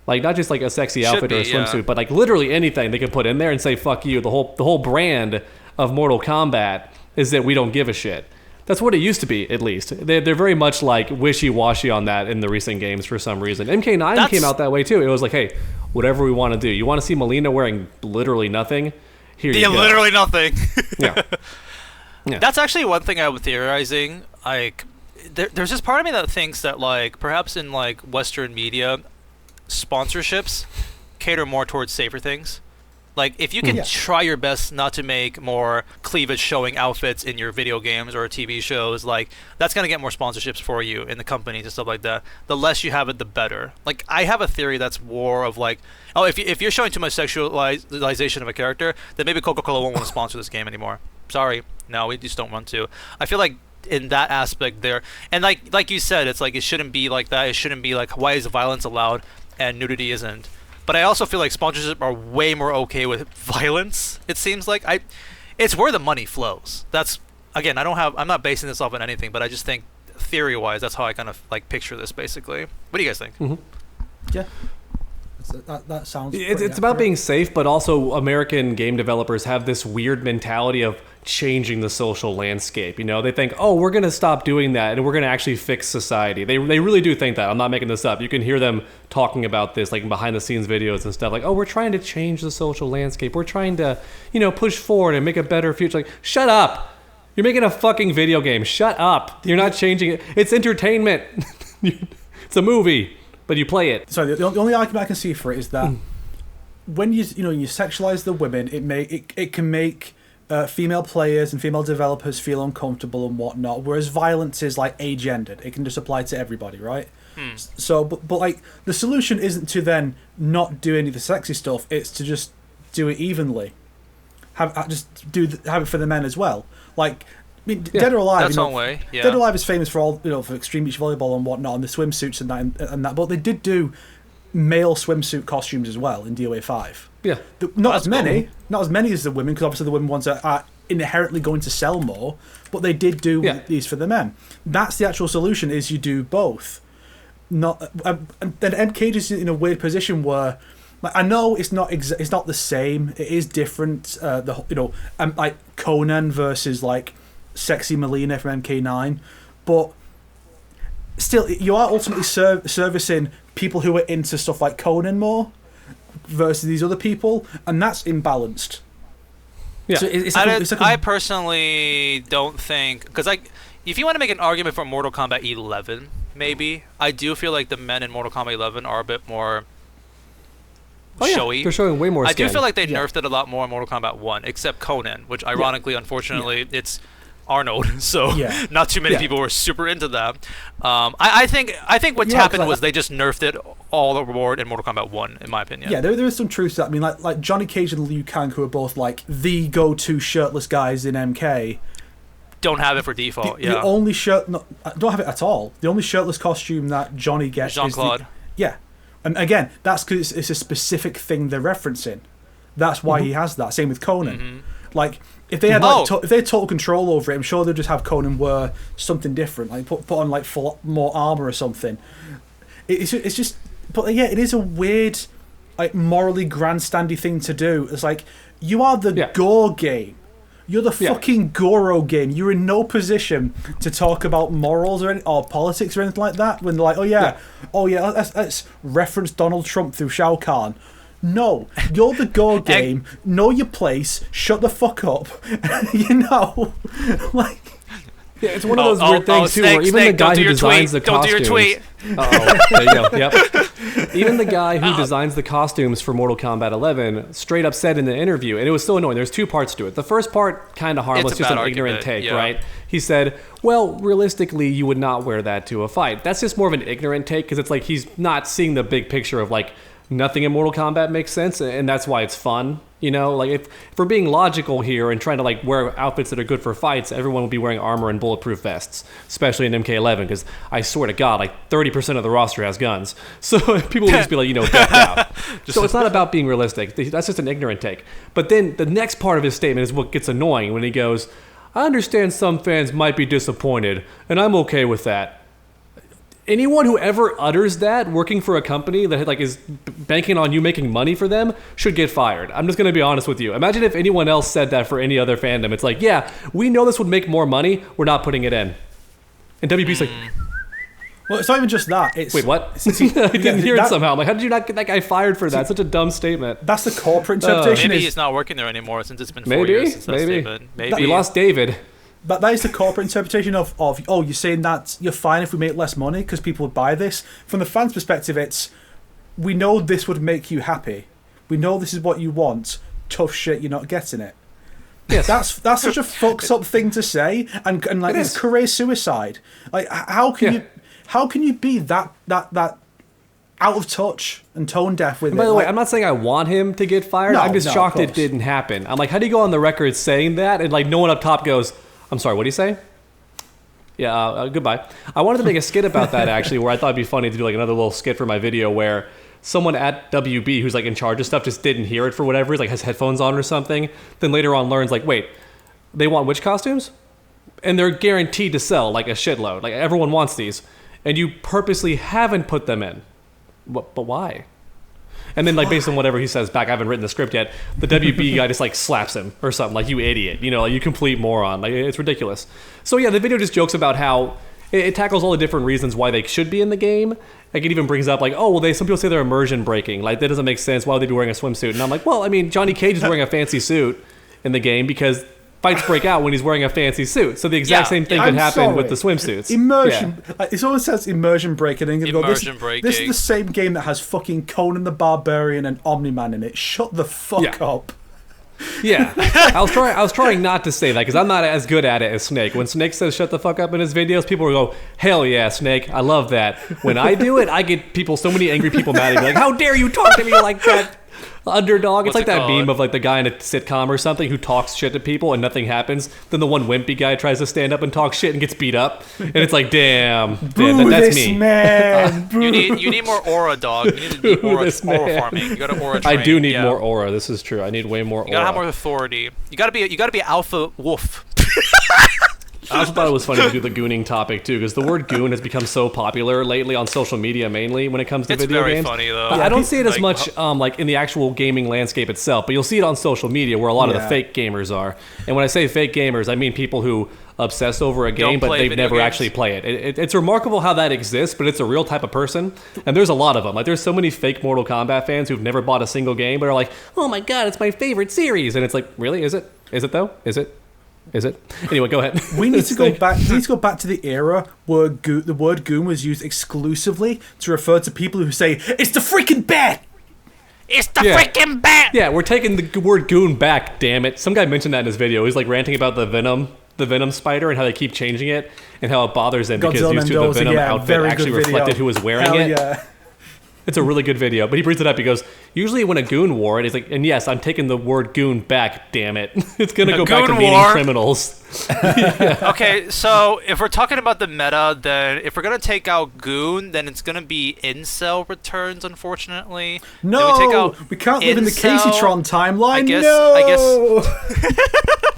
Speaker 3: Like, not just like a sexy outfit or a swimsuit, but like literally anything they can put in there and say fuck you. The whole brand of Mortal Kombat is that we don't give a shit. That's what it used to be, at least. They're very much like wishy-washy on that in the recent games for some reason. MK9 came out that way too. It was like, hey, whatever we want to do. You want to see Melina wearing literally nothing? Here you go. Yeah,
Speaker 1: literally nothing.
Speaker 3: Yeah.
Speaker 1: That's actually one thing I was theorizing. Like, there's this part of me that thinks that, like, perhaps in like Western media, sponsorships cater more towards safer things. Like, if you can try your best not to make more cleavage showing outfits in your video games or TV shows, like, that's going to get more sponsorships for you in the companies and stuff like that. The less you have it, the better. Like, I have a theory that's more of like, oh, if you're showing too much sexualization of a character, then maybe Coca-Cola won't want to sponsor this game anymore. Sorry. No, we just don't want to. I feel like in that aspect there, and like you said, it's like it shouldn't be like that. It shouldn't be like, why is violence allowed and nudity isn't? But I also feel like sponsorship are way more okay with violence. It seems like it's where the money flows. That's, again, I'm not basing this off on anything, but I just think theory-wise, that's how I kind of like picture this basically. What do you guys think?
Speaker 2: Mm-hmm. Yeah. That sounds.
Speaker 3: It's about being safe, but also American game developers have this weird mentality of changing the social landscape. You know, they think, oh, we're going to stop doing that and we're going to actually fix society. They really do think that. I'm not making this up. You can hear them talking about this like in behind the scenes videos and stuff like, oh, we're trying to change the social landscape. We're trying to, push forward and make a better future. Like, shut up. You're making a fucking video game. Shut up. You're not changing it. It's entertainment. It's a movie. But you play it.
Speaker 2: So the only argument I can see for it is that when you sexualize the women, it can make female players and female developers feel uncomfortable and whatnot. Whereas violence is like agendered; it can just apply to everybody, right? So, but like the solution isn't to then not do any of the sexy stuff; it's to just do it evenly. Have it for the men as well. Like, I mean, Dead or Alive.
Speaker 1: That's one way. Yeah.
Speaker 2: Dead or Alive is famous for all for extreme beach volleyball and whatnot, and the swimsuits and that. But they did do male swimsuit costumes as well in DOA 5.
Speaker 3: Yeah,
Speaker 2: not as many as the women, because obviously the women ones are inherently going to sell more. But they did do these for the men. That's the actual solution: is you do both. Not and then MK is in a weird position where. Like, I know it's not the same. It is different. Like Conan versus like sexy Melina from MK9, but still, you are ultimately servicing people who are into stuff like Conan more versus these other people, and that's imbalanced.
Speaker 3: Yeah,
Speaker 1: so I personally don't think, because if you want to make an argument for Mortal Kombat 11, maybe I do feel like the men in Mortal Kombat 11 are a bit more. Showy.
Speaker 3: They're showing way more skin.
Speaker 1: I do feel like they nerfed it a lot more in Mortal Kombat 1, except Conan, which ironically, unfortunately, it's Arnold, so not too many people were super into that. I think what's happened was they just nerfed it all over in Mortal Kombat 1, in my opinion.
Speaker 2: Yeah, there is some truth to that. I mean, like Johnny Cage and Liu Kang, who are both like the go-to shirtless guys in MK,
Speaker 1: don't have it for default.
Speaker 2: The only don't have it at all. The only shirtless costume that Johnny gets
Speaker 1: Jean-Claude.
Speaker 2: And again, that's because it's a specific thing they're referencing. That's why he has that. Same with Conan. Like, if they had if they had total control over it, I'm sure they'd just have Conan wear something different, like put on like more armor or something. It's just, but yeah, it is a weird, like morally grandstandy thing to do. It's like, you are the gore game. You're the fucking Goro game. You're in no position to talk about morals or politics or anything like that. When they're like, let's reference Donald Trump through Shao Kahn. No, you're the Go game. Know your place. Shut the fuck up. Like.
Speaker 3: Yeah, it's one of those weird things too, where even the guy who designs the costumes. Don't do your tweet. There you go. Yep. Even the guy who designs the costumes for Mortal Kombat 11 straight up said in the interview, and it was so annoying. There's two parts to it. The first part, kind of harmless, just an ignorant take, right? He said, "Well, realistically, you would not wear that to a fight." That's just more of an ignorant take, because it's like he's not seeing the big picture of like nothing in Mortal Kombat makes sense, and that's why it's fun. You know, like if we're being logical here and trying to like wear outfits that are good for fights, everyone will be wearing armor and bulletproof vests, especially in MK11, because I swear to God, like 30% of the roster has guns. So people will just be like, decked out. So it's not about being realistic. That's just an ignorant take. But then the next part of his statement is what gets annoying when he goes, I understand some fans might be disappointed, and I'm okay with that. Anyone who ever utters that working for a company that like is banking on you making money for them should get fired. I'm just going to be honest with you. Imagine if anyone else said that for any other fandom. It's like, yeah, we know this would make more money. We're not putting it in. And WB's like...
Speaker 2: Well, it's not even just that. It's,
Speaker 3: wait, what? I didn't hear it somehow. I'm like, how did you not get that guy fired for that? Such a dumb statement.
Speaker 2: That's the corporate interpretation.
Speaker 1: Maybe he's not working there anymore since it's been 4 years since that statement. Maybe.
Speaker 3: We lost David.
Speaker 2: But that is the corporate interpretation of oh, you're saying that you're fine if we make less money because people would buy this. From the fans' perspective, it's, we know this would make you happy. We know this is what you want. Tough shit, you're not getting it. Yes. That's such a fucked up thing to say, and like it's career suicide. Like how can you be that out of touch and tone deaf with it?
Speaker 3: By the way, I'm not saying I want him to get fired.
Speaker 2: No,
Speaker 3: I'm just shocked it didn't happen. I'm like, how do you go on the record saying that and like no one up top goes, I'm sorry, what do you say? Yeah, goodbye. I wanted to make a skit about that, actually, where I thought it'd be funny to do like another little skit for my video where someone at WB who's like in charge of stuff just didn't hear it for whatever reason, like has headphones on or something, then later on learns like, wait, they want which costumes? And they're guaranteed to sell like a shitload. Like everyone wants these. And you purposely haven't put them in. But why? And then, like, based on whatever he says back, I haven't written the script yet, the WB guy just, like, slaps him or something. Like, you idiot. Like, you complete moron. Like, it's ridiculous. So, yeah, the video just jokes about how it tackles all the different reasons why they should be in the game. Like, it even brings up, like, oh, well, some people say they're immersion breaking. Like, that doesn't make sense. Why would they be wearing a swimsuit? And I'm like, well, I mean, Johnny Cage is wearing a fancy suit in the game because fights break out when he's wearing a fancy suit. So the exact same thing could happen with the swimsuits.
Speaker 2: Immersion. Yeah. Like, it always says immersion breaking. And
Speaker 1: immersion breaking.
Speaker 2: This is the same game that has fucking Conan the Barbarian and Omni-Man in it. Shut the fuck up.
Speaker 3: Yeah. I was trying not to say that because I'm not as good at it as Snake. When Snake says shut the fuck up in his videos, people will go, hell yeah, Snake, I love that. When I do it, I get so many angry people mad at me like, how dare you talk to me like that? Underdog. It's like that meme of like the guy in a sitcom or something who talks shit to people and nothing happens. Then the one wimpy guy tries to stand up and talk shit and gets beat up. And it's like, damn, that's me.
Speaker 2: Man.
Speaker 1: You need more aura, dog. You need to do aura farming. You got to aura train.
Speaker 3: I do need more aura. This is true. I need way more aura.
Speaker 1: You gotta have more authority. You gotta be alpha wolf.
Speaker 3: I also thought it was funny to do the gooning topic too, because the word goon has become so popular lately on social media, mainly when it comes to video games.
Speaker 1: It's very funny though.
Speaker 3: I don't see it as much like in the actual gaming landscape itself, but you'll see it on social media where a lot of the fake gamers are. And when I say fake gamers, I mean people who obsess over a game, but they've never actually played it. It's remarkable how that exists, but it's a real type of person. And there's a lot of them. Like there's so many fake Mortal Kombat fans who've never bought a single game, but are like, oh my god, it's my favorite series. And it's like, really? Is it? Is it though? Is it? Is it? Anyway, go ahead.
Speaker 2: We need to go back. We need to go back to the era where the word "goon" was used exclusively to refer to people who say it's the freaking bat.
Speaker 1: It's the freaking bat.
Speaker 3: Yeah, we're taking the word "goon" back. Damn it! Some guy mentioned that in his video. He's like ranting about the Venom spider and how they keep changing it and how it bothers him because used to the Venom outfit actually reflected who was wearing it. Yeah. It's a really good video, but he brings it up. He goes, usually when a goon wore it, he's like, and yes, I'm taking the word goon back, damn it. It's going to go back to meaning criminals.
Speaker 1: Okay, so if we're talking about the meta, then if we're going to take out goon, then it's going to be incel returns, unfortunately.
Speaker 2: No, we can't live in the Caseytron timeline.
Speaker 1: I guess.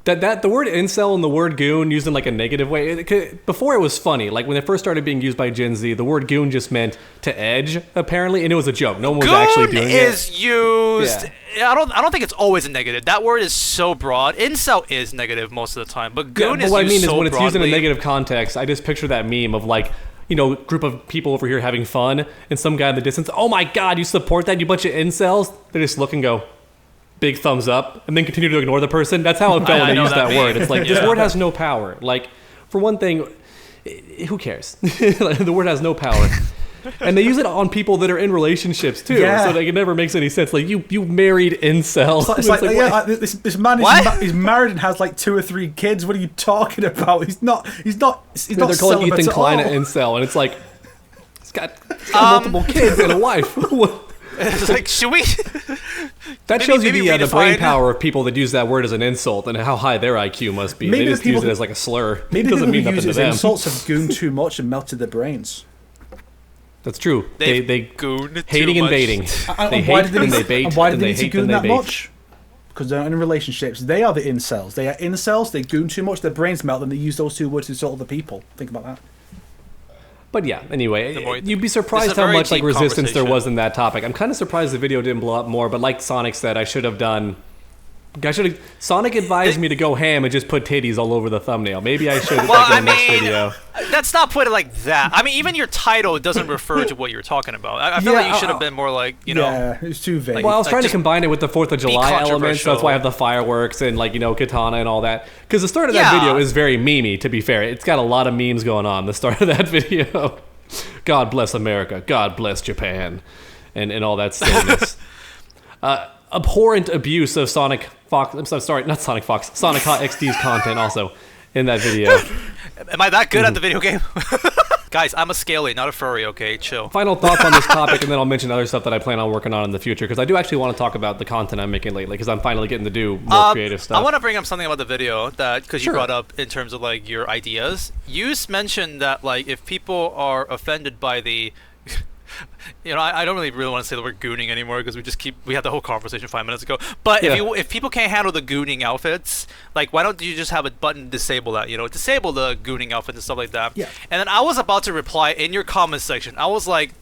Speaker 3: The word incel and the word goon used in like a negative way. Before it was funny. Like when it first started being used by Gen Z, the word goon just meant to edge, apparently, and it was a joke. No one was actually doing it.
Speaker 1: Goon is used. Yeah. I don't think it's always a negative. That word is so broad. Incel is negative most of the time, but goon is used so broadly. What I mean is
Speaker 3: when it's used in a negative context, I just picture that meme of like, group of people over here having fun, and some guy in the distance, oh my god, you support that, you bunch of incels? They just look and go, big thumbs up, and then continue to ignore the person. That's how it felt when they used that word. It's like, this word has no power. Like, for one thing, who cares? The word has no power. And they use it on people that are in relationships too, so like, it never makes any sense. Like you married incel.
Speaker 2: This man is married and has like 2 or 3 kids. What are you talking about? He's not.
Speaker 3: They're calling Ethan Klein an incel, and it's like he's got multiple kids and a wife.
Speaker 1: It's like, should we?
Speaker 3: That shows you the brain power of people that use that word as an insult and how high their IQ must be. Maybe they just use it as like a slur.
Speaker 2: Maybe
Speaker 3: it doesn't mean nothing to them.
Speaker 2: Insults have gooned too much and melted their brains.
Speaker 3: That's true. They
Speaker 1: goon
Speaker 3: hating
Speaker 1: too
Speaker 3: and baiting.
Speaker 2: They hate and they bait. And why do they need to goon that much? Because they're not in relationships. They are the incels. They are incels. They goon too much. Their brains melt, and they use those two words to insult other people. Think about that.
Speaker 3: But yeah, anyway, you'd be surprised how much like resistance there was in that topic. I'm kind of surprised the video didn't blow up more, but like Sonic said, Sonic advised me to go ham and just put titties all over the thumbnail. Maybe I should in the next video.
Speaker 1: Let's not put it like that. I mean, even your title doesn't refer to what you're talking about. I feel like you should have been more like,
Speaker 2: Yeah, it's too vague.
Speaker 3: Well, I was trying to combine it with the 4th of July elements, so that's why I have the fireworks and katana and all that. Because the start of that video is very memey, to be fair. It's got a lot of memes going on, the start of that video. God bless America. God bless Japan. And all that silliness. Abhorrent abuse of Sonic Fox. I'm sorry, not Sonic Fox. SonicHaXD's content also in that video.
Speaker 1: Am I that good at the video game? Guys, I'm a scaly, not a furry, okay? Chill.
Speaker 3: Final thoughts on this topic, and then I'll mention other stuff that I plan on working on in the future, because I do actually want to talk about the content I'm making lately, because I'm finally getting to do more creative stuff.
Speaker 1: I want to bring up something about the video, because you brought up in terms of like your ideas. You mentioned that like if people are offended by the... I don't really want to say the word gooning anymore because we had the whole conversation 5 minutes ago. But if people can't handle the gooning outfits, like why don't you just have a button to disable that? Disable the gooning outfits and stuff like that.
Speaker 2: Yeah.
Speaker 1: And then I was about to reply in your comments section. I was like,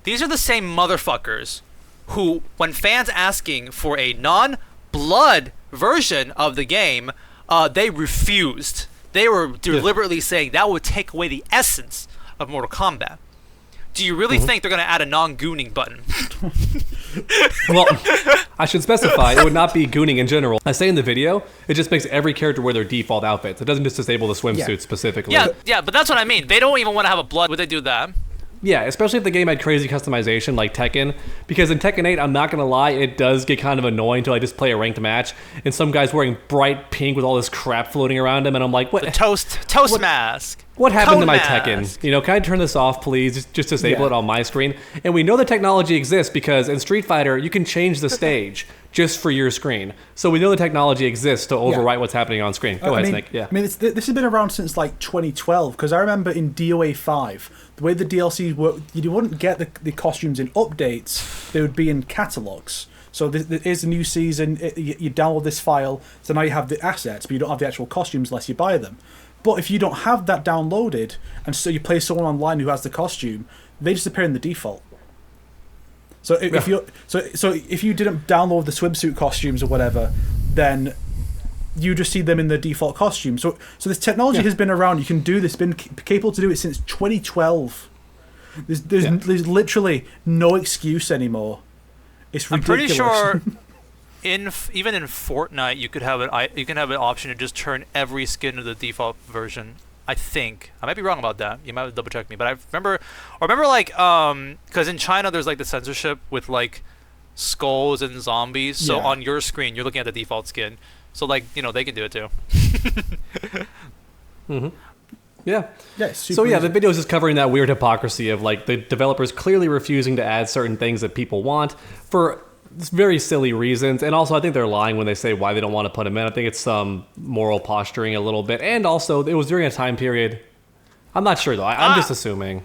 Speaker 1: these are the same motherfuckers who, when fans asking for a non-blood version of the game, they refused. They were deliberately saying that would take away the essence of Mortal Kombat. Do you really think they're going to add a non-gooning button?
Speaker 3: Well, I should specify, it would not be gooning in general. I say in the video, it just makes every character wear their default outfits. It doesn't just disable the swimsuit specifically.
Speaker 1: Yeah, but that's what I mean. They don't even want to have a blood. Would they do that?
Speaker 3: Yeah, especially if the game had crazy customization like Tekken. Because in Tekken 8, I'm not going to lie, it does get kind of annoying to just play a ranked match. And some guy's wearing bright pink with all this crap floating around him. And I'm like, what?
Speaker 1: The toast mask.
Speaker 3: What happened to my Tekken? Can I turn this off, please? Just disable it on my screen. And we know the technology exists because in Street Fighter, you can change the stage just for your screen. So we know the technology exists to overwrite what's happening on screen. Go ahead, Snake. Yeah.
Speaker 2: I mean, this has been around since like 2012 because I remember in DOA 5, the way the DLCs work, you wouldn't get the costumes in updates. They would be in catalogs. So there is a new season. You download this file, so now you have the assets, but you don't have the actual costumes unless you buy them. But if you don't have that downloaded, and so you play someone online who has the costume, they just appear in the default. So if you didn't download the swimsuit costumes or whatever, then you just see them in the default costume. So this technology has been around. You can do this. Been capable to do it since 2012. There's literally no excuse anymore. It's ridiculous.
Speaker 1: I'm pretty sure even in Fortnite you can have an option to just turn every skin to the default version. I think I might be wrong about that. You might have to double check me, but I remember like because in China there's like the censorship with like skulls and zombies. So on your screen you're looking at the default skin. So like they can do it too.
Speaker 3: Yeah. So the video is just covering that weird hypocrisy of like the developers clearly refusing to add certain things that people want for very silly reasons, and also I think they're lying when they say why they don't want to put them in. I think it's some moral posturing a little bit, and also it was during a time period. I'm not sure though. I'm just assuming.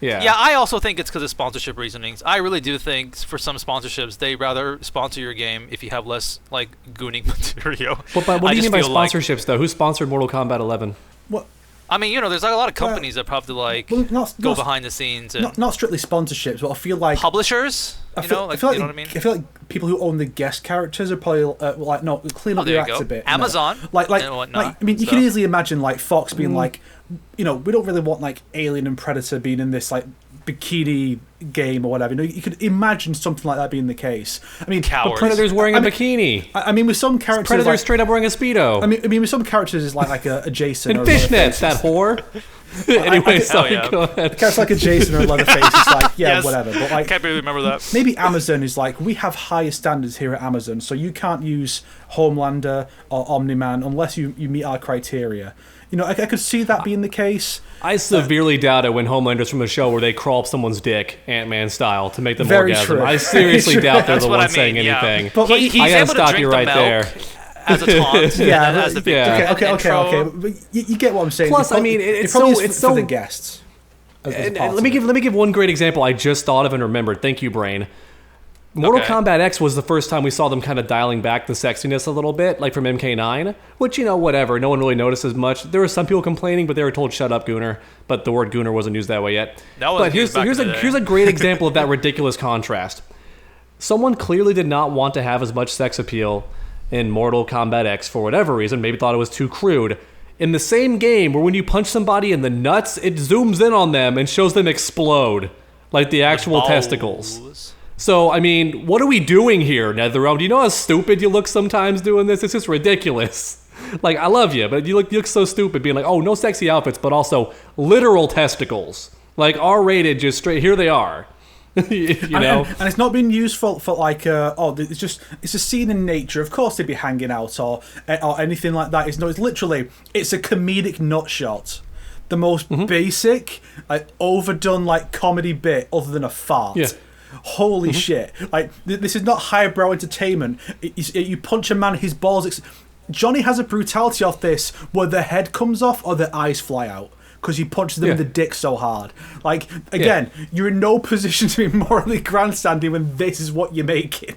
Speaker 3: Yeah,
Speaker 1: I also think it's because of sponsorship reasonings. I really do think for some sponsorships they rather sponsor your game if you have less like gooning material.
Speaker 3: But what do you mean by sponsorships though? Who sponsored Mortal Kombat 11?
Speaker 2: What?
Speaker 1: I mean, there's like a lot of companies that probably go behind the scenes. And
Speaker 2: not strictly sponsorships, but I feel like
Speaker 1: publishers. You know what I mean?
Speaker 2: I feel like people who own the guest characters are probably clean up their acts a bit.
Speaker 1: Amazon,
Speaker 2: I mean, you can easily imagine like Fox being like, we don't really want like Alien and Predator being in this like bikini game or whatever. You could imagine something like that being the case. I mean,
Speaker 1: cowards.
Speaker 3: Predator's wearing a bikini.
Speaker 2: I mean, with some characters,
Speaker 3: Predator's straight up wearing a Speedo.
Speaker 2: I mean, with some characters, is like a Jason
Speaker 3: and fishnets. That whore. Anyway, go ahead.
Speaker 2: A character like a Jason or a Leatherface is like, whatever. But like,
Speaker 1: can't really remember that.
Speaker 2: Maybe Amazon is like, we have higher standards here at Amazon, so you can't use Homelander or Omni-Man unless you meet our criteria. I could see that being the case.
Speaker 3: I severely doubt it when Homelander's from a show where they crawl up someone's dick, Ant-Man style, to make them orgasm.
Speaker 2: True.
Speaker 3: I seriously doubt they're the ones saying
Speaker 1: yeah.
Speaker 3: anything.
Speaker 2: But
Speaker 1: he's
Speaker 3: I gotta
Speaker 1: able
Speaker 3: stop
Speaker 1: to
Speaker 3: you
Speaker 1: drink
Speaker 3: right
Speaker 1: the milk
Speaker 3: there.
Speaker 1: as a taunt.
Speaker 2: Yeah,
Speaker 1: as the big
Speaker 2: okay. But you get what I'm saying.
Speaker 3: Plus, I mean, it's so
Speaker 2: for the guests.
Speaker 3: And let me give one great example I just thought of and remembered. Thank you, brain. Mortal Kombat X was the first time we saw them kind of dialing back the sexiness a little bit, like from MK9, which, whatever. No one really notices much. There were some people complaining, but they were told, shut up, Gooner. But the word Gooner wasn't used that way yet. But here's a great example of that ridiculous contrast. Someone clearly did not want to have as much sex appeal in Mortal Kombat X for whatever reason, maybe thought it was too crude. In the same game where when you punch somebody in the nuts, it zooms in on them and shows them explode, like the actual testicles. So, I mean, what are we doing here, NetherRealm? Do you know how stupid you look sometimes doing this? It's just ridiculous. Like, I love you, but you look so stupid being like, oh, no sexy outfits, but also literal testicles. Like, R-rated, just straight, here they are. you know?
Speaker 2: And it's not being used for like, it's a scene in nature. Of course they'd be hanging out or anything like that. It's literally, it's a comedic nutshot. The most basic, like, overdone, like, comedy bit other than a fart.
Speaker 3: Yeah.
Speaker 2: Holy shit. Like, this is not highbrow entertainment. You punch a man, his balls... Johnny has a brutality off this where the head comes off or the eyes fly out because he punches them in the dick so hard. Like, again, you're in no position to be morally grandstanding when this is what you're making.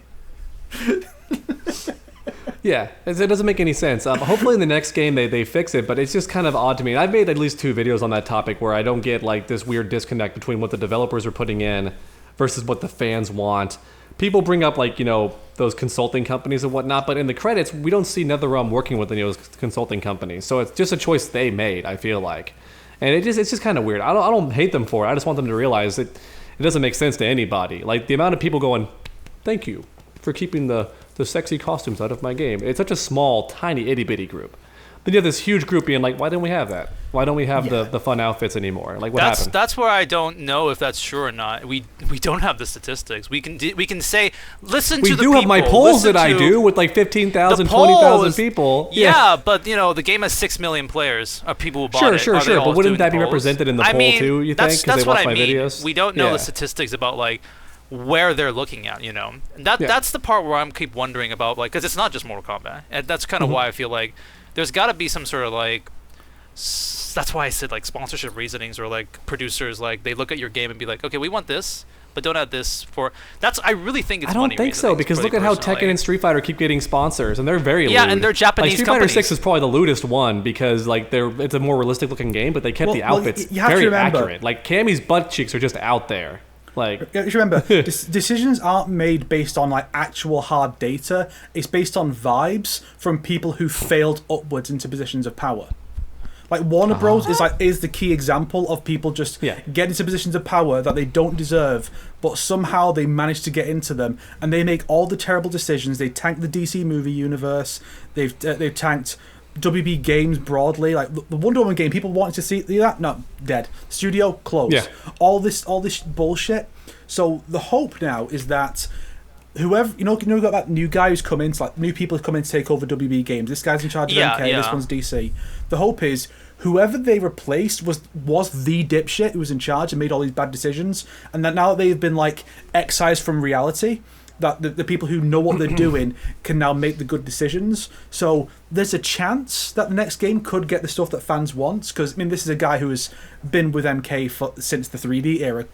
Speaker 3: Yeah, it doesn't make any sense. Hopefully in the next game they fix it, but it's just kind of odd to me. I've made at least 2 videos on that topic where I don't get like this weird disconnect between what the developers are putting in versus what the fans want. People bring up like, those consulting companies and whatnot, but in the credits, we don't see NetherRealm working with any of those consulting companies. So it's just a choice they made, I feel like. And it's just kind of weird. I don't hate them for it. I just want them to realize it doesn't make sense to anybody. Like the amount of people going, thank you for keeping the sexy costumes out of my game. It's such a small, tiny, itty-bitty group. Then you have this huge group being like, why don't we have that? Why don't we have the fun outfits anymore? Like, what happened?
Speaker 1: That's where I don't know if that's true or not. We don't have the statistics. We can say, listen to the people.
Speaker 3: We do have my polls that I do with like 15,000, 20,000 people.
Speaker 1: Yeah, but the game has 6 million players of people who bought it.
Speaker 3: Sure. But wouldn't that be represented in the poll too, you think?
Speaker 1: That's what I mean.
Speaker 3: Videos?
Speaker 1: We don't know the statistics about like where they're looking at, And that's the part where I'm keep wondering about, like, because it's not just Mortal Kombat. And that's kind of why I feel like there's got to be some sort of like, that's why I said like sponsorship reasonings, or like producers, like they look at your game and be like, okay, we want this, but don't add this for. I really think it's.
Speaker 3: I don't think so, because look at how Tekken and Street Fighter keep getting sponsors, and they're very lewd.
Speaker 1: And they're Japanese
Speaker 3: Street
Speaker 1: companies.
Speaker 3: Fighter 6 is probably the lewdest one because like it's a more realistic looking game, but they kept the outfits very accurate. Like Cammy's butt cheeks are just out there. Like,
Speaker 2: you remember, decisions aren't made based on like actual hard data. It's based on vibes from people who failed upwards into positions of power. Like Warner Bros is the key example of people just get into positions of power that they don't deserve, but somehow they manage to get into them, and they make all the terrible decisions. They tank the DC movie universe. They've tanked WB Games broadly. Like the Wonder Woman game, people wanted to see that, no, dead. Studio closed.
Speaker 3: Yeah.
Speaker 2: All this bullshit. So the hope now is that whoever you got that new guy who's come in, like new people have come in to take over WB Games. This guy's in charge of MK. This one's DC. The hope is whoever they replaced was the dipshit who was in charge and made all these bad decisions, and that now that they've been like excised from reality, that the people who know what they're doing can now make the good decisions. So there's a chance that the next game could get the stuff that fans want, because I mean this is a guy who has been with MK since the 3D era.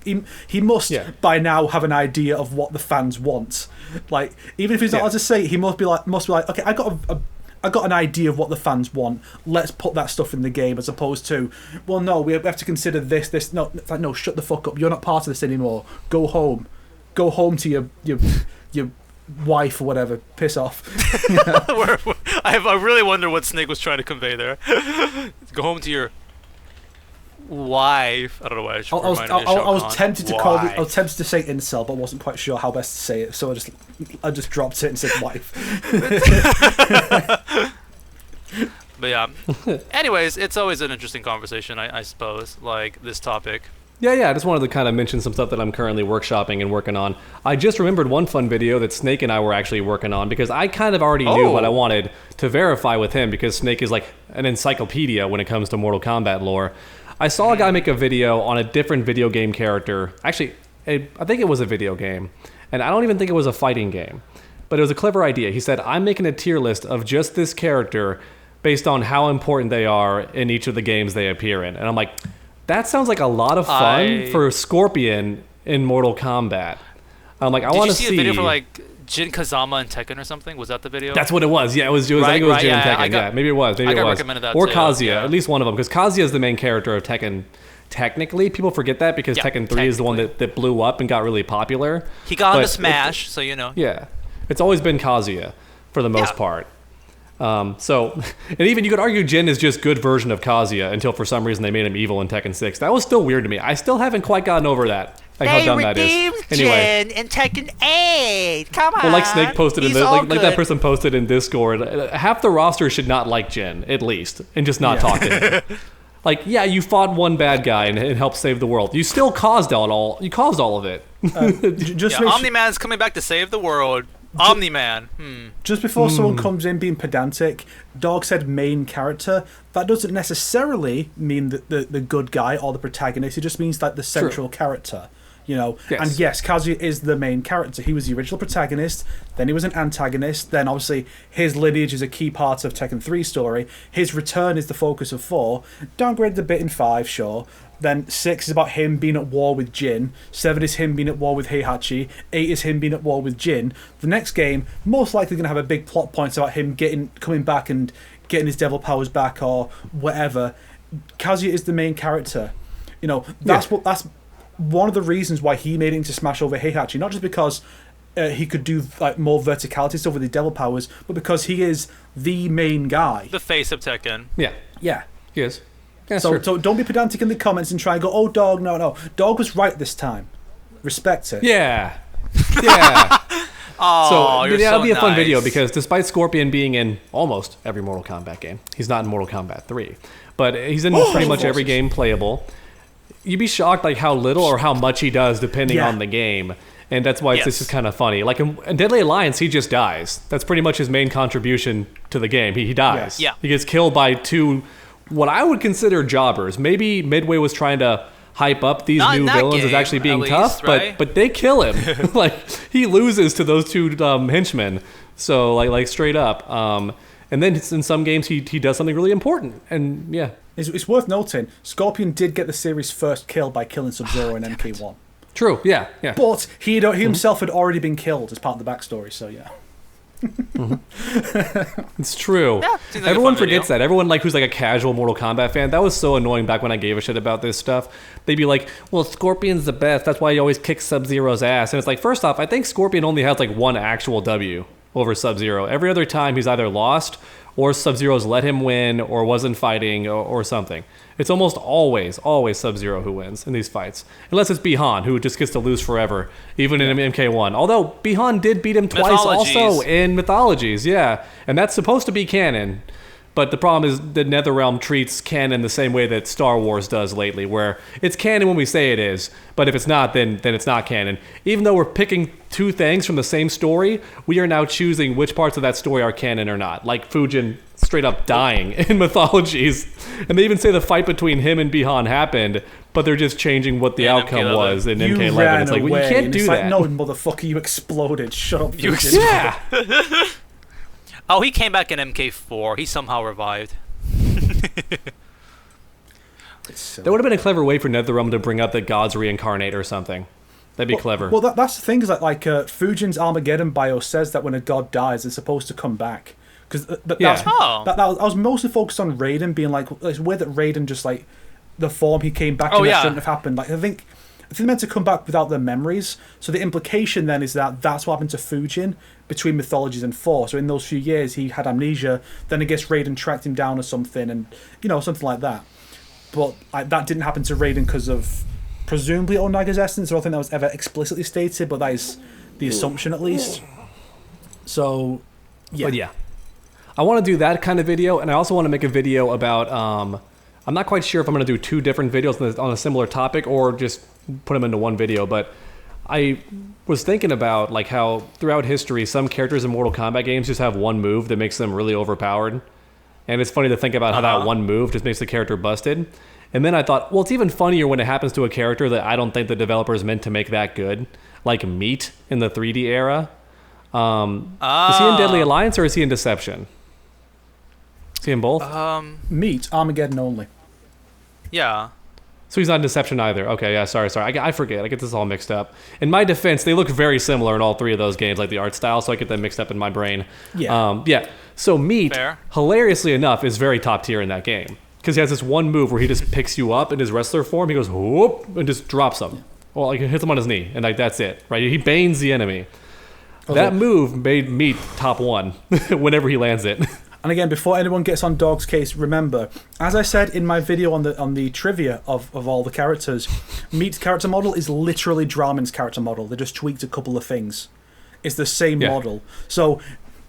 Speaker 2: He must by now have an idea of what the fans want. Like even if he's not allowed to say it, he must be like okay, I got an idea of what the fans want. Let's put that stuff in the game, as opposed to, well, no, we have to consider this. No, it's like, no, shut the fuck up. You're not part of this anymore. Go home. Go home to your wife or whatever. Piss off.
Speaker 1: I really wonder what Snake was trying to convey there. Go home to your wife. I don't know why.
Speaker 2: I was tempted to call it. I was tempted to say incel, but wasn't quite sure how best to say it. So I just dropped it and said wife.
Speaker 1: But yeah. Anyways, it's always an interesting conversation, I suppose. Like this topic.
Speaker 3: Yeah, I just wanted to kind of mention some stuff that I'm currently workshopping and working on. I just remembered one fun video that Snake and I were actually working on because I kind of already knew what I wanted to verify with him because Snake is like an encyclopedia when it comes to Mortal Kombat lore. I saw a guy make a video on a different video game character. Actually, I think it was a video game, and I don't even think it was a fighting game. But it was a clever idea. He said, I'm making a tier list of just this character based on how important they are in each of the games they appear in. And I'm like, that sounds like a lot of fun for Scorpion in Mortal Kombat. I'm like, I want to see.
Speaker 1: Did you see a video for like Jin Kazama and Tekken or something? Was that the video?
Speaker 3: That's what it was. Yeah, it was. I think it was Jin and Tekken. Yeah, maybe it was. Maybe
Speaker 1: I
Speaker 3: it
Speaker 1: got
Speaker 3: was.
Speaker 1: recommended that
Speaker 3: or
Speaker 1: too.
Speaker 3: Kazuya, at least one of them, because Kazuya is the main character of Tekken. Technically, people forget that because Tekken 3 is the one that blew up and got really popular.
Speaker 1: He got into Smash, so you know.
Speaker 3: Yeah, it's always been Kazuya for the most part. So, and even you could argue Jin is just good version of Kazuya until for some reason they made him evil in Tekken 6. That was still weird to me. I still haven't quite gotten over that. Like how dumb that is. Anyway,
Speaker 1: Jin in Tekken 8. Come on.
Speaker 3: Well, like Snake posted like that person posted in Discord, half the roster should not like Jin at least, and just not talk to him. Like, yeah, you fought one bad guy and helped save the world. You still caused all of it.
Speaker 1: Omni-Man's coming back to save the world. Omni-Man.
Speaker 2: Just before someone comes in being pedantic, Dawg said main character. That doesn't necessarily mean that the good guy or the protagonist. It just means like the central character. You know, and yes, Kazuya is the main character. He was the original protagonist, then he was an antagonist, then obviously his lineage is a key part of Tekken 3 story. His return is the focus of 4. Downgraded a bit in 5, sure. Then 6 is about him being at war with Jin. 7 is him being at war with Heihachi. 8 is him being at war with Jin. The next game, most likely going to have a big plot point about him coming back and getting his devil powers back or whatever. Kazuya is the main character. You know, that's one of the reasons why he made it into Smash over Heihachi, not just because he could do like more verticality stuff with his devil powers, but because he is the main guy.
Speaker 1: The face of Tekken.
Speaker 2: Yeah.
Speaker 3: He is. Yeah,
Speaker 2: so don't be pedantic in the comments and try and go, oh, Dawg, no. Dawg was right this time. Respect it.
Speaker 3: Yeah.
Speaker 1: Oh,
Speaker 3: it'll be a fun video because despite Scorpion being in almost every Mortal Kombat game, he's not in Mortal Kombat 3, but he's in pretty much every game playable. You'd be shocked like how little or how much he does depending on the game. And that's why this is kind of funny. Like in Deadly Alliance, he just dies. That's pretty much his main contribution to the game. He dies.
Speaker 1: Yeah.
Speaker 3: He gets killed by 2, what I would consider jobbers. Maybe Midway was trying to hype up these new villains as actually being tough,
Speaker 1: right?
Speaker 3: but they kill him. Like he loses to those 2 henchmen. So like straight up. And then in some games he does something really important. And yeah.
Speaker 2: It's worth noting, Scorpion did get the series' first kill by killing Sub-Zero in MK1.
Speaker 3: True, yeah.
Speaker 2: But he himself had already been killed as part of the backstory, so yeah.
Speaker 3: It's true.
Speaker 1: Yeah, like
Speaker 3: everyone forgets that. Everyone who's like a casual Mortal Kombat fan, that was so annoying back when I gave a shit about this stuff. They'd be like, well, Scorpion's the best. That's why he always kicks Sub-Zero's ass. And it's like, first off, I think Scorpion only has like one actual W over Sub-Zero. Every other time he's either lost or Sub-Zero's let him win or wasn't fighting or something. It's almost always Sub-Zero who wins in these fights. Unless it's Bihan, who just gets to lose forever, even in MK1. Although Bihan did beat him twice also in Mythologies, yeah. And that's supposed to be canon. But the problem is that NetherRealm treats canon the same way that Star Wars does lately, where it's canon when we say it is, but if it's not, then it's not canon. Even though we're picking 2 things from the same story, we are now choosing which parts of that story are canon or not. Like Fujin straight up dying in Mythologies. And they even say the fight between him and Bihan happened, but they're just changing what the outcome was in MK11. It's like, well, you can't do that.
Speaker 2: Like, no, motherfucker, you exploded. Shut up, Fujin.
Speaker 3: Yeah.
Speaker 1: Oh, he came back in MK4. He somehow revived.
Speaker 3: That would have been a clever way for NetherRealm to bring up that gods reincarnate or something. That'd be clever.
Speaker 2: Well, that's the thing is that Fujin's Armageddon bio says that when a god dies, they're supposed to come back. Because I was mostly focused on Raiden being like, it's weird that Raiden just like the form he came back in that shouldn't have happened. Like I think they're meant to come back without their memories. So the implication then is that that's what happened to Fujin between Mythologies and 4. So in those few years he had amnesia. Then I guess Raiden tracked him down or something, and something like that. But that didn't happen to Raiden because of presumably Onaga's essence. I don't think that was ever explicitly stated, but that is the assumption at least. So yeah.
Speaker 3: But yeah. I want to do that kind of video, and I also want to make a video about I'm not quite sure if I'm going to do 2 different videos on a similar topic or just put them into one video, but I was thinking about like how throughout history some characters in Mortal Kombat games just have one move that makes them really overpowered. And it's funny to think about how that one move just makes the character busted. And then I thought, well, it's even funnier when it happens to a character that I don't think the developers meant to make that good, like Meat in the 3D era. Is he in Deadly Alliance or is he in Deception? Is he in both?
Speaker 2: Meat, Armageddon only.
Speaker 1: Yeah.
Speaker 3: So he's not in Deception either. Okay, yeah, sorry. I forget. I get this all mixed up. In my defense, they look very similar in all 3 of those games, like the art style, so I get them mixed up in my brain.
Speaker 2: Yeah.
Speaker 3: So Meat,
Speaker 1: Fair.
Speaker 3: hilariously enough, is very top tier in that game. Because he has this one move where he just picks you up in his wrestler form, he goes, whoop, and just drops him. Well, like, hits him on his knee, and like that's it, right? He banes the enemy.
Speaker 2: Okay.
Speaker 3: That move made Meat top 1 whenever he lands it.
Speaker 2: And again, before anyone gets on Dog's case, remember, as I said in my video on the trivia of all the characters, Meat's character model is literally Draman's character model. They just tweaked a couple of things. It's the same model. So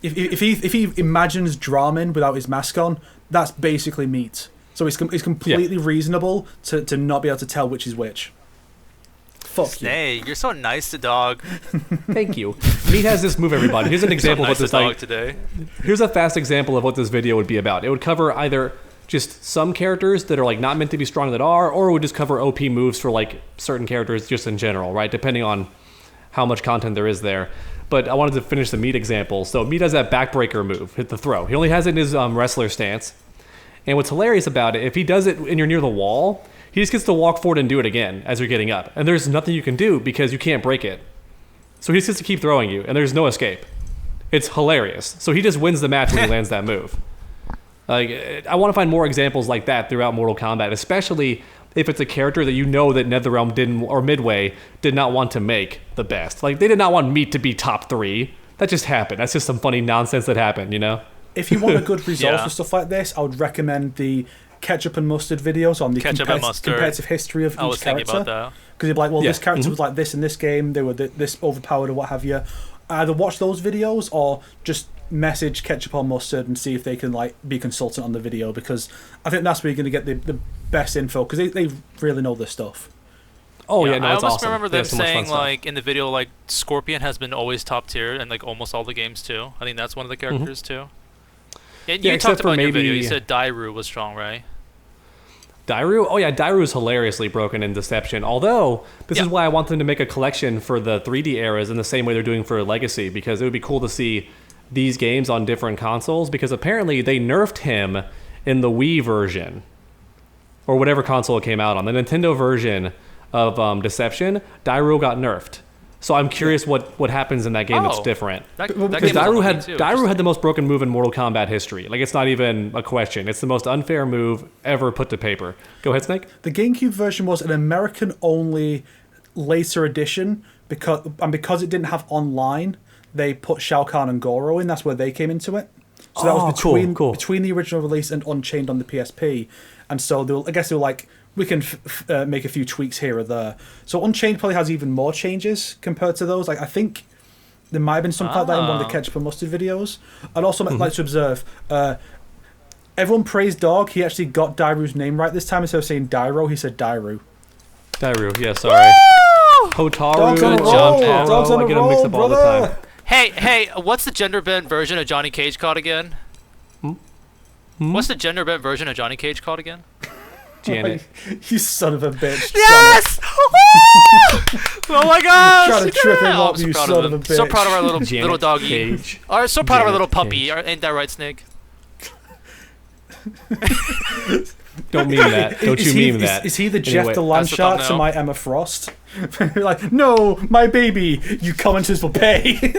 Speaker 2: if he imagines Draman without his mask on, that's basically Meat. So it's completely reasonable to not be able to tell which is which. Fuck
Speaker 1: Snake, you're so nice to Dog.
Speaker 3: Thank you. Meat has this move, everybody. Here's an example
Speaker 1: so nice
Speaker 3: of what this
Speaker 1: to Dog
Speaker 3: like.
Speaker 1: today.
Speaker 3: Here's a fast example of what this video would be about. It would cover either just some characters that are like not meant to be strong that are, or it would just cover OP moves for like certain characters just in general, right? Depending on how much content there is there. But I wanted to finish the Meat example. So Meat has that backbreaker move, hit the throw. He only has it in his wrestler stance. And what's hilarious about it, if he does it and you're near the wall, he just gets to walk forward and do it again as you're getting up. And there's nothing you can do because you can't break it. So he just gets to keep throwing you, and there's no escape. It's hilarious. So he just wins the match when he lands that move. Like, I want to find more examples like that throughout Mortal Kombat, especially if it's a character that you know that NetherRealm didn't, or Midway did not want to make the best. Like, they did not want Meat to be top 3. That just happened. That's just some funny nonsense that happened, you know?
Speaker 2: If you want a good result for stuff like this, I would recommend the ketchup and mustard videos on the competitive history of each character. Because you'd be like, well, this character was like this in this game, they were this overpowered or what have you. Either watch those videos or just message ketchup or mustard and see if they can like be consultant on the video, because I think that's where you're going to get the best info, because they really know this stuff.
Speaker 3: Oh yeah,
Speaker 1: no,
Speaker 3: no,
Speaker 1: I
Speaker 3: it's
Speaker 1: almost
Speaker 3: awesome.
Speaker 1: remember them
Speaker 3: so
Speaker 1: saying like in the video like Scorpion has been always top tier in like almost all the games too. I think that's one of the characters too. And you talked about in your video, you said Dairu was strong, right?
Speaker 3: Dairu? Oh yeah, Dairu is hilariously broken in Deception. Although, this is why I want them to make a collection for the 3D eras in the same way they're doing for Legacy, because it would be cool to see these games on different consoles, because apparently they nerfed him in the Wii version, or whatever console it came out on. The Nintendo version of Deception, Dairu got nerfed. So I'm curious what happens in that game that's different. Because Dairu had the most broken move in Mortal Kombat history. Like, it's not even a question. It's the most unfair move ever put to paper. Go ahead, Snake.
Speaker 2: The GameCube version was an American-only later edition, because it didn't have online, they put Shao Kahn and Goro in. That's where they came into it. So that was between the original release and Unchained on the PSP. And so I guess they were like, we can make a few tweaks here or there. So Unchained probably has even more changes compared to those. Like, I think there might have been something like that in one of the Ketchup and Mustard videos. I'd also like to observe, everyone praised Dog. He actually got Dairu's name right this time. Instead of saying Dairo, he said Dairu.
Speaker 3: Dairu, yeah, sorry. Hotaru, John Paro, I get them mixed up all the time.
Speaker 1: Hey, what's the gender bent version of Johnny Cage called again? What's the gender bent version of Johnny Cage called again?
Speaker 3: Janet.
Speaker 2: You son of a bitch.
Speaker 1: Yes! Oh my gosh!
Speaker 2: Trying to trip him up, you son of a bitch.
Speaker 1: So proud of our little doggy. So proud of our little puppy. Ain't that right, Snake?
Speaker 3: Don't meme that. Don't you meme that.
Speaker 2: Is he the Jeff the Landshark to my Emma Frost? Like, no, my baby, you commenters will pay.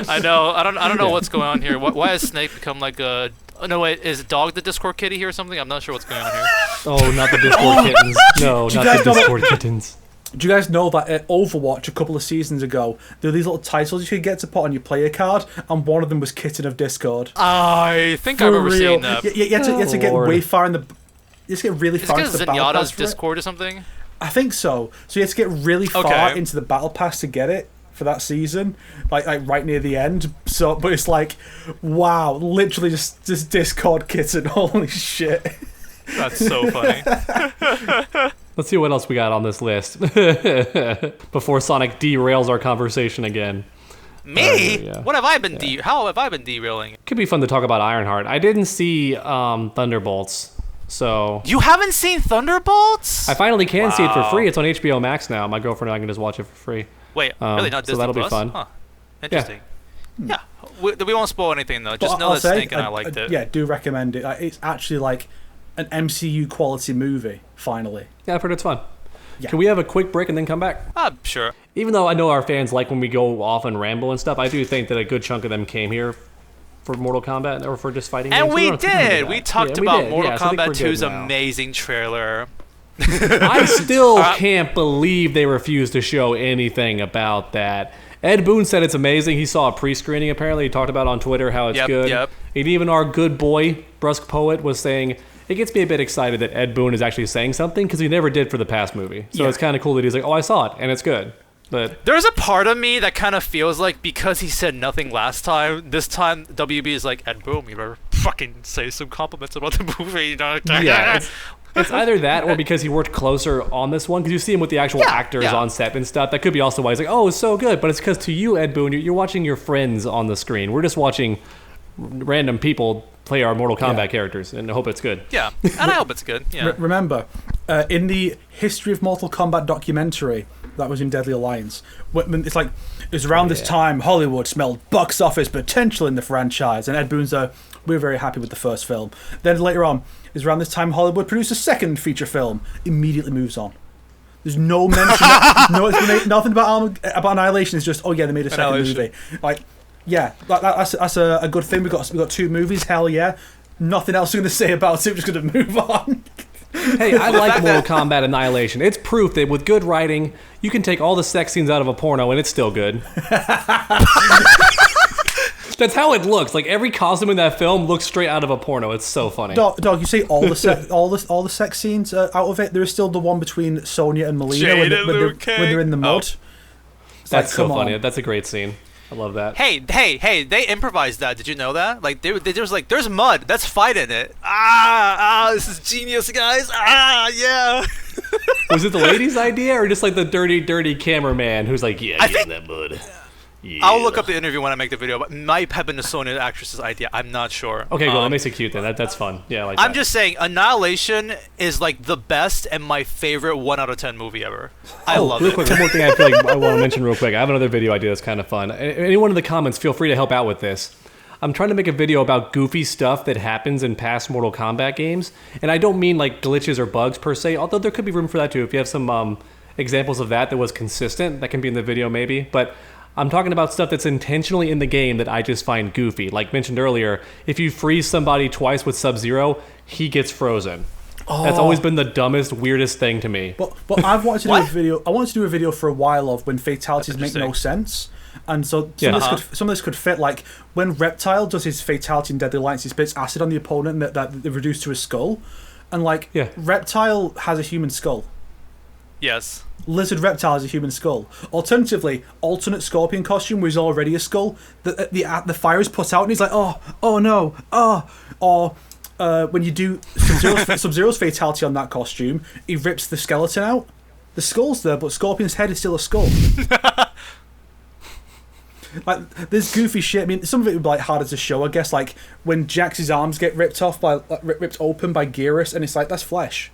Speaker 1: I know. I don't know what's going on here. Why has Snake become like a... Oh, no, wait, is Dog the Discord kitty here or something? I'm not sure what's going on here.
Speaker 3: Oh, not the Discord kittens. No, not the Discord kittens.
Speaker 2: Do you guys know that at Overwatch a couple of seasons ago, there were these little titles you could get to put on your player card, and one of them was Kitten of Discord?
Speaker 1: I think I remember seeing that.
Speaker 2: You had to get way far in the... You had to get really far into the battle pass
Speaker 1: Zenyatta's Discord or something?
Speaker 2: I think so. So you had to get really far into the battle pass to get it for that season, like right near the end. So, but it's like, wow, literally just Discord kitten. Holy shit.
Speaker 1: That's so funny.
Speaker 3: Let's see what else we got on this list before Sonic derails our conversation again.
Speaker 1: Me? Yeah. What have I been? How have I been derailing?
Speaker 3: Could be fun to talk about Ironheart. I didn't see Thunderbolts, so
Speaker 1: you haven't seen Thunderbolts?
Speaker 3: I finally can see it for free. It's on HBO Max now. My girlfriend and I can just watch it for free.
Speaker 1: Wait, really? Not Disney
Speaker 3: so that'll
Speaker 1: Plus?
Speaker 3: be fun.
Speaker 1: Huh. Interesting. Yeah. We won't spoil anything though. Just know that Snake and I liked it.
Speaker 2: Yeah, do recommend it. It's actually like an MCU quality movie. Finally.
Speaker 3: Yeah, I've heard it's fun.
Speaker 2: Yeah.
Speaker 3: Can we have a quick break and then come back?
Speaker 1: Sure.
Speaker 3: Even though I know our fans like when we go off and ramble and stuff, I do think that a good chunk of them came here for Mortal Kombat or for just fighting games.
Speaker 1: And we did! We talked about Mortal Kombat 2's
Speaker 3: now.
Speaker 1: amazing trailer.
Speaker 3: I still can't believe they refused to show anything about that. Ed Boon said it's amazing. He saw a pre-screening apparently. He talked about on Twitter how it's good.
Speaker 1: Yep.
Speaker 3: And even our good boy, Brusque Poet, was saying, it gets me a bit excited that Ed Boon is actually saying something because he never did for the past movie. So it's kind of cool that he's like, oh, I saw it, and it's good. But
Speaker 1: there's a part of me that kind of feels like because he said nothing last time, this time WB is like, Ed Boon, you better fucking say some compliments about the movie.
Speaker 3: Yeah, it's either that or because he worked closer on this one, because you see him with the actual actors on set and stuff. That could be also why he's like, oh, it's so good. But it's because to you, Ed Boon, you're watching your friends on the screen. We're just watching random people play our Mortal Kombat characters, and I hope it's good.
Speaker 1: Yeah, and I hope it's good. Yeah.
Speaker 2: Remember, in the History of Mortal Kombat documentary that was in Deadly Alliance, it's like, it was around this time Hollywood smelled box office potential in the franchise, and Ed Boon's we were very happy with the first film. Then later on, it was around this time Hollywood produced a second feature film, immediately moves on. There's no mention, no explanation, nothing about Annihilation. It's just, oh yeah, they made a second movie. Like, yeah, that's a good thing. We've got two movies. Hell yeah. Nothing else I'm going to say about it. We're just going to move on.
Speaker 3: Hey, I like Mortal Kombat Annihilation. It's proof that with good writing, you can take all the sex scenes out of a porno and it's still good. That's how it looks. Like every costume in that film looks straight out of a porno. It's so funny.
Speaker 2: Dog, you say all the sex scenes out of it. There is still the one between Sonya and Melina when they're in the mud.
Speaker 3: That's so funny. That's a great scene. I love that.
Speaker 1: Hey, they improvised that. Did you know that? Like, they was like, there's mud. Let's fight in it. This is genius, guys. Yeah.
Speaker 3: Was it the lady's idea or just like the dirty cameraman who's like, yeah, get in that mud? Yeah.
Speaker 1: I'll look up the interview when I make the video, but it might have been the Sonya actress's idea. I'm not sure.
Speaker 3: Okay, cool. That makes it cute then. That's fun. Yeah, I like
Speaker 1: I'm just saying, Annihilation is like the best and my favorite 1 out of 10 movie ever. I love it.
Speaker 3: Quick, one more thing I feel like I want to mention real quick. I have another video idea that's kind of fun. Anyone in the comments, feel free to help out with this. I'm trying to make a video about goofy stuff that happens in past Mortal Kombat games, and I don't mean like glitches or bugs per se, although there could be room for that too. If you have some examples of that was consistent, that can be in the video maybe, but I'm talking about stuff that's intentionally in the game that I just find goofy. Like mentioned earlier, if you freeze somebody twice with Sub-Zero, he gets frozen. Oh. That's always been the dumbest, weirdest thing to me.
Speaker 2: But I've wanted to do a video. I wanted to do a video for a while of when fatalities make no sense, and so some of this could fit. Like when Reptile does his fatality in Deadly Alliance, he spits acid on the opponent that they reduce to a skull, and like Reptile has a human skull.
Speaker 1: Yes.
Speaker 2: Lizard Reptile has a human skull. Alternatively, alternate Scorpion costume where he's already a skull. The fire is put out and he's like, oh no, Or when you do Sub-Zero's fatality on that costume, he rips the skeleton out. The skull's there, but Scorpion's head is still a skull. Like, there's goofy shit. I mean, some of it would be like harder to show, I guess. Like when Jax's arms get ripped open by Geras, and it's like, that's flesh.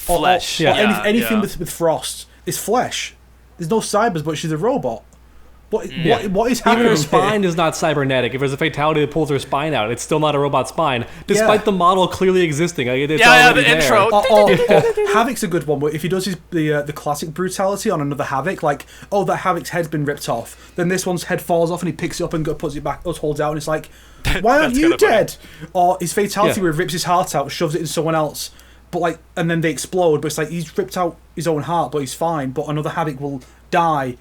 Speaker 2: Or anything with frost is flesh. There's no cybers, but she's a robot. What is happening?
Speaker 3: Even her spine is not cybernetic. If there's a fatality that pulls her spine out, it's still not a robot spine, despite the model clearly existing. Like, it's already
Speaker 1: the
Speaker 3: there.
Speaker 1: intro.
Speaker 2: Havoc's a good one, but if he does the classic brutality on another Havoc, like, that Havoc's head's been ripped off, then this one's head falls off and he picks it up and puts it back, holds it out, and it's like, why aren't you dead? Or his fatality where he rips his heart out, shoves it in someone else. But like, and then they explode. But it's like he's ripped out his own heart, but he's fine. But another Havoc will die.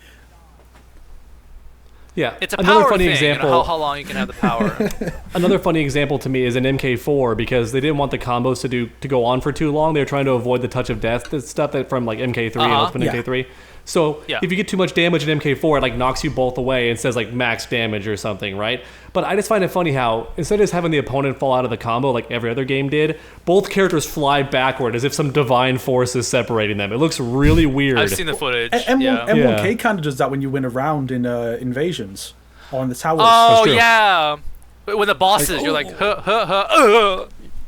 Speaker 3: Yeah,
Speaker 1: it's a power funny thing, example. How long you can have the power.
Speaker 3: Another funny example to me is in MK4 because they didn't want the combos to go on for too long. They were trying to avoid the touch of death stuff from like MK3 and Ultimate MK3. So
Speaker 1: Yeah.
Speaker 3: if you get too much damage in MK4, it like knocks you both away and says like max damage or something, right? But I just find it funny how instead of just having the opponent fall out of the combo like every other game did, both characters fly backward as if some divine force is separating them. It looks really weird.
Speaker 1: I've seen the footage.
Speaker 2: M1K kind of does that when you win a round in Invasions or in the towers.
Speaker 1: Oh yeah. But when the bosses, you're like,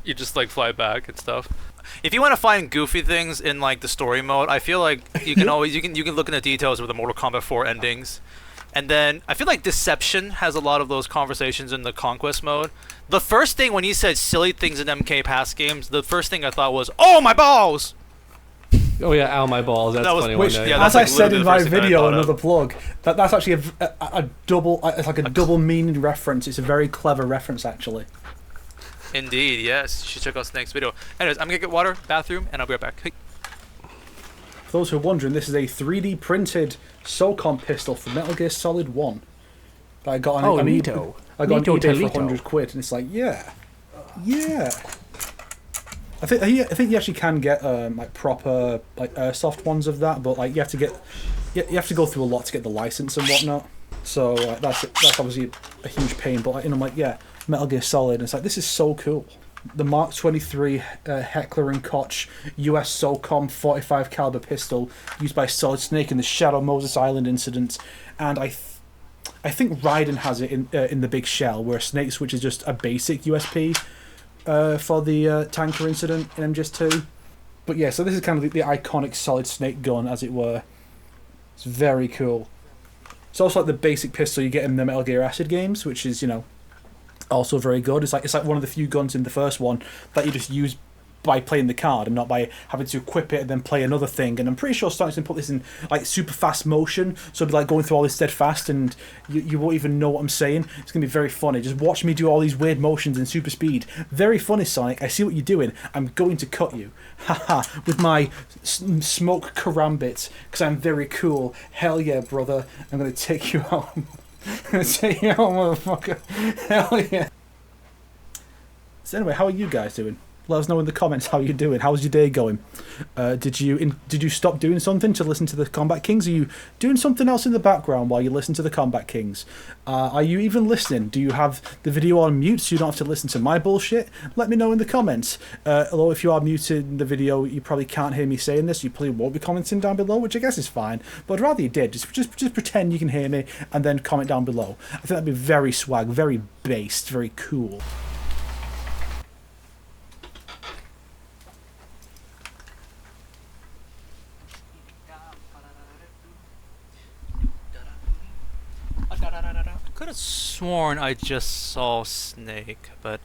Speaker 1: you just like fly back and stuff. If you want to find goofy things in like the story mode, I feel like you can always you can look in the details of the Mortal Kombat 4 endings. And then I feel like Deception has a lot of those conversations in the Conquest mode. The first thing when he said silly things in MK past games, the first thing I thought was, "Oh my balls!"
Speaker 3: Oh yeah, ow my balls. That's
Speaker 1: That was-
Speaker 3: funny.
Speaker 1: which-
Speaker 3: one,
Speaker 1: yeah,
Speaker 2: As
Speaker 1: that's
Speaker 2: I
Speaker 1: like
Speaker 2: said in
Speaker 1: literally the
Speaker 2: my
Speaker 1: first thing I
Speaker 2: video,
Speaker 1: thought of.
Speaker 2: another plug. That's actually a double. It's like a double meaning reference. It's a very clever reference, actually.
Speaker 1: Indeed, yes. You should check out Snake's video. Anyways, I'm gonna get water, bathroom, and I'll be right back. Hey.
Speaker 2: For those who are wondering, this is a 3D printed SOCOM pistol for Metal Gear Solid 1 that I got on
Speaker 3: neato.
Speaker 2: I got
Speaker 3: Neato
Speaker 2: on eBay for
Speaker 3: Talito.
Speaker 2: 100 quid, and it's like, yeah. I think you actually can get like proper like airsoft ones of that, but like you have to go through a lot to get the license and whatnot. So that's obviously a huge pain. But like, I'm like, yeah, Metal Gear Solid. And it's like, this is so cool. The Mark 23 Heckler and Koch US SOCOM 45 caliber pistol used by Solid Snake in the Shadow Moses Island incident, and I think Raiden has it in the Big Shell, where Snake Switch is just a basic USP for the tanker incident in MGS2. But yeah, so this is kind of the iconic Solid Snake gun, as it were. It's very cool. It's also like the basic pistol you get in the Metal Gear Acid games, which is, also very good. It's like one of the few guns in the first one that you just use by playing the card and not by having to equip it and then play another thing. And I'm pretty sure Sonic's going to put this in like super fast motion, so it'll be like going through all this dead fast, and you won't even know what I'm saying. It's going to be very funny. Just watch me do all these weird motions in super speed. Very funny, Sonic. I see what you're doing. I'm going to cut you. Haha, with my smoke karambit, because I'm very cool. Hell yeah, brother. I'm going to take you out. I'm going to take you out, motherfucker. Hell yeah. So anyway, how are you guys doing? Let us know in the comments how you're doing. How's your day going? Did you stop doing something to listen to the Combat Kings? Are you doing something else in the background while you listen to the Combat Kings? Are you even listening? Do you have the video on mute so you don't have to listen to my bullshit? Let me know in the comments. Although if you are muted in the video, you probably can't hear me saying this. You probably won't be commenting down below, which I guess is fine. But I'd rather you did. Just pretend you can hear me and then comment down below. I think that'd be very swag, very based, very cool.
Speaker 1: Could have sworn I just saw Snake, but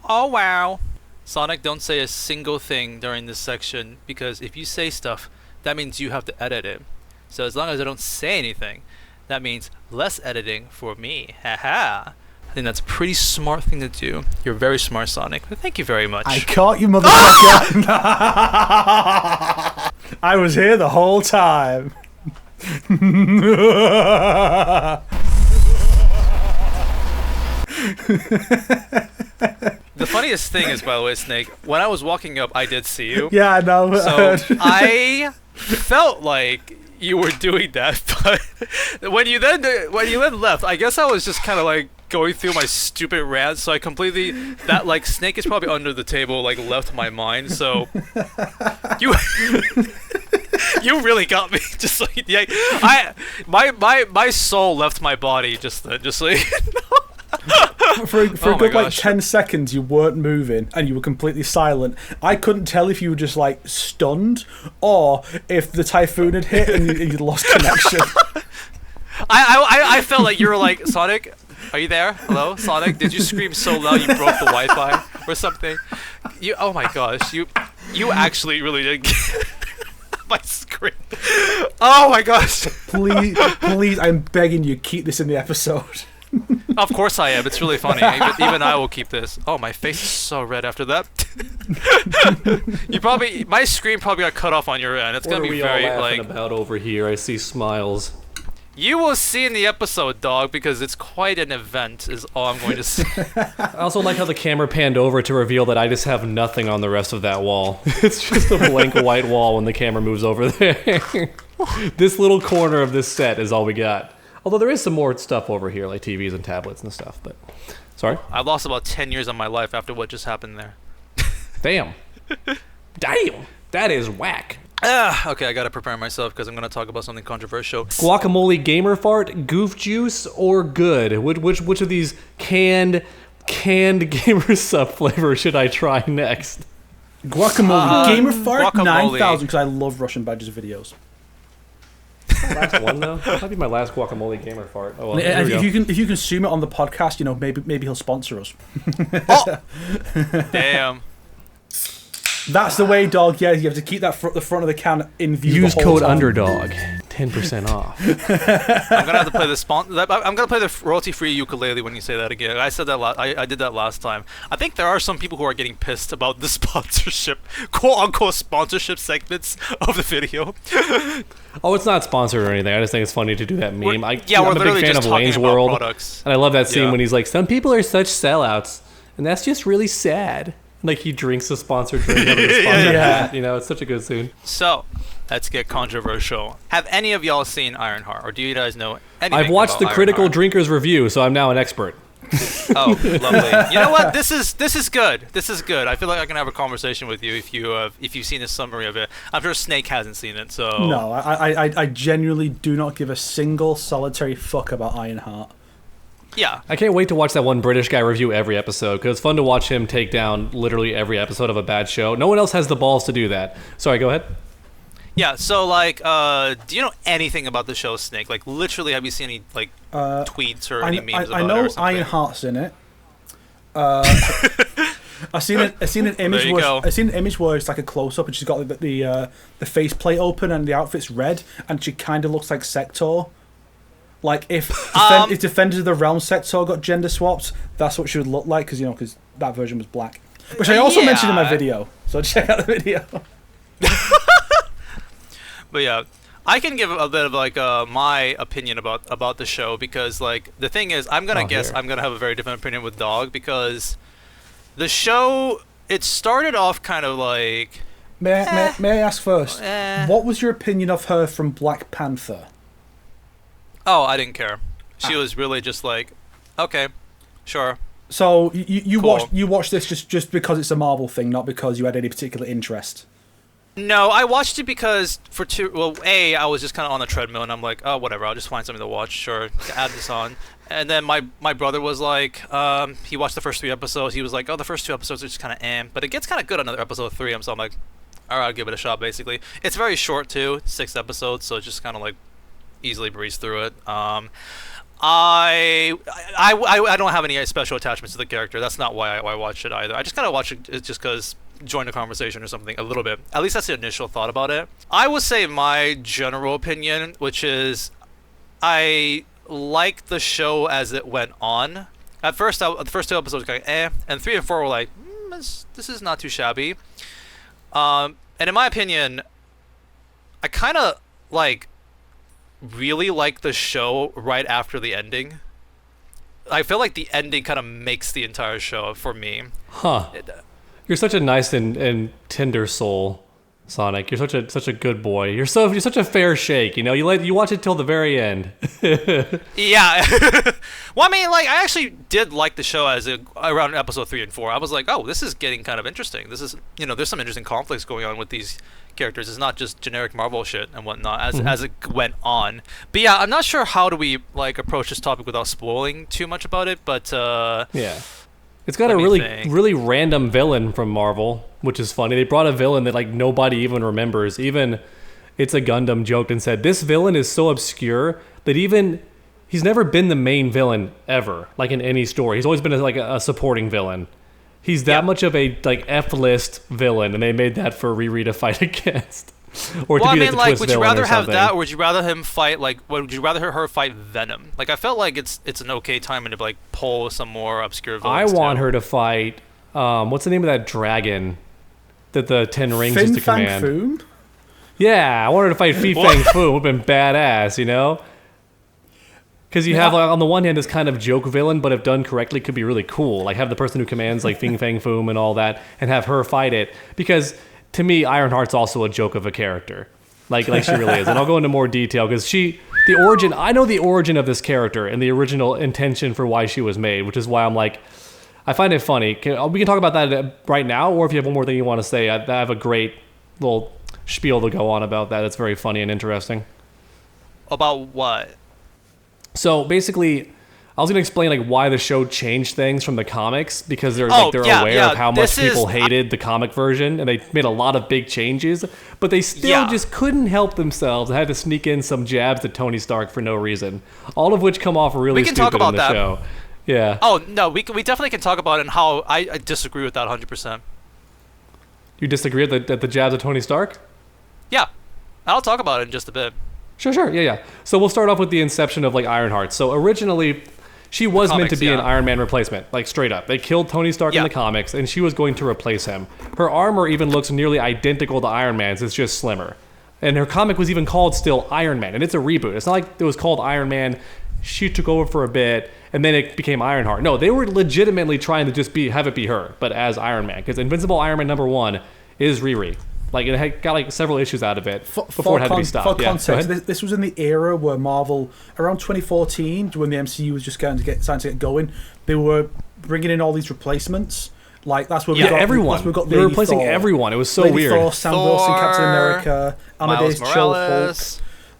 Speaker 1: oh wow. Sonic, don't say a single thing during this section, because if you say stuff, that means you have to edit it. So as long as I don't say anything, that means less editing for me. Haha. I think that's a pretty smart thing to do. You're very smart, Sonic. But thank you very much.
Speaker 2: I caught you, motherfucker. I was here the whole time.
Speaker 1: The funniest thing is, by the way, Snake, when I was walking up, I did see you.
Speaker 2: Yeah, I know.
Speaker 1: So I felt like you were doing that, but when you then left, I guess I was just kind of like going through my stupid rant, so I completely that like Snake is probably under the table, like left my mind. So you you really got me. Just like yeah, my soul left my body just then, just like.
Speaker 2: For a
Speaker 1: Oh my
Speaker 2: good like
Speaker 1: gosh.
Speaker 2: 10 seconds you weren't moving and you were completely silent. I couldn't tell if you were just like stunned or if the typhoon had hit and you lost connection.
Speaker 1: I felt like you were like, Sonic, are you there? Hello, Sonic? Did you scream so loud you broke the Wi-Fi or something? Oh my gosh, you actually really did get my screen. Oh my gosh.
Speaker 2: Please, I'm begging you, keep this in the episode.
Speaker 1: Of course I am. It's really funny. Even I will keep this. Oh, my face is so red after that. My screen probably got cut off on your end. It's
Speaker 3: What
Speaker 1: gonna
Speaker 3: are
Speaker 1: be
Speaker 3: we
Speaker 1: very
Speaker 3: all laughing
Speaker 1: like.
Speaker 3: about over here? I see smiles.
Speaker 1: You will see in the episode, dog, because it's quite an event. Is all I'm going to say.
Speaker 3: I also like how the camera panned over to reveal that I just have nothing on the rest of that wall. It's just a blank white wall when the camera moves over there. This little corner of this set is all we got. Although there is some more stuff over here, like TVs and tablets and stuff. But sorry,
Speaker 1: I lost about 10 years of my life after what just happened there.
Speaker 3: Damn, that is whack.
Speaker 1: Okay, I gotta prepare myself because I'm gonna talk about something controversial.
Speaker 3: Guacamole gamer fart, goof juice, or good? Which of these canned gamer sub flavors should I try next?
Speaker 2: Guacamole. Gamer fart
Speaker 1: guacamole.
Speaker 2: 9,000 because I love Russian Badgers videos.
Speaker 3: Last one though. That might be my last guacamole gamer fart. Oh well.
Speaker 2: And if you consume it on the podcast, maybe he'll sponsor us.
Speaker 1: Oh! Damn.
Speaker 2: That's the way, dog. Yeah, you have to keep the front of the can in view.
Speaker 3: Use
Speaker 2: the whole
Speaker 3: code
Speaker 2: time.
Speaker 3: UNDERDAWG, 10% off.
Speaker 1: I'm gonna have to play the I'm gonna play the royalty-free ukulele when you say that again. I said that I did that last time. I think there are some people who are getting pissed about the sponsorship, quote-unquote sponsorship segments of the video.
Speaker 3: Oh, it's not sponsored or anything. I just think it's funny to do that meme.
Speaker 1: We're
Speaker 3: I'm a big fan of Wayne's World,
Speaker 1: products.
Speaker 3: and I love that scene
Speaker 1: Yeah.
Speaker 3: when he's like, "Some people are such sellouts, and that's just really sad." Like he drinks a sponsored drink out of a sponsored hat. It's such a good scene.
Speaker 1: So, let's get controversial. Have any of y'all seen Ironheart, or do you guys know anything?
Speaker 3: I've watched the
Speaker 1: about
Speaker 3: critical
Speaker 1: Ironheart?
Speaker 3: drinker's review, so I'm now an expert.
Speaker 1: Oh, lovely. You know what? This is good. This is good. I feel like I can have a conversation with you if you've seen a summary of it. I'm sure Snake hasn't seen it, so
Speaker 2: No, I genuinely do not give a single solitary fuck about Ironheart.
Speaker 1: yeah.
Speaker 3: I can't wait to watch that one British guy review every episode, because it's fun to watch him take down literally every episode of a bad show. No one else has the balls to do that. Sorry, go ahead.
Speaker 1: Yeah, so do you know anything about the show, Snake? Like, literally, have you seen any tweets or any memes about
Speaker 2: I
Speaker 1: it
Speaker 2: know
Speaker 1: or something?
Speaker 2: Ironheart's in it. I seen an image.
Speaker 1: There you go.
Speaker 2: I seen an image where it's like a close up, and she's got the face plate open, and the outfit's red, and she kind of looks like Sector. Like if Defenders of the Realm Sector got gender swapped, that's what she would look like, because that version was black, which I also mentioned in my video. So check out the video.
Speaker 1: But yeah, I can give a bit of my opinion about the show, because the thing is, I'm gonna guess I'm gonna have a very different opinion with Dog, because the show, it started off kind of like.
Speaker 2: May I ask first, what was your opinion of her from Black Panther?
Speaker 1: Oh, I didn't care. She was really just like, okay, sure.
Speaker 2: So you
Speaker 1: Cool.
Speaker 2: watched this just because it's a Marvel thing, not because you had any particular interest.
Speaker 1: No, I watched it because I was just kind of on the treadmill, and I'm like, oh, whatever, I'll just find something to watch. Sure, add this on. And then my brother was like, he watched the first 3 episodes. He was like, oh, the first 2 episodes are just kind of but it gets kind of good on episode 3. So I'm like, all right, I'll give it a shot. Basically, it's very short too, 6 episodes, so it's just kind of like easily breeze through it. I don't have any special attachments to the character. That's not why I watched it either. I just kind of watched it just because join a conversation or something a little bit. At least that's the initial thought about it. I would say my general opinion, which is I liked the show as it went on. At first, the first 2 episodes were kind of and 3 and 4 were like, this is not too shabby. And in my opinion, I kind of really like the show right after the ending. I feel like the ending kind of makes the entire show for me.
Speaker 3: Huh. You're such a nice and tender soul, Sonic. You're such a good boy. You're such a fair shake. You watch it till the very end.
Speaker 1: Yeah. Well, I mean, I actually did like the show around episode 3 and 4. I was like, oh, this is getting kind of interesting. This is, there's some interesting conflicts going on with these characters. It's not just generic Marvel shit and whatnot as it went on. But yeah, I'm not sure how do we approach this topic without spoiling too much about it. But
Speaker 3: yeah. It's got a really random villain from Marvel, which is funny. They brought a villain that nobody even remembers. Even It's a Gundam joked and said, this villain is so obscure that he's never been the main villain ever, in any story. He's always been a supporting villain. He's that much of a F-list villain, and they made that for Riri to fight against. Or to be the twist
Speaker 1: would you
Speaker 3: villain
Speaker 1: rather
Speaker 3: or
Speaker 1: have
Speaker 3: something.
Speaker 1: that, or would you rather him fight would you rather her fight Venom? I felt like it's an okay time to pull some more obscure villains.
Speaker 3: I want her to fight what's the name of that dragon that the 10 Rings used to command?
Speaker 2: Foom?
Speaker 3: Yeah, I want her to fight Fi Fang Foom. Would have been badass, Because you have on the one hand this kind of joke villain, but if done correctly, could be really cool. Have the person who commands Fing Fang Foom and all that, and have her fight it. Because to me, Ironheart's also a joke of a character. Like she really is. And I'll go into more detail because I know the origin of this character and the original intention for why she was made, which is why I'm like, I find it funny. We can talk about that right now, or if you have one more thing you want to say, I have a great little spiel to go on about that. It's very funny and interesting.
Speaker 1: About what?
Speaker 3: So basically, I was going to explain like why the show changed things from the comics because they're aware of how much people hated the comic version, and they made a lot of big changes, but they still just couldn't help themselves and had to sneak in some jabs at Tony Stark for no reason, all of which come off really stupid in the show. Yeah.
Speaker 1: Oh, no, we definitely can talk about it and how I disagree with that 100%.
Speaker 3: You disagree at the jabs of Tony Stark?
Speaker 1: Yeah. I'll talk about it in just a bit.
Speaker 3: Sure. Yeah. So we'll start off with the inception of like Ironheart. So originally, she was meant to be an Iron Man replacement, like straight up. They killed Tony Stark in the comics, and she was going to replace him. Her armor even looks nearly identical to Iron Man's. It's just slimmer. And her comic was even called still Iron Man, and it's a reboot. It's not like it was called Iron Man. She took over for a bit, and then it became Ironheart. No, they were legitimately trying to just have it be her, but as Iron Man, because Invincible Iron Man #1 is Riri. Like, it had got like several issues out of it before it had to be stopped.
Speaker 2: For context, this was in the era where Marvel, around 2014, when the MCU was just starting to get going, they were bringing in all these replacements. Like, that's where we got
Speaker 3: everyone. They were replacing everyone. It was so weird.
Speaker 2: Thor, Sam Wilson, Captain America, Amadeus Cho, Hulk.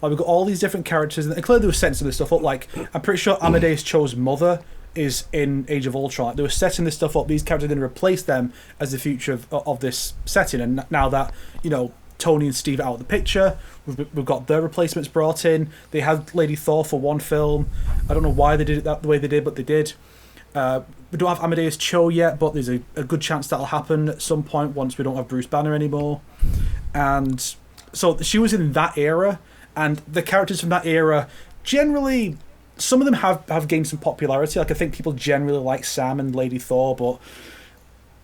Speaker 2: Like, we've got all these different characters, and clearly they were setting some of this stuff up. Like, I'm pretty sure Amadeus Cho's mother is in Age of Ultron. Like, they were setting this stuff up. These characters are going to replace them as the future of this setting. And now that, you know, Tony and Steve are out of the picture, we've got their replacements brought in. They had Lady Thor for one film. I don't know why they did it the way they did, but they did. We don't have Amadeus Cho yet, but there's a good chance that'll happen at some point once we don't have Bruce Banner anymore. And so she was in that era. And the characters from that era, generally, some of them have gained some popularity. Like, I think people generally like Sam and Lady Thor, but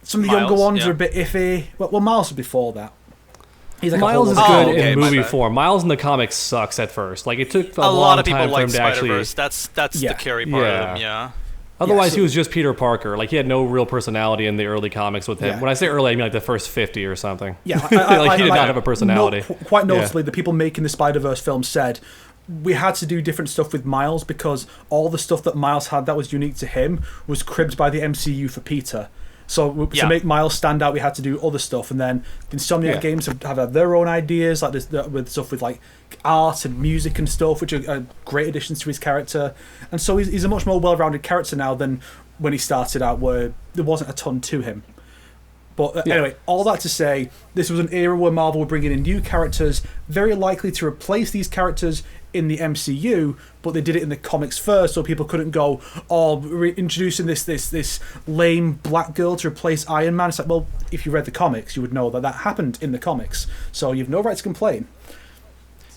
Speaker 2: some of the younger ones are a bit iffy. Well, Miles was before that. He's like
Speaker 3: Miles is good in movie form. Miles in the comics sucks at first. Like, it took a
Speaker 1: lot
Speaker 3: long
Speaker 1: of people
Speaker 3: time for him to
Speaker 1: Spider-Verse. That's the carry part of him,
Speaker 3: Otherwise, he was just Peter Parker. Like, he had no real personality in the early comics with him. Yeah. When I say early, I mean like the first 50 or something.
Speaker 2: Yeah,
Speaker 3: he did not have a personality.
Speaker 2: Quite noticeably, the people making the Spider-Verse film said, we had to do different stuff with Miles because all the stuff that Miles had that was unique to him was cribbed by the MCU for Peter. So to make Miles stand out, we had to do other stuff. And then the Insomniac games have had their own ideas, like this, with stuff with like art and music and stuff, which are great additions to his character. And so he's a much more well-rounded character now than when he started out, where there wasn't a ton to him. But anyway, all that to say, this was an era where Marvel were bringing in new characters, very likely to replace these characters in the MCU, but they did it in the comics first, so people couldn't go, we're introducing this lame black girl to replace Iron Man. It's like, well, if you read the comics, you would know that happened in the comics, so you've no right to complain.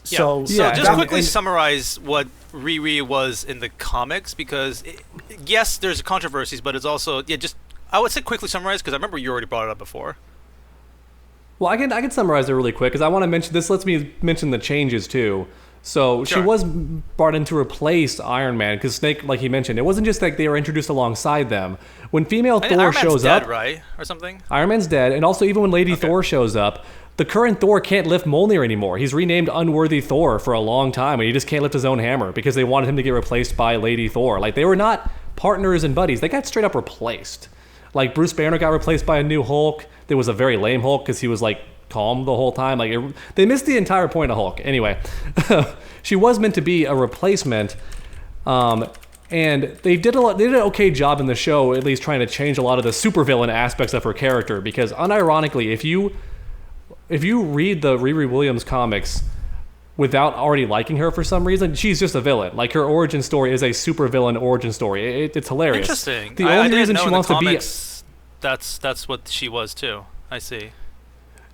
Speaker 1: So just quickly summarize what Riri was in the comics, because yes, there's controversies, but it's also I would say quickly summarize, because I remember you already brought it up before.
Speaker 3: Well, I can summarize it really quick, because I want to mention, this lets me mention the changes too. So she was brought in to replace Iron Man, because Snake, like he mentioned, it wasn't just like they were introduced alongside them. When female Thor shows up,
Speaker 1: dead, right? Or something?
Speaker 3: Iron Man's dead, and also even when Lady Thor shows up, the current Thor can't lift Mjolnir anymore. He's renamed Unworthy Thor for a long time, and he just can't lift his own hammer because they wanted him to get replaced by Lady Thor. Like, they were not partners and buddies. They got straight up replaced. Like, Bruce Banner got replaced by a new Hulk. There was a very lame Hulk because he was like calm the whole time. Like, they missed the entire point of Hulk. Anyway, she was meant to be a replacement, and they did an okay job in the show, at least trying to change a lot of the supervillain aspects of her character. Because unironically, if you read the Riri Williams comics without already liking her for some reason, she's just a villain. Like, her origin story is a supervillain origin story. It's hilarious.
Speaker 1: Interesting.
Speaker 3: The only reason she wants to be
Speaker 1: that's what she was too. I see.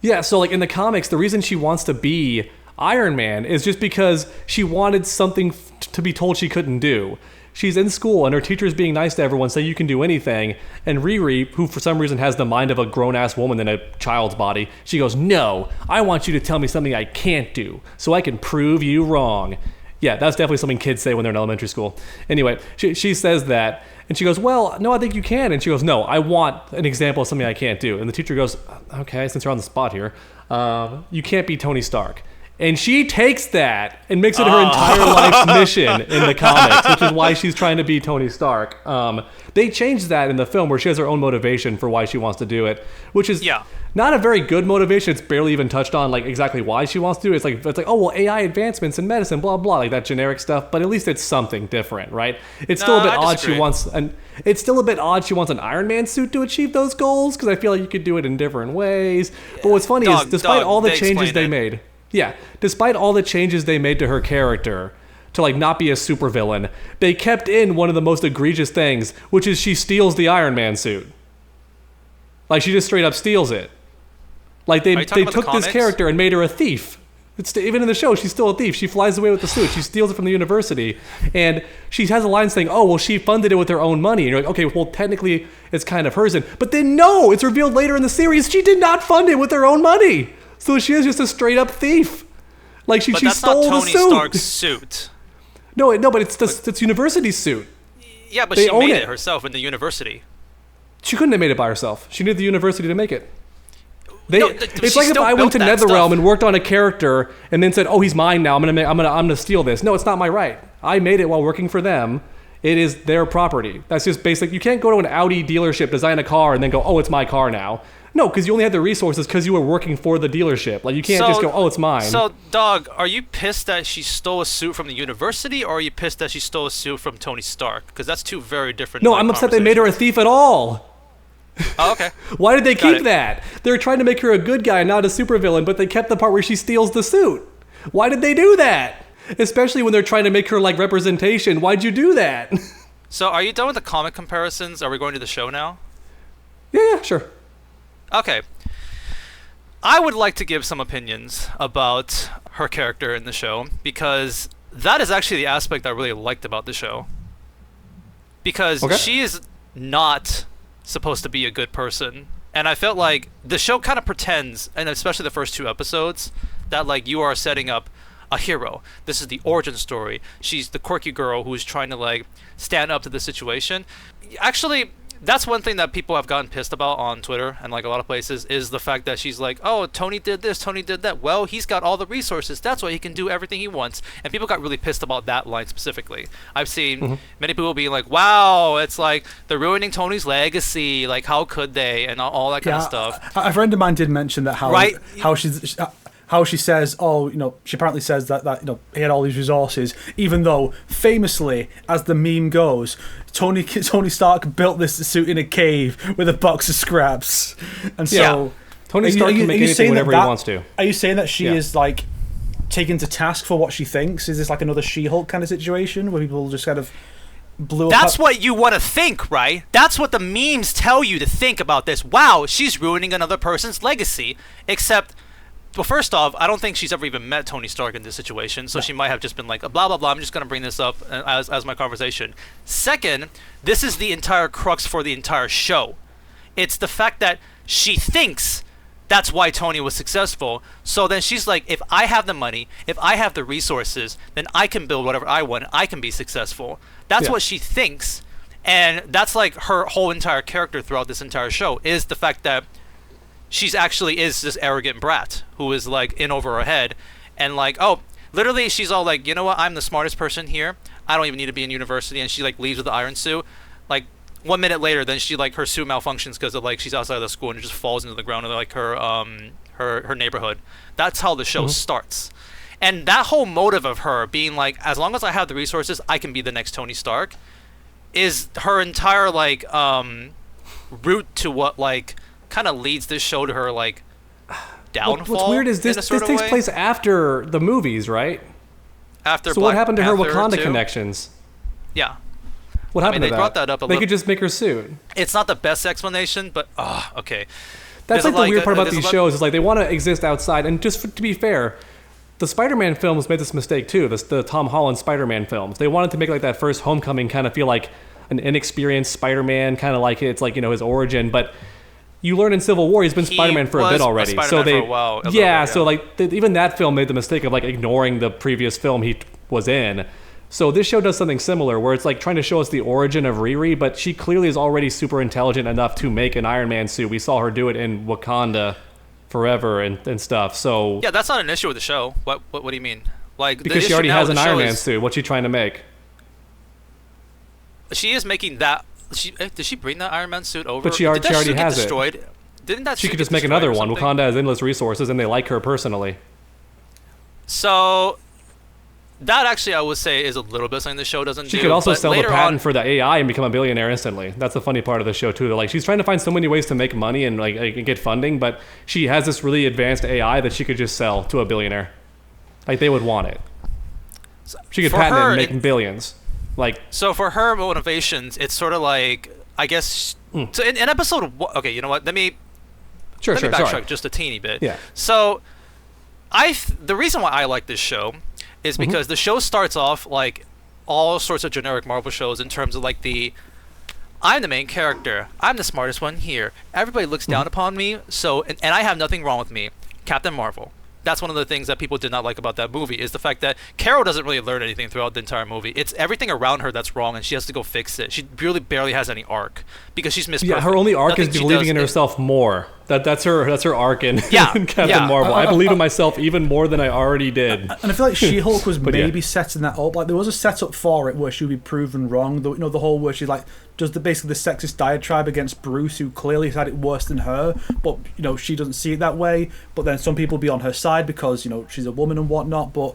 Speaker 3: Yeah, so like in the comics, the reason she wants to be Iron Man is just because she wanted something to be told she couldn't do. She's in school and her teacher's being nice to everyone, say you can do anything. And Riri, who for some reason has the mind of a grown-ass woman in a child's body, she goes, no, I want you to tell me something I can't do so I can prove you wrong. Yeah, that's definitely something kids say when they're in elementary school. Anyway, she says that, and she goes, well, no, I think you can. And she goes, no, I want an example of something I can't do. And the teacher goes, okay, since you're on the spot here, you can't be Tony Stark. And she takes that and makes it her entire life's mission in the comics, which is why she's trying to be Tony Stark. They changed that in the film where she has her own motivation for why she wants to do it, which is not a very good motivation. It's barely even touched on like exactly why she wants to do it. It's like oh well, AI advancements in medicine, blah blah, like that generic stuff. But at least it's something different, right? It's still a bit odd. It's still a bit odd. She wants an Iron Man suit to achieve those goals because I feel like you could do it in different ways. But what's funny is despite all the changes they made. Yeah, despite all the changes they made to her character to like not be a supervillain, they kept in one of the most egregious things, which is she steals the Iron Man suit. Like she just straight up steals it. Like they took this character and made her a thief. Even in the show, she's still a thief. She flies away with the suit. She steals it from the university. And she has a line saying, oh, well, she funded it with her own money. And you're like, okay, well, technically it's kind of hers. But then no, it's revealed later in the series, she did not fund it with her own money. So she is just a straight up thief. Like she stole the suit. But that's not Tony
Speaker 1: Stark's suit.
Speaker 3: No, but it's university's suit.
Speaker 1: Yeah, but she made it herself in the university.
Speaker 3: She couldn't have made it by herself. She needed the university to make it. It's like if I went to NetherRealm and worked on a character and then said, "Oh, he's mine now. I'm gonna steal this." No, it's not my right. I made it while working for them. It is their property. That's just basic. You can't go to an Audi dealership, design a car, and then go, "Oh, it's my car now." No, because you only had the resources because you were working for the dealership. Like you can't just go, "Oh, it's mine."
Speaker 1: So, Dog, are you pissed that she stole a suit from the university, or are you pissed that she stole a suit from Tony Stark? Because that's two very different.
Speaker 3: No, I'm upset they made her a thief at all.
Speaker 1: Oh, okay.
Speaker 3: Why did they keep that? They're trying to make her a good guy, not a supervillain, but they kept the part where she steals the suit. Why did they do that? Especially when they're trying to make her like representation. Why'd you do that?
Speaker 1: So, are you done with the comic comparisons? Are we going to the show now?
Speaker 3: Yeah, sure.
Speaker 1: Okay. I would like to give some opinions about her character in the show, because that is actually the aspect I really liked about the show. Because she is not supposed to be a good person, and I felt like the show kind of pretends, and especially the first 2 episodes, that like you are setting up a hero. This is the origin story. She's the quirky girl who's trying to like stand up to the situation. Actually, that's one thing that people have gotten pissed about on Twitter and like a lot of places, is the fact that she's like, oh, Tony did this, Tony did that. Well, he's got all the resources. That's why he can do everything he wants. And people got really pissed about that line specifically. I've seen many people being like, wow, it's like they're ruining Tony's legacy. Like, how could they? And all that kind of stuff.
Speaker 2: A friend of mine did mention that how she says, oh, you know, she apparently says that you know, he had all these resources, even though famously, as the meme goes, Tony Stark built this suit in a cave with a box of scraps, and so
Speaker 3: Tony Stark can make anything whenever he wants to.
Speaker 2: Are you saying that she is like taken to task for what she thinks? Is this like another She-Hulk kind of situation where people just kind of blew up?
Speaker 1: That's what you want to think, right? That's what the memes tell you to think about this. Wow, she's ruining another person's legacy. Except, well, first off, I don't think she's ever even met Tony Stark in this situation, so she might have just been like, blah, blah, blah, I'm just going to bring this up as my conversation. Second, this is the entire crux for the entire show. It's the fact that she thinks that's why Tony was successful, so then she's like, if I have the money, if I have the resources, then I can build whatever I want, I can be successful. That's what she thinks, and that's like her whole entire character throughout this entire show, is the fact that she's actually is this arrogant brat who is like in over her head, and like, oh, literally she's all like, you know what, I'm the smartest person here, I don't even need to be in university, and she like leaves with the iron suit. Like 1 minute later, then she like her suit malfunctions because of like she's outside of the school and it just falls into the ground in like her neighborhood. That's how the show starts. And that whole motive of her being like, as long as I have the resources, I can be the next Tony Stark, is her entire like route to what like kind of leads this show to her like downfall.
Speaker 3: What's weird is this takes place after the movies, right?
Speaker 1: After
Speaker 3: so
Speaker 1: Black
Speaker 3: what happened to
Speaker 1: Panther
Speaker 3: her Wakanda
Speaker 1: 2?
Speaker 3: connections?
Speaker 1: Yeah.
Speaker 3: What happened to that?
Speaker 1: They brought that up a
Speaker 3: They
Speaker 1: little.
Speaker 3: could just make her suit.
Speaker 1: It's not the best explanation, but okay.
Speaker 3: That's like the weird part about these shows is like they want to exist outside. And just to be fair, the Spider-Man films made this mistake too. The Tom Holland Spider-Man films. They wanted to make like that first Homecoming kind of feel like an inexperienced Spider-Man, kind of like it's like, you know, his origin, but you learn in Civil War he's been Spider-Man for a bit already.
Speaker 1: So they, for a while,
Speaker 3: so like even that film made the mistake of like ignoring the previous film he was in. So this show does something similar where it's like trying to show us the origin of Riri, but she clearly is already super intelligent enough to make an Iron Man suit. We saw her do it in Wakanda forever and stuff. So
Speaker 1: yeah, that's not an issue with the show. What do you mean? Like
Speaker 3: because she already has an Iron Man suit. What's she trying to make?
Speaker 1: She is making that. Did she bring that Iron Man suit over?
Speaker 3: But she already has
Speaker 1: destroyed?
Speaker 3: it.
Speaker 1: Didn't that?
Speaker 3: She could just make another one. Wakanda has endless resources, and they like her personally.
Speaker 1: So that actually, I would say, is a little bit something the show doesn't do.
Speaker 3: She could also sell the patent for the AI and become a billionaire instantly. That's the funny part of the show too. Like she's trying to find so many ways to make money and like get funding, but she has this really advanced AI that she could just sell to a billionaire. Like they would want it. She could patent it and make billions. Like
Speaker 1: so for her motivations, it's sort of like I guess. So in episode okay, you know what? Let me backtrack just a teeny bit.
Speaker 3: Yeah.
Speaker 1: So the reason why I like this show is because the show starts off like all sorts of generic Marvel shows in terms of like I'm the main character. I'm the smartest one here. Everybody looks down upon me. So and I have nothing wrong with me. Captain Marvel. That's one of the things that people did not like about that movie is the fact that Carol doesn't really learn anything throughout the entire movie. It's everything around her that's wrong, and she has to go fix it. She really barely has any arc because she's Miss Perfect.
Speaker 3: Yeah, her only arc is believing in herself more. That's her arc in Captain Marvel. I believe in myself even more than I already did.
Speaker 2: And I feel like She-Hulk was maybe setting that up. Like there was a setup for it where she would be proven wrong. The whole where she like does basically the sexist diatribe against Bruce, who clearly had it worse than her, but she doesn't see it that way. But then some people be on her side because she's a woman and whatnot. But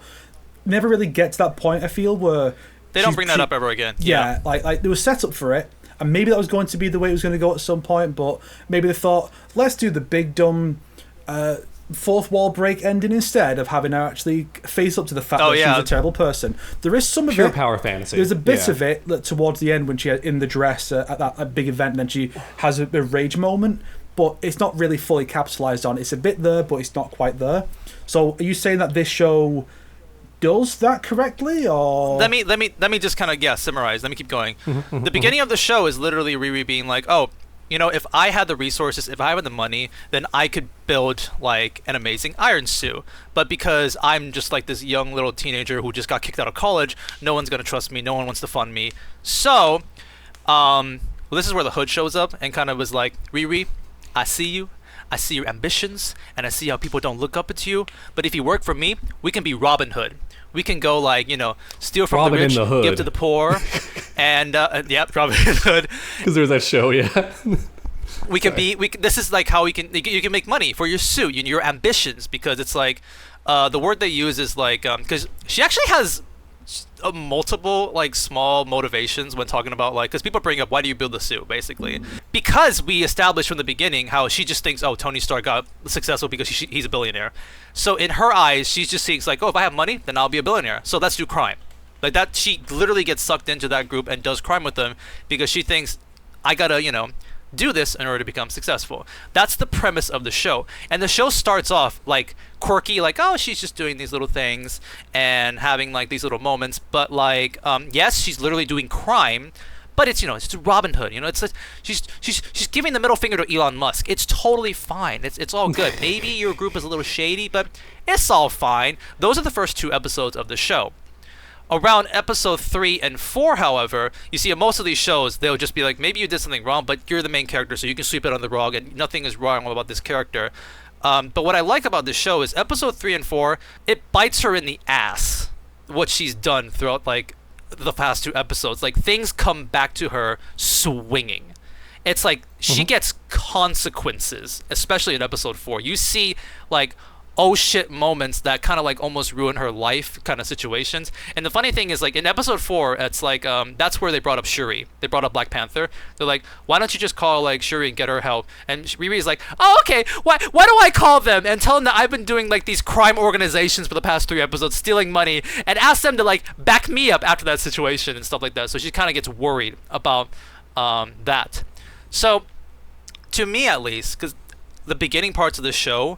Speaker 2: never really get to that point. I feel where
Speaker 1: they don't bring that up ever again.
Speaker 2: Yeah, like there was setup for it. And maybe that was going to be the way it was going to go at some point, but maybe they thought, let's do the big dumb fourth wall break ending instead of having her actually face up to the fact that she's a terrible person. There is some of
Speaker 3: pure power fantasy.
Speaker 2: There's a bit of it that towards the end when she's in the dress at that big event, and then she has a rage moment, but it's not really fully capitalized on. It's a bit there, but it's not quite there. So are you saying that this show does that correctly, or
Speaker 1: let me just kind of summarize. Let me keep going. The beginning of the show is literally Riri being like, oh, if I had the resources, if I had the money, then I could build like an amazing iron suit. But because I'm just like this young little teenager who just got kicked out of college, no one's gonna trust me. No one wants to fund me. So, this is where the Hood shows up and kind of was like, Riri, I see you. I see your ambitions, and I see how people don't look up to you. But if you work for me, we can be Robin Hood. We can go steal from
Speaker 3: Robin
Speaker 1: the rich,
Speaker 3: in the Hood.
Speaker 1: give to the poor, and Robin in the Hood.
Speaker 3: Because there's that show, yeah.
Speaker 1: We can be. This is like how you can make money for your suit, your ambitions, because it's like, the word they use is like, because she actually has multiple like small motivations when talking about because people bring up why do you build the suit basically because we established from the beginning how she just thinks Tony Stark got successful because he's a billionaire, so in her eyes she just thinks like if I have money then I'll be a billionaire, so let's do crime like that. She literally gets sucked into that group and does crime with them because she thinks I gotta do this in order to become successful. That's the premise of the show, and the show starts off like quirky, like she's just doing these little things and having like these little moments, but like yes, she's literally doing crime, but it's it's Robin Hood, it's like she's giving the middle finger to Elon Musk. It's totally fine. It's all good. Maybe your group is a little shady, but it's all fine. Those are the first 2 episodes of the show. Around episode 3 and 4, however, you see in most of these shows, they'll just be like, maybe you did something wrong, but you're the main character, so you can sweep it on the rug, and nothing is wrong about this character. But what I like about this show is episode 3 and 4, it bites her in the ass, what she's done throughout, like, the past 2 episodes. Like, things come back to her swinging. It's like, she gets consequences, especially in episode 4. You see, like, oh shit moments that kind of like almost ruin her life kind of situations. And the funny thing is like in episode 4, it's like that's where they brought up Shuri. They brought up Black Panther. They're like, why don't you just call like Shuri and get her help? And Riri's like, oh okay, why do I call them and tell them that I've been doing like these crime organizations for the past 3 episodes, stealing money, and ask them to like back me up after that situation and stuff like that. So she kind of gets worried about that. So to me at least, because the beginning parts of the show,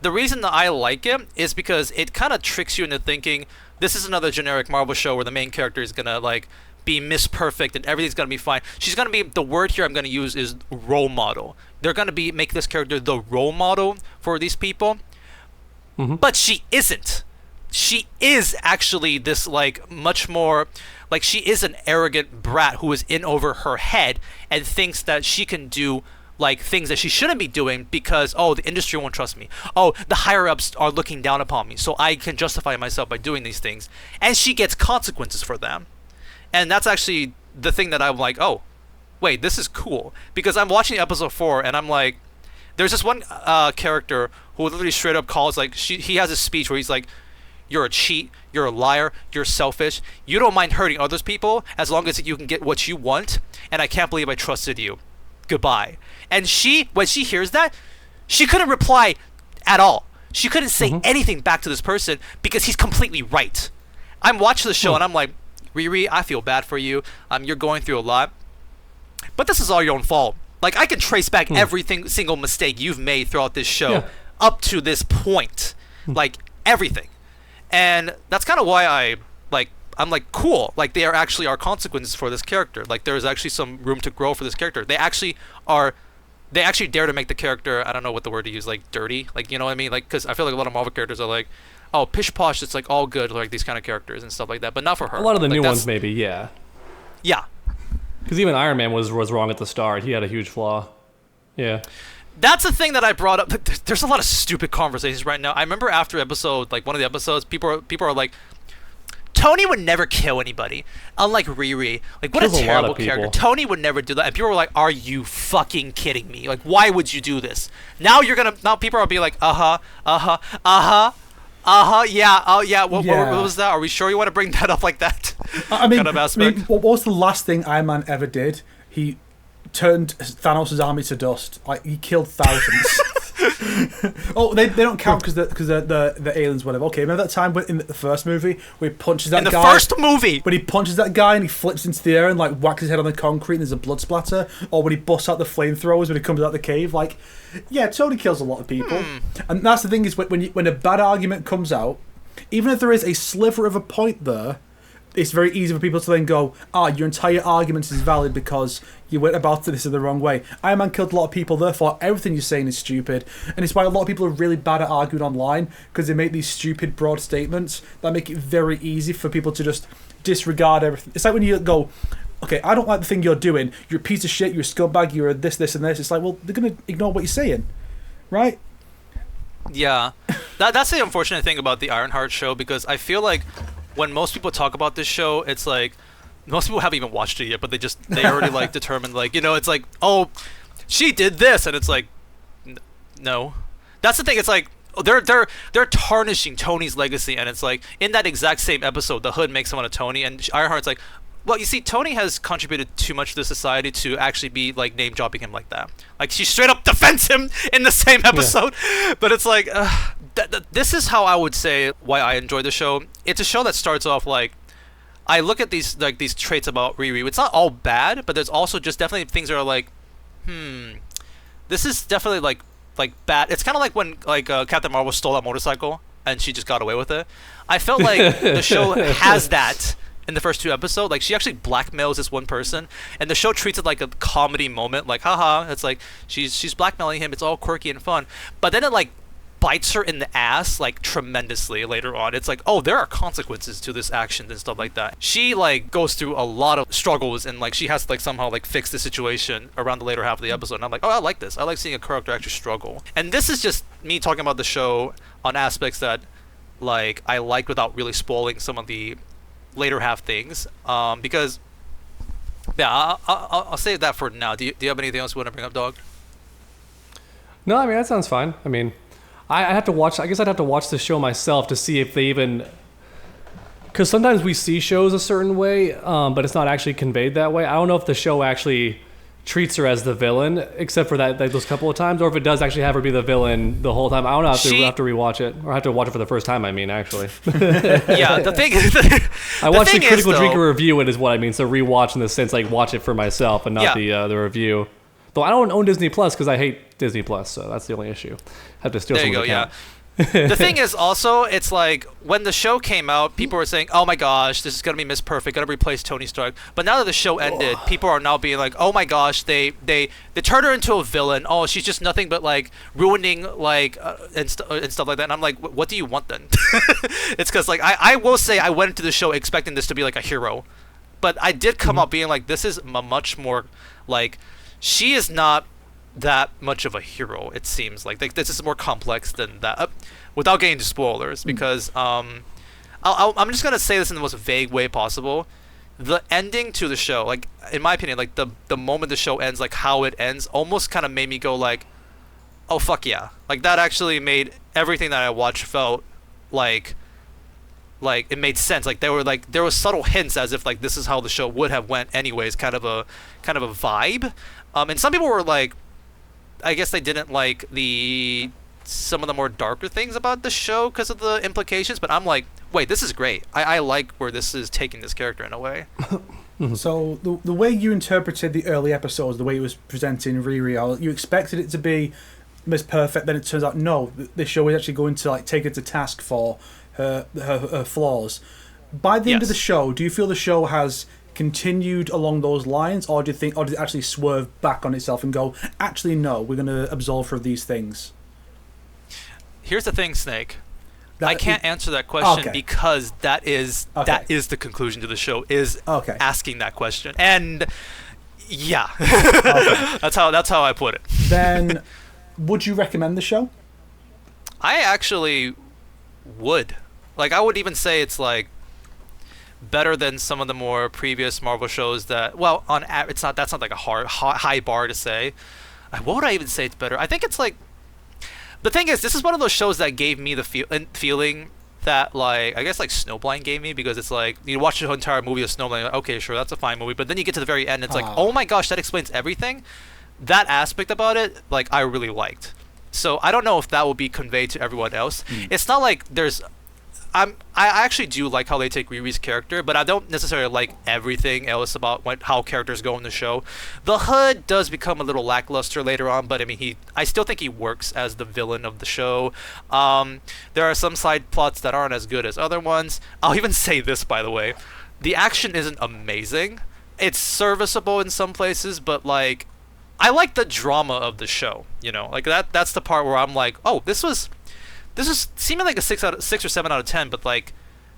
Speaker 1: the reason that I like it is because it kind of tricks you into thinking this is another generic Marvel show where the main character is gonna like be Miss Perfect and everything's gonna be fine. She's gonna be, the word here I'm gonna use is role model. They're gonna make this character the role model for these people, but she isn't. She is actually this like much more like she is an arrogant brat who is in over her head and thinks that she can do like things that she shouldn't be doing because the industry won't trust me. The higher ups are looking down upon me, so I can justify myself by doing these things, and she gets consequences for them. And that's actually the thing that I'm like, oh, wait, this is cool, because I'm watching episode 4 and I'm like, there's this one character who literally straight up calls, like, he has a speech where he's like, you're a cheat, you're a liar, you're selfish, you don't mind hurting others people as long as you can get what you want, and I can't believe I trusted you. Goodbye. And when she hears that, she couldn't reply at all. She couldn't say anything back to this person because he's completely right. I'm watching the show and I'm like, Riri, I feel bad for you. You're going through a lot, but this is all your own fault. Like, I can trace back everything, single mistake you've made throughout this show up to this point, like everything. And that's kind of why I'm like, cool. Like, there actually are consequences for this character. Like, there's actually some room to grow for this character. They actually dare to make the character, I don't know what the word to use, like, dirty. Like, you know what I mean? Like, because I feel like a lot of Marvel characters are like, oh, pish posh, it's like all good, like these kind of characters and stuff like that. But not for her.
Speaker 3: A lot of the
Speaker 1: like,
Speaker 3: new ones, maybe, yeah.
Speaker 1: Yeah.
Speaker 3: Because even Iron Man was wrong at the start. He had a huge flaw. Yeah.
Speaker 1: That's the thing that I brought up. There's a lot of stupid conversations right now. I remember after one of the episodes, people are like, Tony would never kill anybody, unlike Riri. Like, what a terrible character. Tony would never do that. And people were like, are you fucking kidding me? Like, why would you do this? Now people are being like, yeah, what was that? Are we sure you want to bring that up like that?
Speaker 2: I mean, what was the last thing Iron Man ever did? He turned Thanos' army to dust. Like, he killed thousands. They don't count because the aliens, whatever. Okay, remember that time in the first movie where he punches that guy?
Speaker 1: In the first movie!
Speaker 2: When he punches that guy and he flips into the air and, like, whacks his head on the concrete and there's a blood splatter? Or when he busts out the flamethrowers when he comes out the cave? Like, yeah, Tony kills a lot of people. And that's the thing, is when a bad argument comes out, even if there is a sliver of a point there, it's very easy for people to then go, your entire argument is valid because you went about this in the wrong way. Iron Man killed a lot of people, therefore everything you're saying is stupid. And it's why a lot of people are really bad at arguing online, because they make these stupid, broad statements that make it very easy for people to just disregard everything. It's like when you go, okay, I don't like the thing you're doing. You're a piece of shit, you're a scumbag, you're a this, and this. It's like, well, they're going to ignore what you're saying, right?
Speaker 1: Yeah. That's the unfortunate thing about the Ironheart show, because I feel like when most people talk about this show, it's like, most people haven't even watched it yet, but they already like determined, like, you know, it's like, oh, she did this, and it's like, no. That's the thing. It's like, they're tarnishing Tony's legacy, and it's like, in that exact same episode, the Hood makes fun of Tony, and Ironheart's like, well, you see, Tony has contributed too much to society to actually be like name dropping him like that. Like, she straight up defends him in the same episode, but it's like, this is how I would say why I enjoy the show. It's a show that starts off like, I look at these traits about Riri. It's not all bad, but there's also just definitely things that are like, this is definitely like bad. It's kind of like when Captain Marvel stole that motorcycle and she just got away with it. I felt like the show has that in the first 2 episodes. Like, she actually blackmails this one person, and the show treats it like a comedy moment. Like, haha, it's like she's blackmailing him. It's all quirky and fun, but then it like bites her in the ass like tremendously later on. It's like, oh, there are consequences to this action and stuff like that. She like goes through a lot of struggles, and like she has to like somehow like fix the situation around the later half of the episode. And I'm like, oh, I like this. I like seeing a character actually struggle. And this is just me talking about the show on aspects that like I liked without really spoiling some of the later half things, because yeah, I'll save that for now. Do you have anything else you want to bring up, Dog?
Speaker 3: No, I mean, that sounds fine. I mean, I have to watch. I guess I'd have to watch the show myself to see if they even. Because sometimes we see shows a certain way, but it's not actually conveyed that way. I don't know if the show actually treats her as the villain, except for that those couple of times, or if it does actually have her be the villain the whole time. I don't know. I have to rewatch it, or I have to watch it for the first time. I mean, actually.
Speaker 1: Yeah, the thing.
Speaker 3: I watched the critical drinker review. It is what I mean. So rewatch in the sense like watch it for myself and not the review. Though I don't own Disney Plus because I hate Disney Plus, so that's the only issue. I have to steal someone's account.
Speaker 1: The thing is also, it's like when the show came out, people were saying, oh my gosh, this is gonna be Miss Perfect, gonna replace Tony Stark. But now that the show ended, people are now being like, oh my gosh, they turned her into a villain. Oh, she's just nothing but like ruining like and stuff like that. And I'm like, what do you want then? It's because like I will say I went into the show expecting this to be like a hero, but I did come out being like, this is much more like, she is not that much of a hero. It seems like this is more complex than that. Without getting into spoilers, because I'm just gonna say this in the most vague way possible. The ending to the show, like in my opinion, like the moment the show ends, like how it ends, almost kind of made me go like, oh fuck yeah, like that actually made everything that I watched felt like it made sense. Like there were subtle hints as if like this is how the show would have went anyways, kind of a vibe. And some people were like, I guess they didn't like some of the more darker things about the show because of the implications, but I'm like, wait, this is great. I like where this is taking this character in a way.
Speaker 2: So the way you interpreted the early episodes, the way it was presenting Riri, you expected it to be Miss Perfect, then it turns out no, this show is actually going to like take her to task for her flaws. By the end of the show, do you feel the show has continued along those lines, or did it actually swerve back on itself and go, actually no, we're going to absolve her of these things?
Speaker 1: Here's the thing, Snake. I can't answer that question because that is the conclusion to the show, is asking that question. And yeah. That's how I put it.
Speaker 2: Then would you recommend the show?
Speaker 1: I actually would. Like I would even say it's like better than some of the more previous Marvel shows that, well, that's not like a high bar to say. What would I even say it's better? I think it's like, the thing is, this is one of those shows that gave me the feeling that, like, I guess, like, Snowblind gave me, because it's like, you watch the entire movie of Snowblind, like, okay, sure, that's a fine movie, but then you get to the very end, and it's like, oh my gosh, that explains everything. That aspect about it, like, I really liked. So I don't know if that will be conveyed to everyone else. It's not like there's... I actually do like how they take Riri's character, but I don't necessarily like everything else about how characters go in the show. The Hood does become a little lackluster later on, but I mean, I still think he works as the villain of the show. There are some side plots that aren't as good as other ones. I'll even say this, by the way. The action isn't amazing. It's serviceable in some places, but like, I like the drama of the show, you know? Like that's the part where I'm like, oh, this is seeming like a 6 or 7 out of 10, but like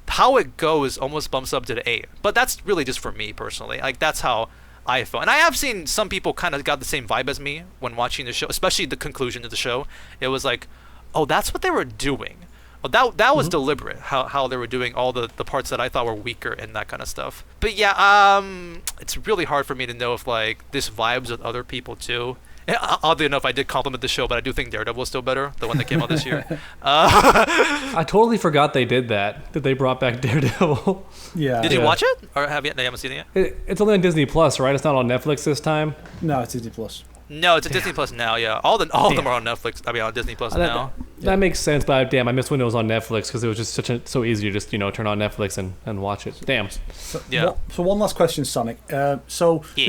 Speaker 1: how it goes almost bumps up to the 8. But that's really just for me personally. Like that's how I felt. And I have seen some people kind of got the same vibe as me when watching the show, especially the conclusion to the show. It was like, oh, that's what they were doing. Oh, that was deliberate, how they were doing all the parts that I thought were weaker and that kind of stuff. But yeah, it's really hard for me to know if like this vibes with other people too. Oddly enough, I did compliment the show, but I do think Daredevil is still better, the one that came out this year.
Speaker 3: I totally forgot they did that they brought back Daredevil.
Speaker 2: Yeah.
Speaker 1: Did you watch it? Or have you? They haven't seen it yet?
Speaker 3: It's only on Disney Plus, right? It's not on Netflix this time?
Speaker 2: No, it's Disney Plus.
Speaker 1: No, it's a Disney Plus now, yeah. All of them are on Netflix. I mean, on Disney Plus now.
Speaker 3: That makes sense, but damn, I missed when it was on Netflix, because it was just so easy to just, turn on Netflix and watch it. Damn.
Speaker 2: So one last question, Sonic. The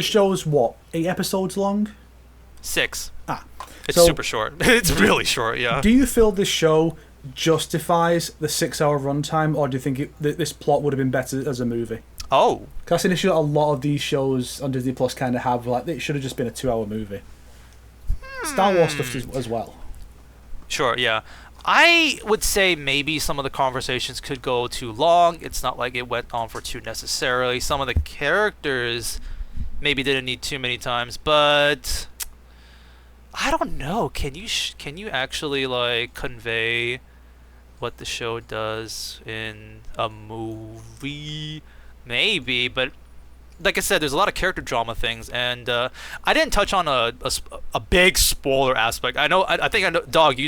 Speaker 2: show's what, 8 episodes long?
Speaker 1: 6. It's super short. It's really short, yeah.
Speaker 2: Do you feel this show justifies the 6-hour runtime, or do you think this plot would have been better as a movie?
Speaker 1: Oh.
Speaker 2: Because that's an issue that a lot of these shows on Disney Plus kind of have. Like, it should have just been a 2-hour movie. Star Wars stuff as well.
Speaker 1: Sure, yeah. I would say maybe some of the conversations could go too long. It's not like it went on for too necessarily. Some of the characters maybe didn't need too many times, but I don't know. Can you actually like convey what the show does in a movie? Maybe, but like I said, there's a lot of character drama things, and I didn't touch on a big spoiler aspect. I think I know, Dog.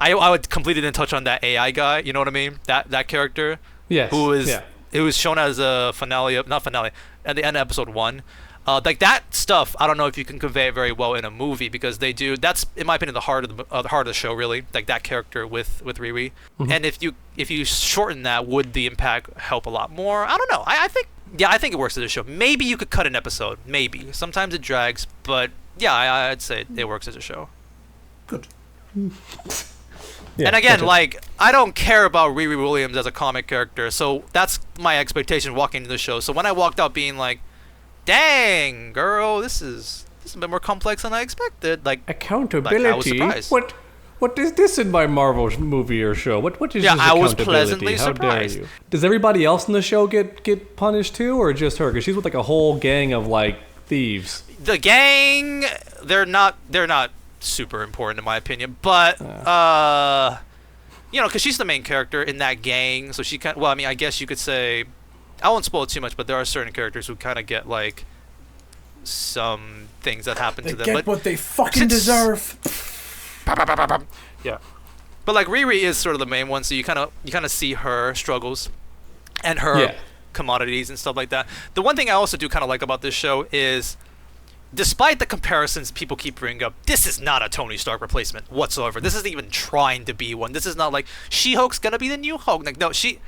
Speaker 1: I would completely didn't touch on that AI guy. You know what I mean? That character.
Speaker 3: Yes.
Speaker 1: It was shown as a not finale at the end of episode 1. Like that stuff, I don't know if you can convey it very well in a movie, because they do. That's, in my opinion, the heart of the show, really. Like that character with Riri. Mm-hmm. And if you shorten that, would the impact help a lot more? I don't know. I think it works as a show. Maybe you could cut an episode. Maybe sometimes it drags, but yeah, I'd say it works as a show.
Speaker 2: Good.
Speaker 1: Yeah, and again, like, I don't care about Riri Williams as a comic character, so that's my expectation walking into the show. So when I walked out being like, dang, girl, this is a bit more complex than I expected. Like,
Speaker 3: accountability.
Speaker 1: Like, I was surprised.
Speaker 3: What is this in my Marvel movie or show? What is this accountability?
Speaker 1: I was pleasantly surprised.
Speaker 3: Does everybody else in the show get punished too, or just her? Because she's with like a whole gang of like thieves.
Speaker 1: The gang, they're not super important in my opinion, but you know, because she's the main character in that gang, so she kind. Well, I mean, I guess you could say, I won't spoil it too much, but there are certain characters who kind of get like some things that happen to them.
Speaker 2: Get
Speaker 1: but
Speaker 2: what they fucking deserve.
Speaker 1: Yeah, but like Riri is sort of the main one, so you kind of see her struggles and her commodities and stuff like that. The one thing I also do kind of like about this show is, despite the comparisons people keep bringing up, this is not a Tony Stark replacement whatsoever. This isn't even trying to be one. This is not like She-Hulk's gonna be the new Hulk. Like, no, she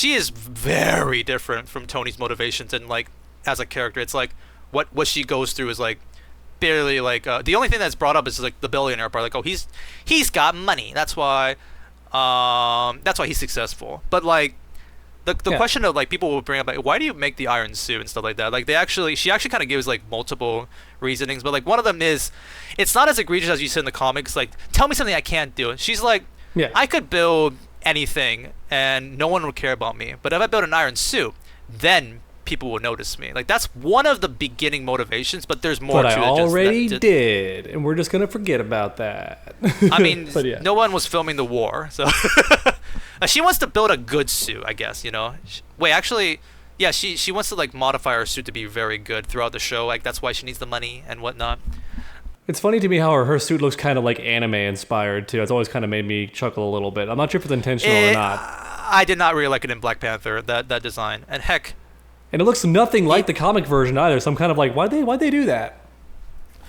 Speaker 1: is very different from Tony's motivations, and like as a character, it's like what she goes through is like barely like the only thing that's brought up is like the billionaire part. Like, oh, he's got money. That's why he's successful. But like the question of like people will bring up like, why do you make the iron suit and stuff like that? Like she actually kind of gives like multiple reasonings, but like one of them is it's not as egregious as you see in the comics. Like, tell me something I can't do. She's like, I could build anything and no one would care about me, but if I build an iron suit, then people will notice me. Like, that's one of the beginning motivations, but there's more to it.
Speaker 3: But I already did, and we're just gonna forget about that.
Speaker 1: I mean, no one was filming the war, so she wants to build a good suit, I guess. You know, wait, actually, yeah, she wants to like modify her suit to be very good throughout the show. Like, that's why she needs the money and whatnot.
Speaker 3: It's funny to me how her suit looks kind of like anime inspired too. It's always kind of made me chuckle a little bit. I'm not sure if it's intentional or not.
Speaker 1: I did not really like it in Black Panther, that design, and heck.
Speaker 3: And it looks nothing like the comic version either. So I'm kind of like, why'd they do that?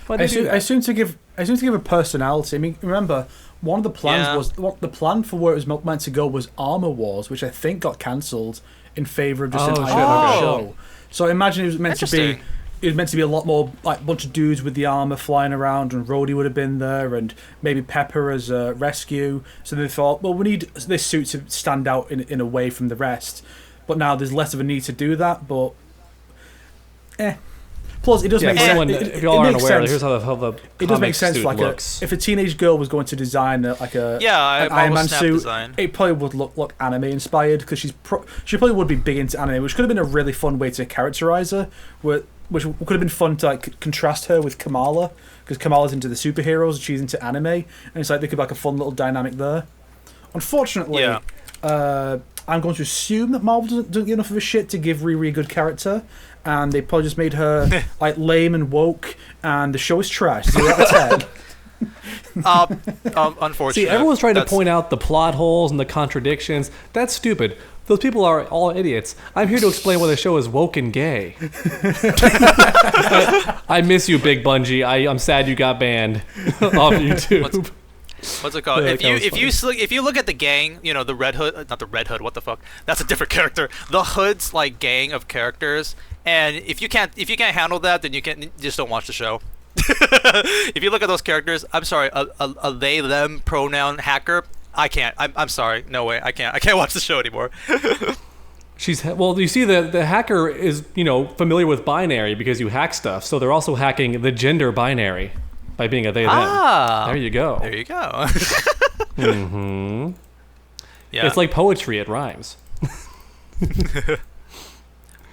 Speaker 2: I assume to give a personality. I mean, remember, one of the plans was the plan for where it was meant to go was Armor Wars, which I think got cancelled in favor of just an Ironheart show. So I imagine it was meant to be a lot more like a bunch of dudes with the armor flying around, and Rhodey would have been there, and maybe Pepper as a rescue. So they thought, well, we need this suit to stand out in a way from the rest. But now there's less of a need to do that, but Plus, it does make sense.
Speaker 3: If y'all aren't aware, here's how the
Speaker 2: it does make sense. Like
Speaker 3: looks.
Speaker 2: If a teenage girl was going to design an Iron Man suit, design. It probably would look anime inspired, because she probably would be big into anime, which could have been a really fun way to characterize her. Which could have been fun to like contrast her with Kamala, because Kamala's into the superheroes and she's into anime, and it's like there could be like a fun little dynamic there. Unfortunately, I'm going to assume that Marvel doesn't get enough of a shit to give Riri a good character, and they probably just made her like lame and woke, and the show is trash. 0 out of 10.
Speaker 1: Unfortunately,
Speaker 3: see, everyone's trying to point out the plot holes and the contradictions. That's stupid. Those people are all idiots. I'm here to explain why the show is woke and gay. I miss you, Big Bungie. I'm sad you got banned off YouTube.
Speaker 1: What's it called? If you look at the gang, you know, the Red Hood, not the Red Hood. What the fuck? That's a different character. The Hood's like gang of characters, and if you can't handle that, then you just don't watch the show. If you look at those characters, I'm sorry, a they them pronoun hacker. I can't. I'm sorry. No way. I can't watch the show anymore.
Speaker 3: Well, you see, the hacker is, you know, familiar with binary because you hack stuff. So they're also hacking the gender binary by being a they them. There you go.
Speaker 1: There you go.
Speaker 3: Mm-hmm. Yeah. It's like poetry. It rhymes.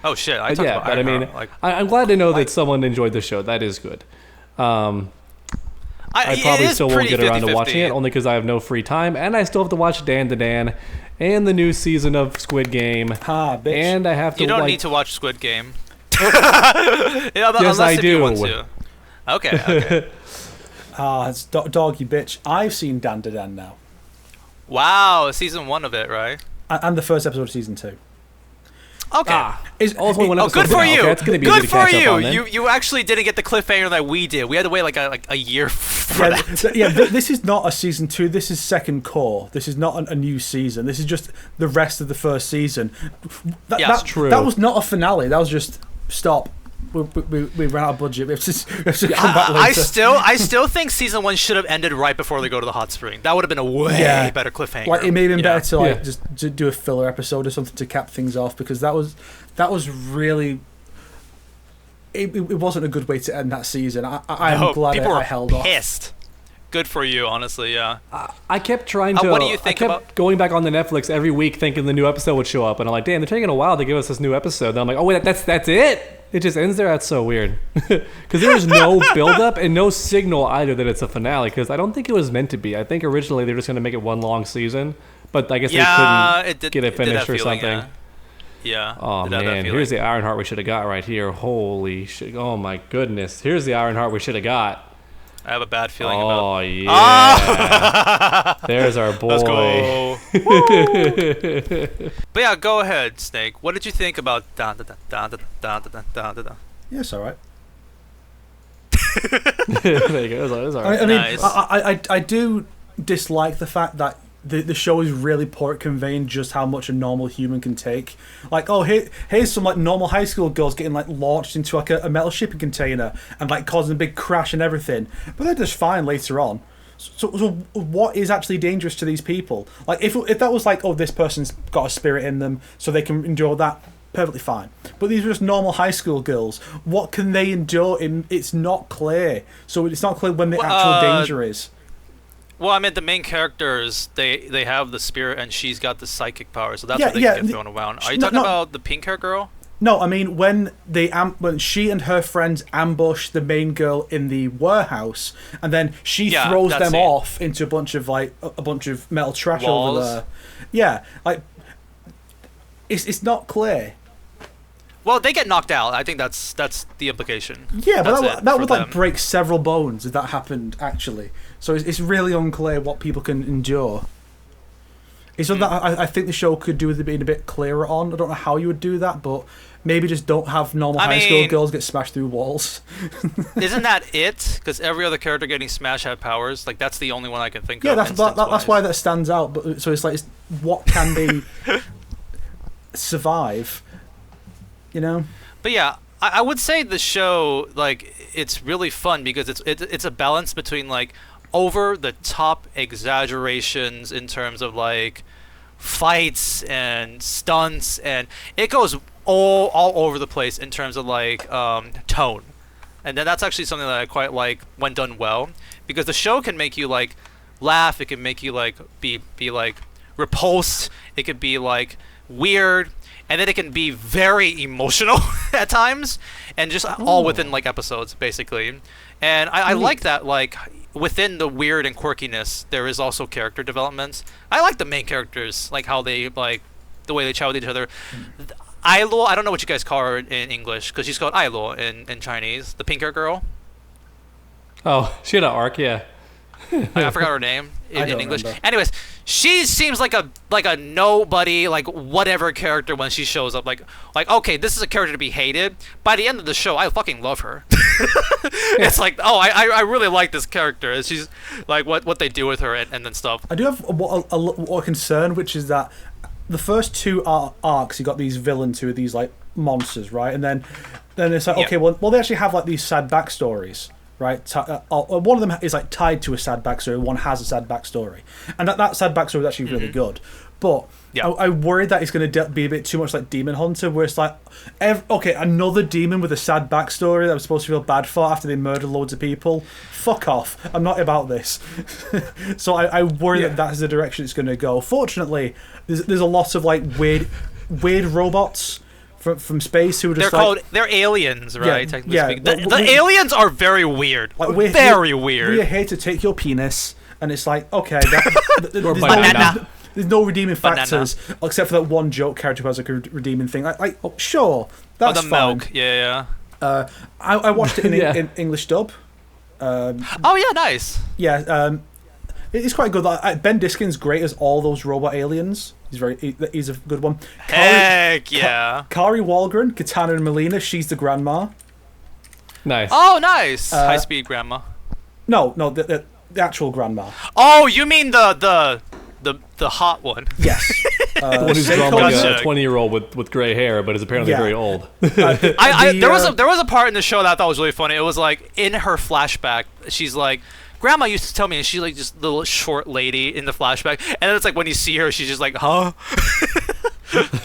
Speaker 1: Oh shit! I mean,
Speaker 3: I'm glad to know that someone enjoyed the show. That is good. I probably still won't get around to watching it, only because I have no free time, and I still have to watch Dandadan and the new season of Squid Game.
Speaker 2: Bitch.
Speaker 3: And I have to.
Speaker 1: You don't need to watch Squid Game.
Speaker 3: Yes, I do.
Speaker 1: You want to. Okay.
Speaker 2: It's doggy bitch. I've seen Dandadan now.
Speaker 1: Wow, season 1 of it, right?
Speaker 2: And the first episode of season 2.
Speaker 1: Okay.
Speaker 3: Good
Speaker 1: for you.
Speaker 3: Okay,
Speaker 1: good for you. You actually didn't get the cliffhanger that we did. We had to wait like a year for that.
Speaker 2: This is not a season 2. This is second core. This is not a new season. This is just the rest of the first season. That's true. That was not a finale. That was just stop. We ran out of budget. We have to come back later.
Speaker 1: I still think season 1 should have ended right before they go to the hot spring. That would have been a way better cliffhanger.
Speaker 2: Like, it may have been better to just to do a filler episode or something to cap things off, because that was really. It wasn't a good way to end that season. I'm glad I held off.
Speaker 1: People were pissed. Good for you, honestly. Yeah.
Speaker 3: I kept trying to.
Speaker 1: What do you think about
Speaker 3: going back on the Netflix every week, thinking the new episode would show up, and I'm like, damn, they're taking a while to give us this new episode. And I'm like, oh wait, that's it. It just ends there. That's so weird. Because there was no build-up and no signal either that it's a finale. Because I don't think it was meant to be. I think originally they were just going to make it one long season. But I guess they couldn't get it finished or something.
Speaker 1: Yeah.
Speaker 3: Oh, man. Here's the Ironheart we should have got right here. Holy shit. Oh, my goodness. Here's the Ironheart we should have got.
Speaker 1: I have a bad feeling about.
Speaker 3: Oh yeah, there's our boy.
Speaker 1: Let's go. But yeah, go ahead, Snake. What did you think about Dandadan?
Speaker 2: Yeah, it's alright.
Speaker 3: There you go. It's alright.
Speaker 2: I mean,
Speaker 1: Nice.
Speaker 2: I do dislike the fact that the show is really poor at conveying just how much a normal human can take. Like, oh, here's some like normal high school girls getting like launched into like a metal shipping container and like causing a big crash and everything, but they're just fine later on. So what is actually dangerous to these people? Like, if that was like, oh, this person's got a spirit in them, so they can endure that, perfectly fine. But these are just normal high school girls. What can they endure? It's not clear. So it's not clear when the actual danger is.
Speaker 1: Well, I mean, the main characters, they have the spirit, and she's got the psychic power, so that's what they can get thrown around. Are you talking about the pink hair girl?
Speaker 2: No, I mean when when she and her friends ambush the main girl in the warehouse, and then she throws them off into a bunch of metal trash
Speaker 1: walls
Speaker 2: over there. Yeah, like it's not clear.
Speaker 1: Well, they get knocked out. I think that's the implication.
Speaker 2: Yeah, but that would like break several bones if that happened actually. So it's really unclear what people can endure. It's something that I think the show could do with it being a bit clearer on. I don't know how you would do that, but maybe just don't have normal high school girls get smashed through walls.
Speaker 1: Isn't that it? Because every other character getting smashed had powers. Like, that's the only one I can think of.
Speaker 2: Yeah, that's why that stands out. But so it's like, what can they survive? You know.
Speaker 1: But yeah, I would say the show, like, it's really fun because it's a balance between like over the top exaggerations in terms of like fights and stunts, and it goes all over the place in terms of like tone. And then that's actually something that I quite like when done well, because the show can make you like laugh, it can make you like be like repulsed, it could be like weird, and then it can be very emotional at times, and just all within like episodes basically. And I like that, like within the weird and quirkiness there is also character developments. I like the main characters, like how they like the way they chat with each other. Ailo, I don't know what you guys call her in English, because she's called Ailo in Chinese, the pink hair girl.
Speaker 3: Oh, she had an arc, yeah.
Speaker 1: I forgot her name in English.
Speaker 2: Remember.
Speaker 1: Anyways, she seems like a nobody, like whatever character when she shows up. Like okay, this is a character to be hated. By the end of the show, I fucking love her. It's like, oh, I really like this character. And she's like what they do with her and then stuff.
Speaker 2: I do have a concern, which is that the first two arcs, you got these villains who are these like monsters, right? And then it's like, okay, well they actually have like these sad backstories. Right, one of them is like tied to a sad backstory. One has a sad backstory, and that sad backstory is actually really good. But I worried that it's going to be a bit too much like Demon Hunter, where it's like, another demon with a sad backstory that I'm supposed to feel bad for after they murder loads of people. Fuck off! I'm not about this. So I worry that that's the direction it's going to go. Fortunately, there's a lot of like weird robots from space who are just
Speaker 1: they're aliens, right?
Speaker 2: Yeah,
Speaker 1: the aliens are very weird. Like, very weird.
Speaker 2: We are here to take your penis, and it's like, okay, there's no redeeming factors except for that one joke character who has like a redeeming thing. Like sure, that's
Speaker 1: the
Speaker 2: fine.
Speaker 1: milk, yeah.
Speaker 2: I watched it in English dub.
Speaker 1: Oh yeah, nice.
Speaker 2: Yeah, it's quite good. Ben Diskin's great as all those robot aliens. He's a good one.
Speaker 1: Heck yeah.
Speaker 2: Kari Walgren, Katana and Melina, she's the grandma.
Speaker 3: Nice.
Speaker 1: Oh, nice. High speed grandma.
Speaker 2: No, the actual grandma.
Speaker 1: Oh, you mean the hot one?
Speaker 2: Yes.
Speaker 3: The one who's drawn like a 20-year-old with gray hair, but is apparently very old.
Speaker 1: There was a part in the show that I thought was really funny. It was like in her flashback, she's like, Grandma used to tell me, and she's like just little short lady in the flashback, and then it's like when you see her, she's just like, huh?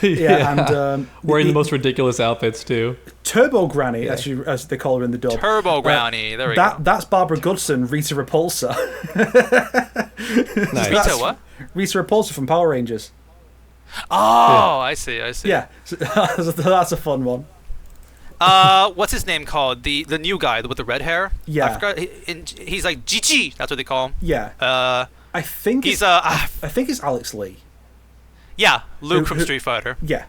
Speaker 2: And
Speaker 3: wearing the most ridiculous outfits too.
Speaker 2: Turbo Granny, as they call her in the dub.
Speaker 1: Turbo Granny, there we go.
Speaker 2: That's Barbara Goodson, Rita Repulsa.
Speaker 3: Nice.
Speaker 1: Rita what?
Speaker 2: Rita Repulsa from Power Rangers.
Speaker 1: Oh, I see.
Speaker 2: Yeah, so that's a fun one.
Speaker 1: What's his name called? The new guy with the red hair.
Speaker 2: Yeah.
Speaker 1: I forgot. He's like GG. That's what they call him.
Speaker 2: Yeah. I think
Speaker 1: he's
Speaker 2: I think it's Alex Lee.
Speaker 1: Yeah, Luke from Street Fighter.
Speaker 2: Yeah.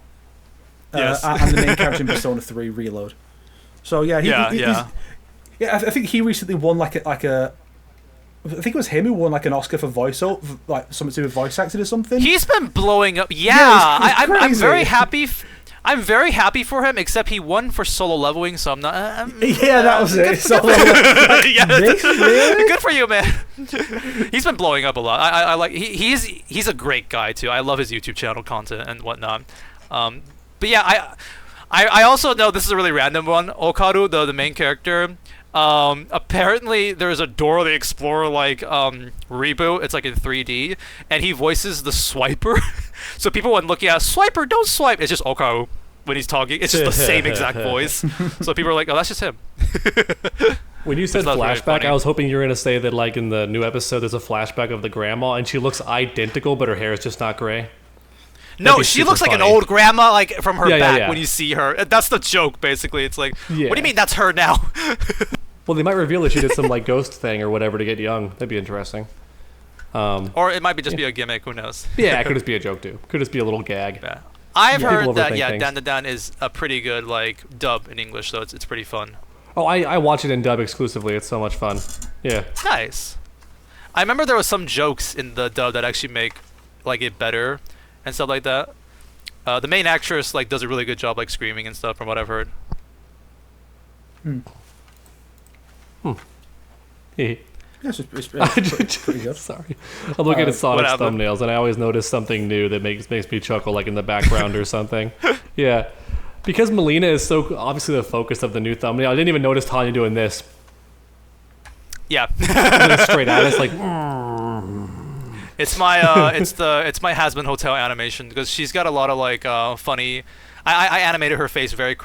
Speaker 1: Yes.
Speaker 2: And the main character in Persona 3 Reload. So yeah, I think he recently won like a. I think it was him who won like an Oscar for voiceover, like something to do with voice acting or something.
Speaker 1: He's been blowing up. Yeah, I'm very happy. I'm very happy for him. Except he won for Solo Leveling, so I'm not.
Speaker 2: Yeah, that was it.
Speaker 1: Yeah, good for you, man. He's been blowing up a lot. I like. He's a great guy too. I love his YouTube channel content and whatnot. But yeah, I also know this is a really random one. Okaru, the main character. Apparently there's a Dora the Explorer reboot. It's like in 3D, and he voices the swiper. So people when looking at swiper, don't swipe. It's just Okaru when he's talking. It's just the same exact voice. So people are like, oh, that's just him.
Speaker 3: When you said flashback, I was hoping you were gonna say that like in the new episode, there's a flashback of the grandma, and she looks identical, but her hair is just not gray.
Speaker 1: No, she looks like an old grandma, like from her back when you see her. That's the joke, basically. It's like, what do you mean that's her now?
Speaker 3: Well, they might reveal that she did some like ghost thing or whatever to get young. That'd be interesting.
Speaker 1: Or it might just be a gimmick. Who knows?
Speaker 3: Yeah, it could just be a joke too. Could just be a little gag.
Speaker 1: Yeah. I've heard that Dandadan is a pretty good like dub in English, so it's pretty fun.
Speaker 3: Oh, I watch it in dub exclusively. It's so much fun. Yeah.
Speaker 1: Nice. I remember there was some jokes in the dub that actually make like it better and stuff like that. The main actress like does a really good job like screaming and stuff from what I've heard.
Speaker 2: Yes, it's pretty good.
Speaker 3: Sorry, I'm looking at Sonic's thumbnails, and I always notice something new that makes me chuckle, like in the background or something. Yeah, because Melina is so obviously the focus of the new thumbnail. I didn't even notice Tanya doing this.
Speaker 1: Yeah,
Speaker 3: straight at us, like.
Speaker 1: It's my it's my Has Been Hotel animation because she's got a lot of like funny. I animated her face very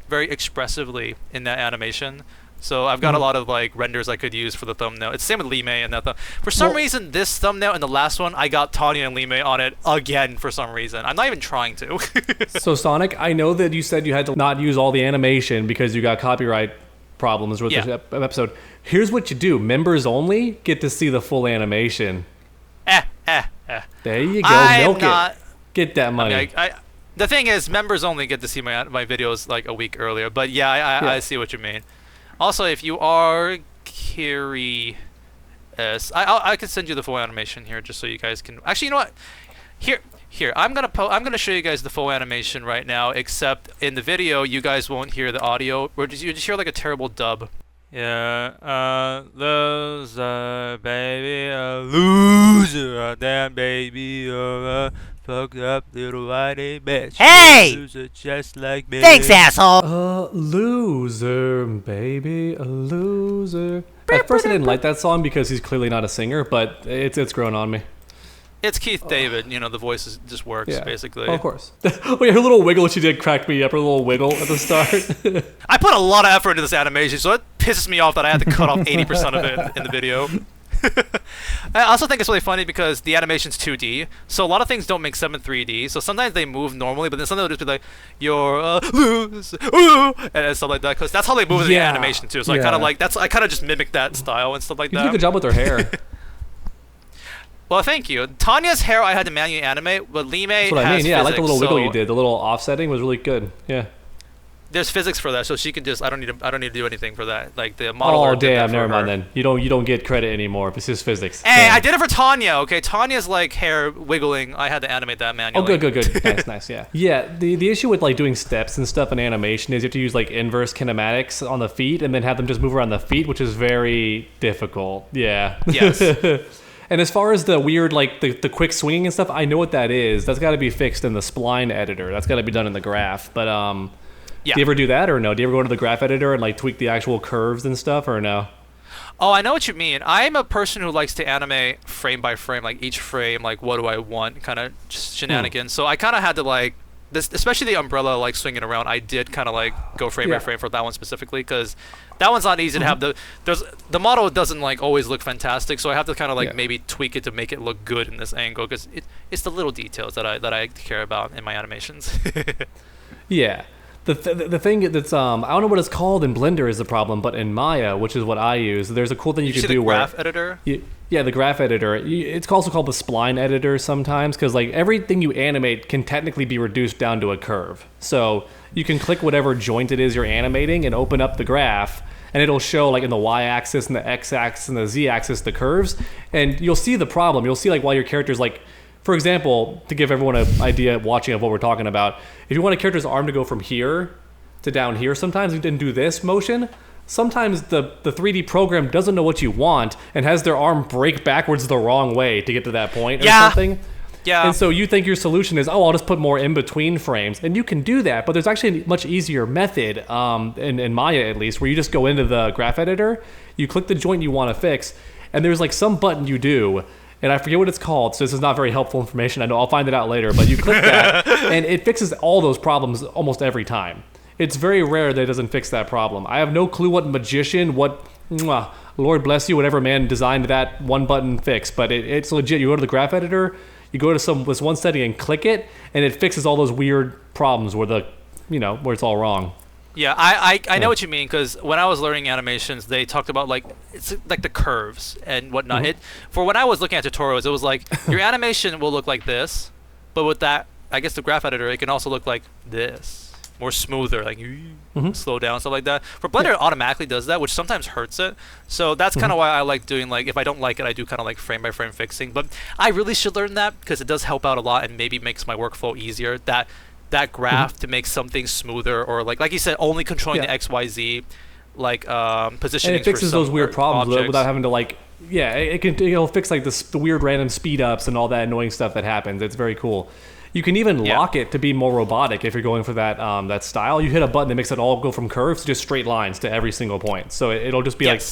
Speaker 1: very expressively in that animation. So I've got a lot of like renders I could use for the thumbnail. It's the same with Lee May and that. For some reason, this thumbnail and the last one, I got Tanya and Lee May on it again for some reason. I'm not even trying to.
Speaker 3: So Sonic, I know that you said you had to not use all the animation because you got copyright problems with this episode. Here's what you do: members only get to see the full animation. There you go. Milk it. Get that money.
Speaker 1: The thing is, members only get to see my videos like a week earlier. But yeah, I see what you mean. Also, if you are curious, I can send you the full animation here just so you guys can. Actually, you know what? Here, I'm gonna show you guys the full animation right now. Except in the video, you guys won't hear the audio, or you just hear like a terrible dub. Yeah, loser, baby, a loser, damn baby, a fucked up little whitey bitch.
Speaker 5: Hey!
Speaker 1: Loser just like me.
Speaker 5: Thanks, asshole!
Speaker 3: A loser, baby, a loser. At first I didn't like that song because he's clearly not a singer, but it's grown on me.
Speaker 1: It's Keith David, you know, the voice just works, basically.
Speaker 3: Oh, of course. Oh, yeah, her little wiggle she did cracked me up, her little wiggle at the start.
Speaker 1: I put a lot of effort into this animation, so it pisses me off that I had to cut off 80% of it in the video. I also think it's really funny because the animation's 2D, so a lot of things don't make sense in 3D, so sometimes they move normally, but then sometimes they'll just be like, you're a loser, ooh, and stuff like that, because that's how they move in the animation, too. So I kind of just mimic that style and stuff like that.
Speaker 3: You did a good job with her hair.
Speaker 1: Well, thank you. Tanya's hair I had to manually animate, but Lee May
Speaker 3: That's what I mean. Yeah,
Speaker 1: physics,
Speaker 3: I like the little wiggle you did. The little offsetting was really good. Yeah.
Speaker 1: There's physics for that, so she can just. I don't need to do anything for that. Like the model.
Speaker 3: Oh damn! Never mind then. You don't get credit anymore. It's just physics.
Speaker 1: Hey,
Speaker 3: damn.
Speaker 1: I did it for Tanya. Okay, Tanya's like hair wiggling. I had to animate that manually.
Speaker 3: Oh, good. Nice. Yeah. Yeah. The issue with like doing steps and stuff in animation is you have to use like inverse kinematics on the feet and then have them just move around the feet, which is very difficult. Yeah.
Speaker 1: Yes.
Speaker 3: And as far as the weird, like, the quick swinging and stuff, I know what that is. That's got to be fixed in the spline editor. That's got to be done in the graph. But, do you ever do that or no? Do you ever go to the graph editor and, like, tweak the actual curves and stuff or no?
Speaker 1: Oh, I know what you mean. I'm a person who likes to animate frame by frame, like, each frame, like, what do I want, kind of shenanigans. So I kind of had to, like, this, especially the umbrella, like, swinging around, I did kind of, like, go frame by frame for that one specifically, because that one's not easy to have. The model doesn't like always look fantastic, so I have to kind of like maybe tweak it to make it look good in this angle, because it's the little details that I care about in my animations.
Speaker 3: Yeah, The thing that's I don't know what it's called in Blender is the problem, but in Maya, which is what I use, there's a cool thing you can do where
Speaker 1: graph editor.
Speaker 3: Yeah, the graph editor. It's also called the spline editor sometimes because like everything you animate can technically be reduced down to a curve. So you can click whatever joint it is you're animating and open up the graph, and it'll show like in the y-axis and the x-axis and the z-axis the curves, and you'll see the problem. You'll see like while your character's like, for example, to give everyone an idea watching of what we're talking about, if you want a character's arm to go from here to down here, sometimes you didn't do this motion. Sometimes the 3D program doesn't know what you want and has their arm break backwards the wrong way to get to that point or something.
Speaker 1: Yeah.
Speaker 3: And so you think your solution is, I'll just put more in between frames. And you can do that, but there's actually a much easier method, in Maya at least, where you just go into the graph editor, you click the joint you want to fix, and there's like some button you do, and I forget what it's called, so this is not very helpful information. I know I'll find it out later, but you click that, and it fixes all those problems almost every time. It's very rare that it doesn't fix that problem. I have no clue what magician, Lord bless you, whatever man designed that one button fix, but it's legit. You go to the graph editor, you go to this one setting and click it, and it fixes all those weird problems where where it's all wrong.
Speaker 1: Yeah, I know what you mean, because when I was learning animations, they talked about like it's like the curves and whatnot.
Speaker 3: Mm-hmm.
Speaker 1: For when I was looking at tutorials, it was like your animation will look like this, but with that, I guess the graph editor, it can also look like this. More smoother, like slow down, stuff like that. For Blender, it automatically does that, which sometimes hurts it. So that's kind of why I like doing, like, if I don't like it, I do kind of like frame by frame fixing. But I really should learn that because it does help out a lot and maybe makes my workflow easier. That graph to make something smoother, or like you said, only controlling the X, Y, Z, like positioning.
Speaker 3: And it fixes those weird problems without having to like. Yeah, it'll fix like the weird random speed ups and all that annoying stuff that happens. It's very cool. You can even lock it to be more robotic if you're going for that style. You hit a button that makes it all go from curves to just straight lines to every single point. So it'll just be like...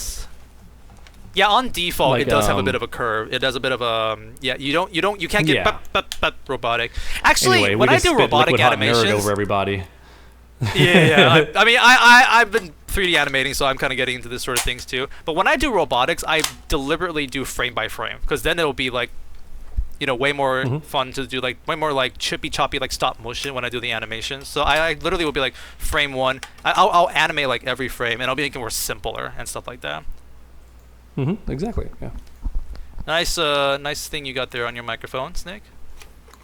Speaker 1: Yeah, on default, it does have a bit of a curve. It does a bit of a... you can't get robotic. Actually,
Speaker 3: anyway,
Speaker 1: when I do robotic animations...
Speaker 3: Nerd over everybody.
Speaker 1: Yeah. I mean, I've been 3D animating, so I'm kind of getting into this sort of things too. But when I do robotics, I deliberately do frame by frame, because then it'll be like, way more fun to do, like way more like chippy choppy, like stop motion when I do the animations. So I literally will be like frame one. I'll animate like every frame, and I'll be making it more simpler and stuff like that.
Speaker 3: Exactly. Yeah.
Speaker 1: Nice thing you got there on your microphone, Snake.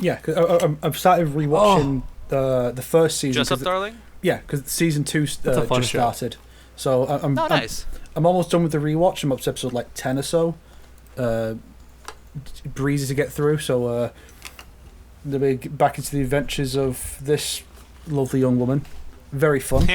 Speaker 2: Yeah, cause I've started rewatching the first season.
Speaker 1: Just Up, Darling.
Speaker 2: Yeah, because season 2 just started. So
Speaker 1: nice.
Speaker 2: I'm almost done with the rewatch. I'm up to episode like 10 or so. Breezy to get through, so they'll be back into the adventures of this lovely young woman. Very fun.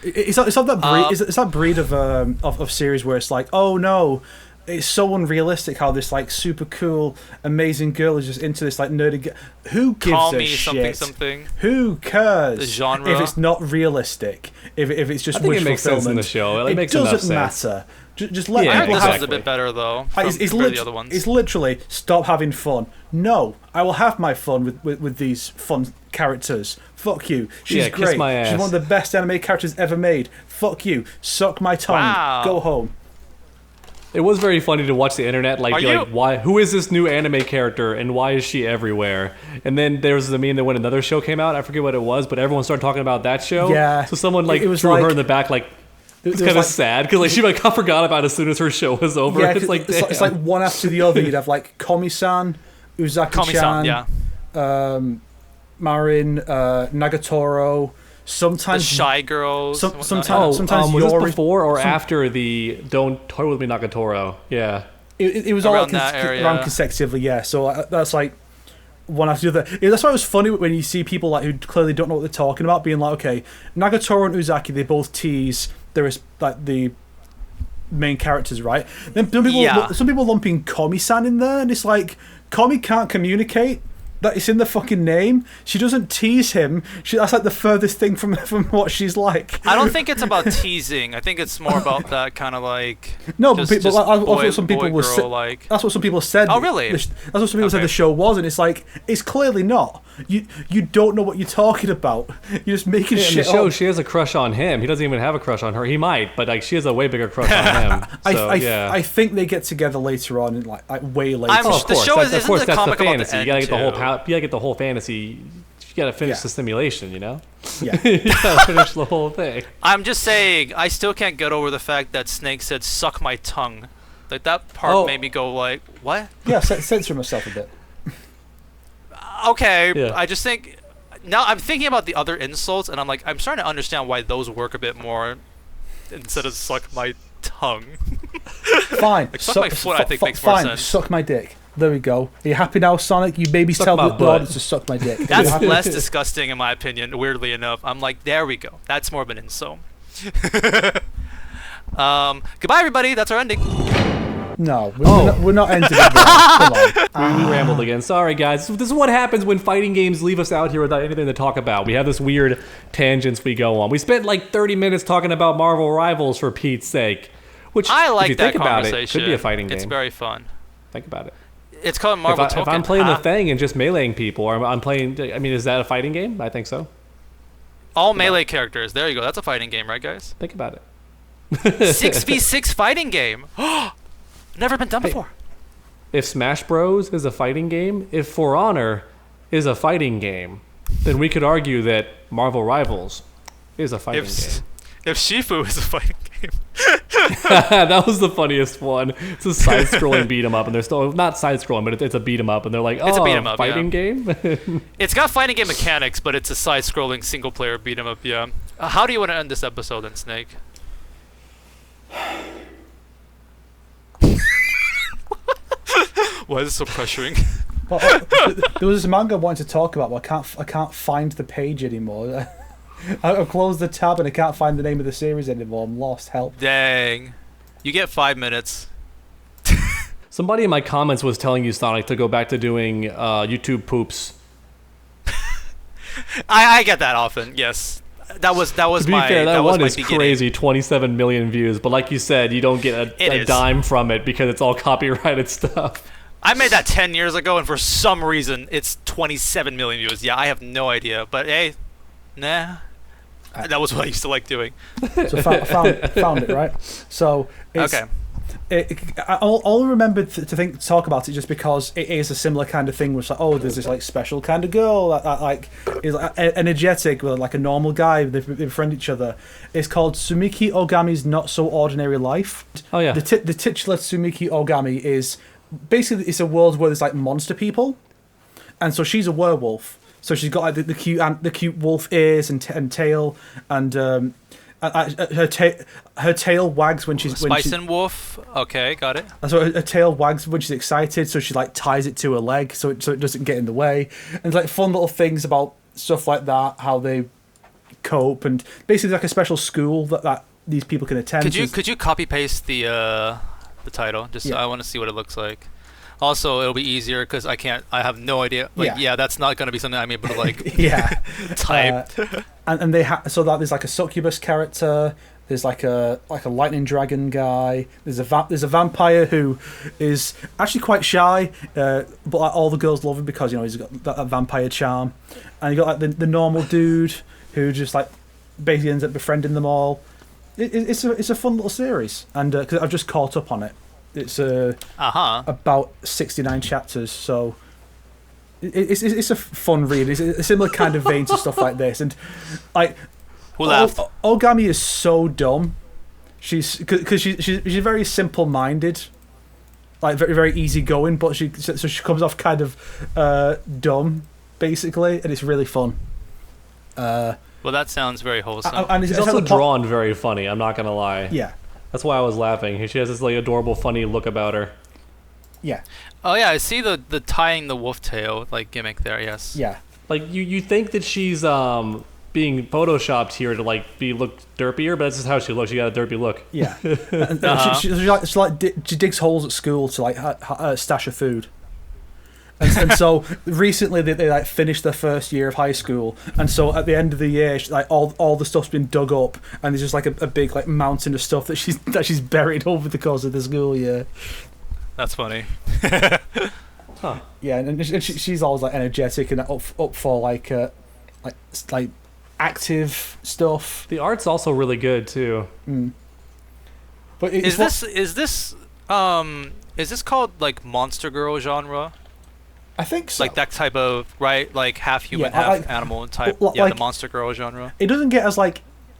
Speaker 2: It's not that breed. It's that breed of series where it's like, oh no, it's so unrealistic how this like super cool, amazing girl is just into this like nerdy. Who gives
Speaker 1: Call
Speaker 2: a
Speaker 1: me
Speaker 2: shit?
Speaker 1: Something.
Speaker 2: Who cares?
Speaker 1: The genre.
Speaker 2: If it's not realistic, if it's just
Speaker 3: I think
Speaker 2: wish
Speaker 3: it makes
Speaker 2: fulfillment,
Speaker 3: sense in the show. It makes
Speaker 2: doesn't
Speaker 3: enough sense.
Speaker 2: matter. Just let
Speaker 1: I heard
Speaker 2: people
Speaker 1: this
Speaker 2: have
Speaker 1: one's a bit better though.
Speaker 2: It's
Speaker 1: the other ones.
Speaker 2: It's literally stop having fun. No, I will have my fun with these fun characters. Fuck you. She's
Speaker 3: kiss
Speaker 2: great.
Speaker 3: my ass.
Speaker 2: She's one of the best anime characters ever made. Fuck you. Suck my tongue.
Speaker 1: Wow.
Speaker 2: Go home.
Speaker 3: It was very funny to watch the internet, like why? Who is this new anime character, and why is she everywhere? And then there was the meme that when another show came out, I forget what it was, but everyone started talking about that show.
Speaker 2: Yeah.
Speaker 3: So someone like
Speaker 2: It was
Speaker 3: threw
Speaker 2: like-
Speaker 3: her in the back, like it's kind of sad because like she like forgot about it as soon as her show was over.
Speaker 2: Yeah,
Speaker 3: it's like
Speaker 2: it's like one after the other. You'd have like Komi-san, Uzaki-chan, Marin, Nagatoro. Sometimes
Speaker 1: the Shy Girls.
Speaker 2: Sometimes
Speaker 3: was
Speaker 2: Yori.
Speaker 3: this before or after the Don't Toy With Me Nagatoro? Yeah.
Speaker 2: It was
Speaker 1: Around
Speaker 2: all
Speaker 1: that area.
Speaker 2: around consecutively, yeah. So that's like one after the other. That's why it was funny when you see people like who clearly don't know what they're talking about, being like, okay, Nagatoro and Uzaki, they both tease there is like the main characters, right? Then some people lumping Komi-san in there, and it's like Komi can't communicate. That it's in the fucking name. She doesn't tease him. That's like the furthest thing from what she's like.
Speaker 1: I don't think it's about teasing. I think it's more about that kind of like.
Speaker 2: No,
Speaker 1: just,
Speaker 2: but that's what some people were
Speaker 1: like.
Speaker 2: That's what some people said.
Speaker 1: Oh, really?
Speaker 2: That's what some people said the show was, and it's like it's clearly not. You don't know what you're talking about. You're just making shit
Speaker 3: in the show,
Speaker 2: up.
Speaker 3: she has a crush on him. He doesn't even have a crush on her. He might, but like she has a way bigger crush on him. So,
Speaker 2: I think they get together later on, like way later.
Speaker 1: The show isn't the comic about the
Speaker 3: fantasy.
Speaker 1: end,
Speaker 3: You gotta get the whole.
Speaker 1: too.
Speaker 3: You gotta get the whole fantasy. gotta finish the simulation, you know?
Speaker 2: Yeah.
Speaker 3: You gotta finish the whole thing.
Speaker 1: I'm just saying, I still can't get over the fact that Snake said, "Suck my tongue." Like, that part made me go like, what?
Speaker 2: Yeah, censor myself a bit.
Speaker 1: Okay,
Speaker 3: Yeah.
Speaker 1: I just think... Now I'm thinking about the other insults, and I'm like, I'm starting to understand why those work a bit more instead of "suck my tongue."
Speaker 2: Fine.
Speaker 1: Like, suck my foot, I think, makes more sense.
Speaker 2: Suck my dick. There we go. Are you happy now, Sonic? You babies tell the audience to suck my dick.
Speaker 1: That's less disgusting, in my opinion, weirdly enough. I'm like, there we go. That's more of an insult. Goodbye, everybody. That's our ending.
Speaker 2: No, we're not ending it there. Come on.
Speaker 3: We rambled again. Sorry, guys. This is what happens when fighting games leave us out here without anything to talk about. We have this weird tangents we go on. We spent like 30 minutes talking about Marvel Rivals, for Pete's sake. Which,
Speaker 1: I like
Speaker 3: if you
Speaker 1: that
Speaker 3: think about
Speaker 1: conversation.
Speaker 3: it, could be a fighting game.
Speaker 1: It's very fun.
Speaker 3: Think about it.
Speaker 1: It's called Marvel Token.
Speaker 3: If I'm playing the thing and just meleeing people, or I'm playing... I mean, is that a fighting game? I think so.
Speaker 1: All melee characters. There you go. That's a fighting game, right, guys?
Speaker 3: Think about it.
Speaker 1: 6v6 fighting game. Never been done before.
Speaker 3: If Smash Bros. Is a fighting game, if For Honor is a fighting game, then we could argue that Marvel Rivals is a fighting game.
Speaker 1: If Shifu is a fighting game.
Speaker 3: That was the funniest one. It's a side-scrolling beat 'em up, and they're still not side-scrolling, but it's a beat 'em up, and they're like, "Oh,
Speaker 1: it's a beat 'em up,
Speaker 3: fighting game."
Speaker 1: It's got fighting game mechanics, but it's a side-scrolling single-player beat 'em up. Yeah. How do you want to end this episode, then, Snake? Why is it so pressuring?
Speaker 2: Well, there was this manga I wanted to talk about, but I can't find the page anymore. I've closed the tab and I can't find the name of the series anymore. I'm lost. Help.
Speaker 1: Dang. You get 5 minutes.
Speaker 3: Somebody in my comments was telling you, Sonic, to go back to doing YouTube poops.
Speaker 1: I get that often. Yes. That was
Speaker 3: to be
Speaker 1: my.
Speaker 3: fair, that
Speaker 1: was
Speaker 3: one
Speaker 1: my
Speaker 3: is
Speaker 1: beginning.
Speaker 3: crazy, 27 million views. But like you said, you don't get a dime from it because it's all copyrighted stuff.
Speaker 1: I made that 10 years ago, and for some reason, it's 27 million views. Yeah, I have no idea. But hey, nah. That was what I used to like doing.
Speaker 2: So found it, right? So it's,
Speaker 1: okay.
Speaker 2: I'll remember to talk about it just because it is a similar kind of thing. Where it's like, oh, there's this like special kind of girl that like is like, energetic with like a normal guy. They befriend each other. It's called Tsumiki Ogami's Not So Ordinary Life.
Speaker 3: Oh yeah.
Speaker 2: The titular Tsumiki Ogami is basically it's a world where there's like monster people, and so she's a werewolf. So she's got like the cute wolf ears and tail, and her tail wags when she's
Speaker 1: Spice and Wolf. Okay, got it.
Speaker 2: So her tail wags when she's excited. So she like ties it to her leg so it doesn't get in the way. And it's like fun little things about stuff like that, how they cope, and basically like a special school that these people can attend.
Speaker 1: Could you copy paste the title? Just I want to see what it looks like. Also, it'll be easier because I have no idea. Like, that's not going to be something I'm able to like type.
Speaker 2: And they so that there's like a succubus character. There's like a lightning dragon guy. There's a vampire who is actually quite shy, but like, all the girls love him because he's got that vampire charm. And you got like the normal dude who just like basically ends up befriending them all. It's a fun little series, and because I've just caught up on it. It's about 69 chapters, so it's a fun read. It's a similar kind of vein to stuff like this, and like Ogami is so dumb. She's very simple-minded, like very very easygoing, but she comes off kind of dumb basically, and it's really fun.
Speaker 1: Well, that sounds very wholesome.
Speaker 2: And
Speaker 3: it's also drawn very funny. I'm not gonna lie.
Speaker 2: Yeah.
Speaker 3: That's why I was laughing. She has this like adorable, funny look about her.
Speaker 2: Yeah.
Speaker 1: Oh yeah, I see the tying the wolf tail like gimmick there. Yes.
Speaker 2: Yeah.
Speaker 3: Like you think that she's being photoshopped here to like look derpier, but that's just how she looks. She got a derpy look.
Speaker 2: Yeah. And she digs holes at school to like stash her food. And so recently they like finished their first year of high school, and so at the end of the year, like all the stuff's been dug up, and there's just like a big like mountain of stuff that she's buried over the course of the school year.
Speaker 1: That's funny.
Speaker 2: Huh. Yeah, and she's always like energetic and up for like active stuff.
Speaker 3: The art's also really good too.
Speaker 2: Mm. But
Speaker 1: is this called like Monster Girl genre?
Speaker 2: I think so.
Speaker 1: Like that type of right, like half human,
Speaker 2: Yeah,
Speaker 1: half animal type.
Speaker 2: like-
Speaker 1: Yeah, the monster girl genre.
Speaker 2: It doesn't get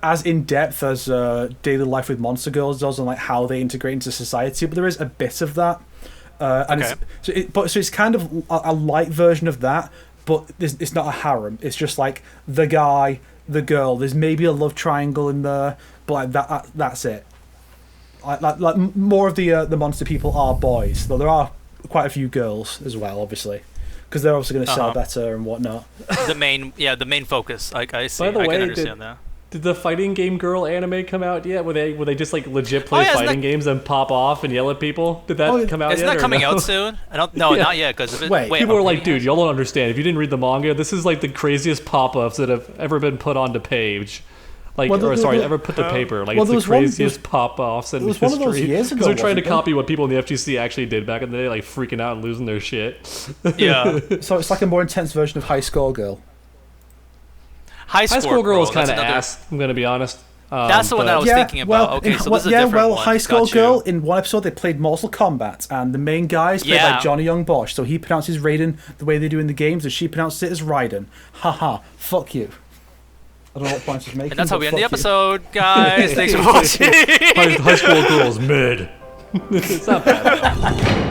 Speaker 2: as in depth as Daily Life with Monster Girls does, and like how they integrate into society, but there is a bit of that. And
Speaker 1: Okay.
Speaker 2: so it's kind of a light version of that, but it's not a harem. It's just like the guy, the girl. There's maybe a love triangle in there, but like that's it. Like more of the monster people are boys, though there are quite a few girls as well, obviously, because they're also going to sell better and whatnot.
Speaker 1: The main focus. I see.
Speaker 3: By the
Speaker 1: I
Speaker 3: way,
Speaker 1: can understand that.
Speaker 3: Did the fighting game girl anime come out yet? Where they just like legit play
Speaker 1: yeah,
Speaker 3: fighting games and pop off and yell at people? Did that come out yet?
Speaker 1: Isn't that
Speaker 3: or
Speaker 1: coming
Speaker 3: no?
Speaker 1: out soon? I don't. No,
Speaker 3: Yeah.
Speaker 1: not yet. Because
Speaker 3: People are like, dude, y'all don't understand. If you didn't read the manga, this is like the craziest pop-ups that have ever been put onto page. Like, ever put to paper. Like, it's the craziest pop-offs in history.
Speaker 2: One of those years ago,
Speaker 3: because they're trying to
Speaker 2: wasn't
Speaker 3: copy what people in the FGC actually did back in the day, like freaking out and losing their shit.
Speaker 1: Yeah.
Speaker 2: So it's like a more intense version of High Score Girl.
Speaker 1: High
Speaker 3: Score Girl is kind of
Speaker 1: another-
Speaker 3: ass. I'm gonna be honest.
Speaker 1: That's the one that I was thinking about. Okay, so this is a different one.
Speaker 2: High Score
Speaker 1: Got you.
Speaker 2: Girl, in one episode they played Mortal Kombat, and the main guy is played by Johnny Young Bosch, so he pronounces Raiden the way they do in the games, and she pronounces it as Raiden. Haha, fuck you. I don't know what point she's making.
Speaker 1: And that's how
Speaker 2: but
Speaker 1: we end the
Speaker 2: fuck you.
Speaker 1: episode, guys. Thanks for watching.
Speaker 3: High School Girl's mid. It's not bad.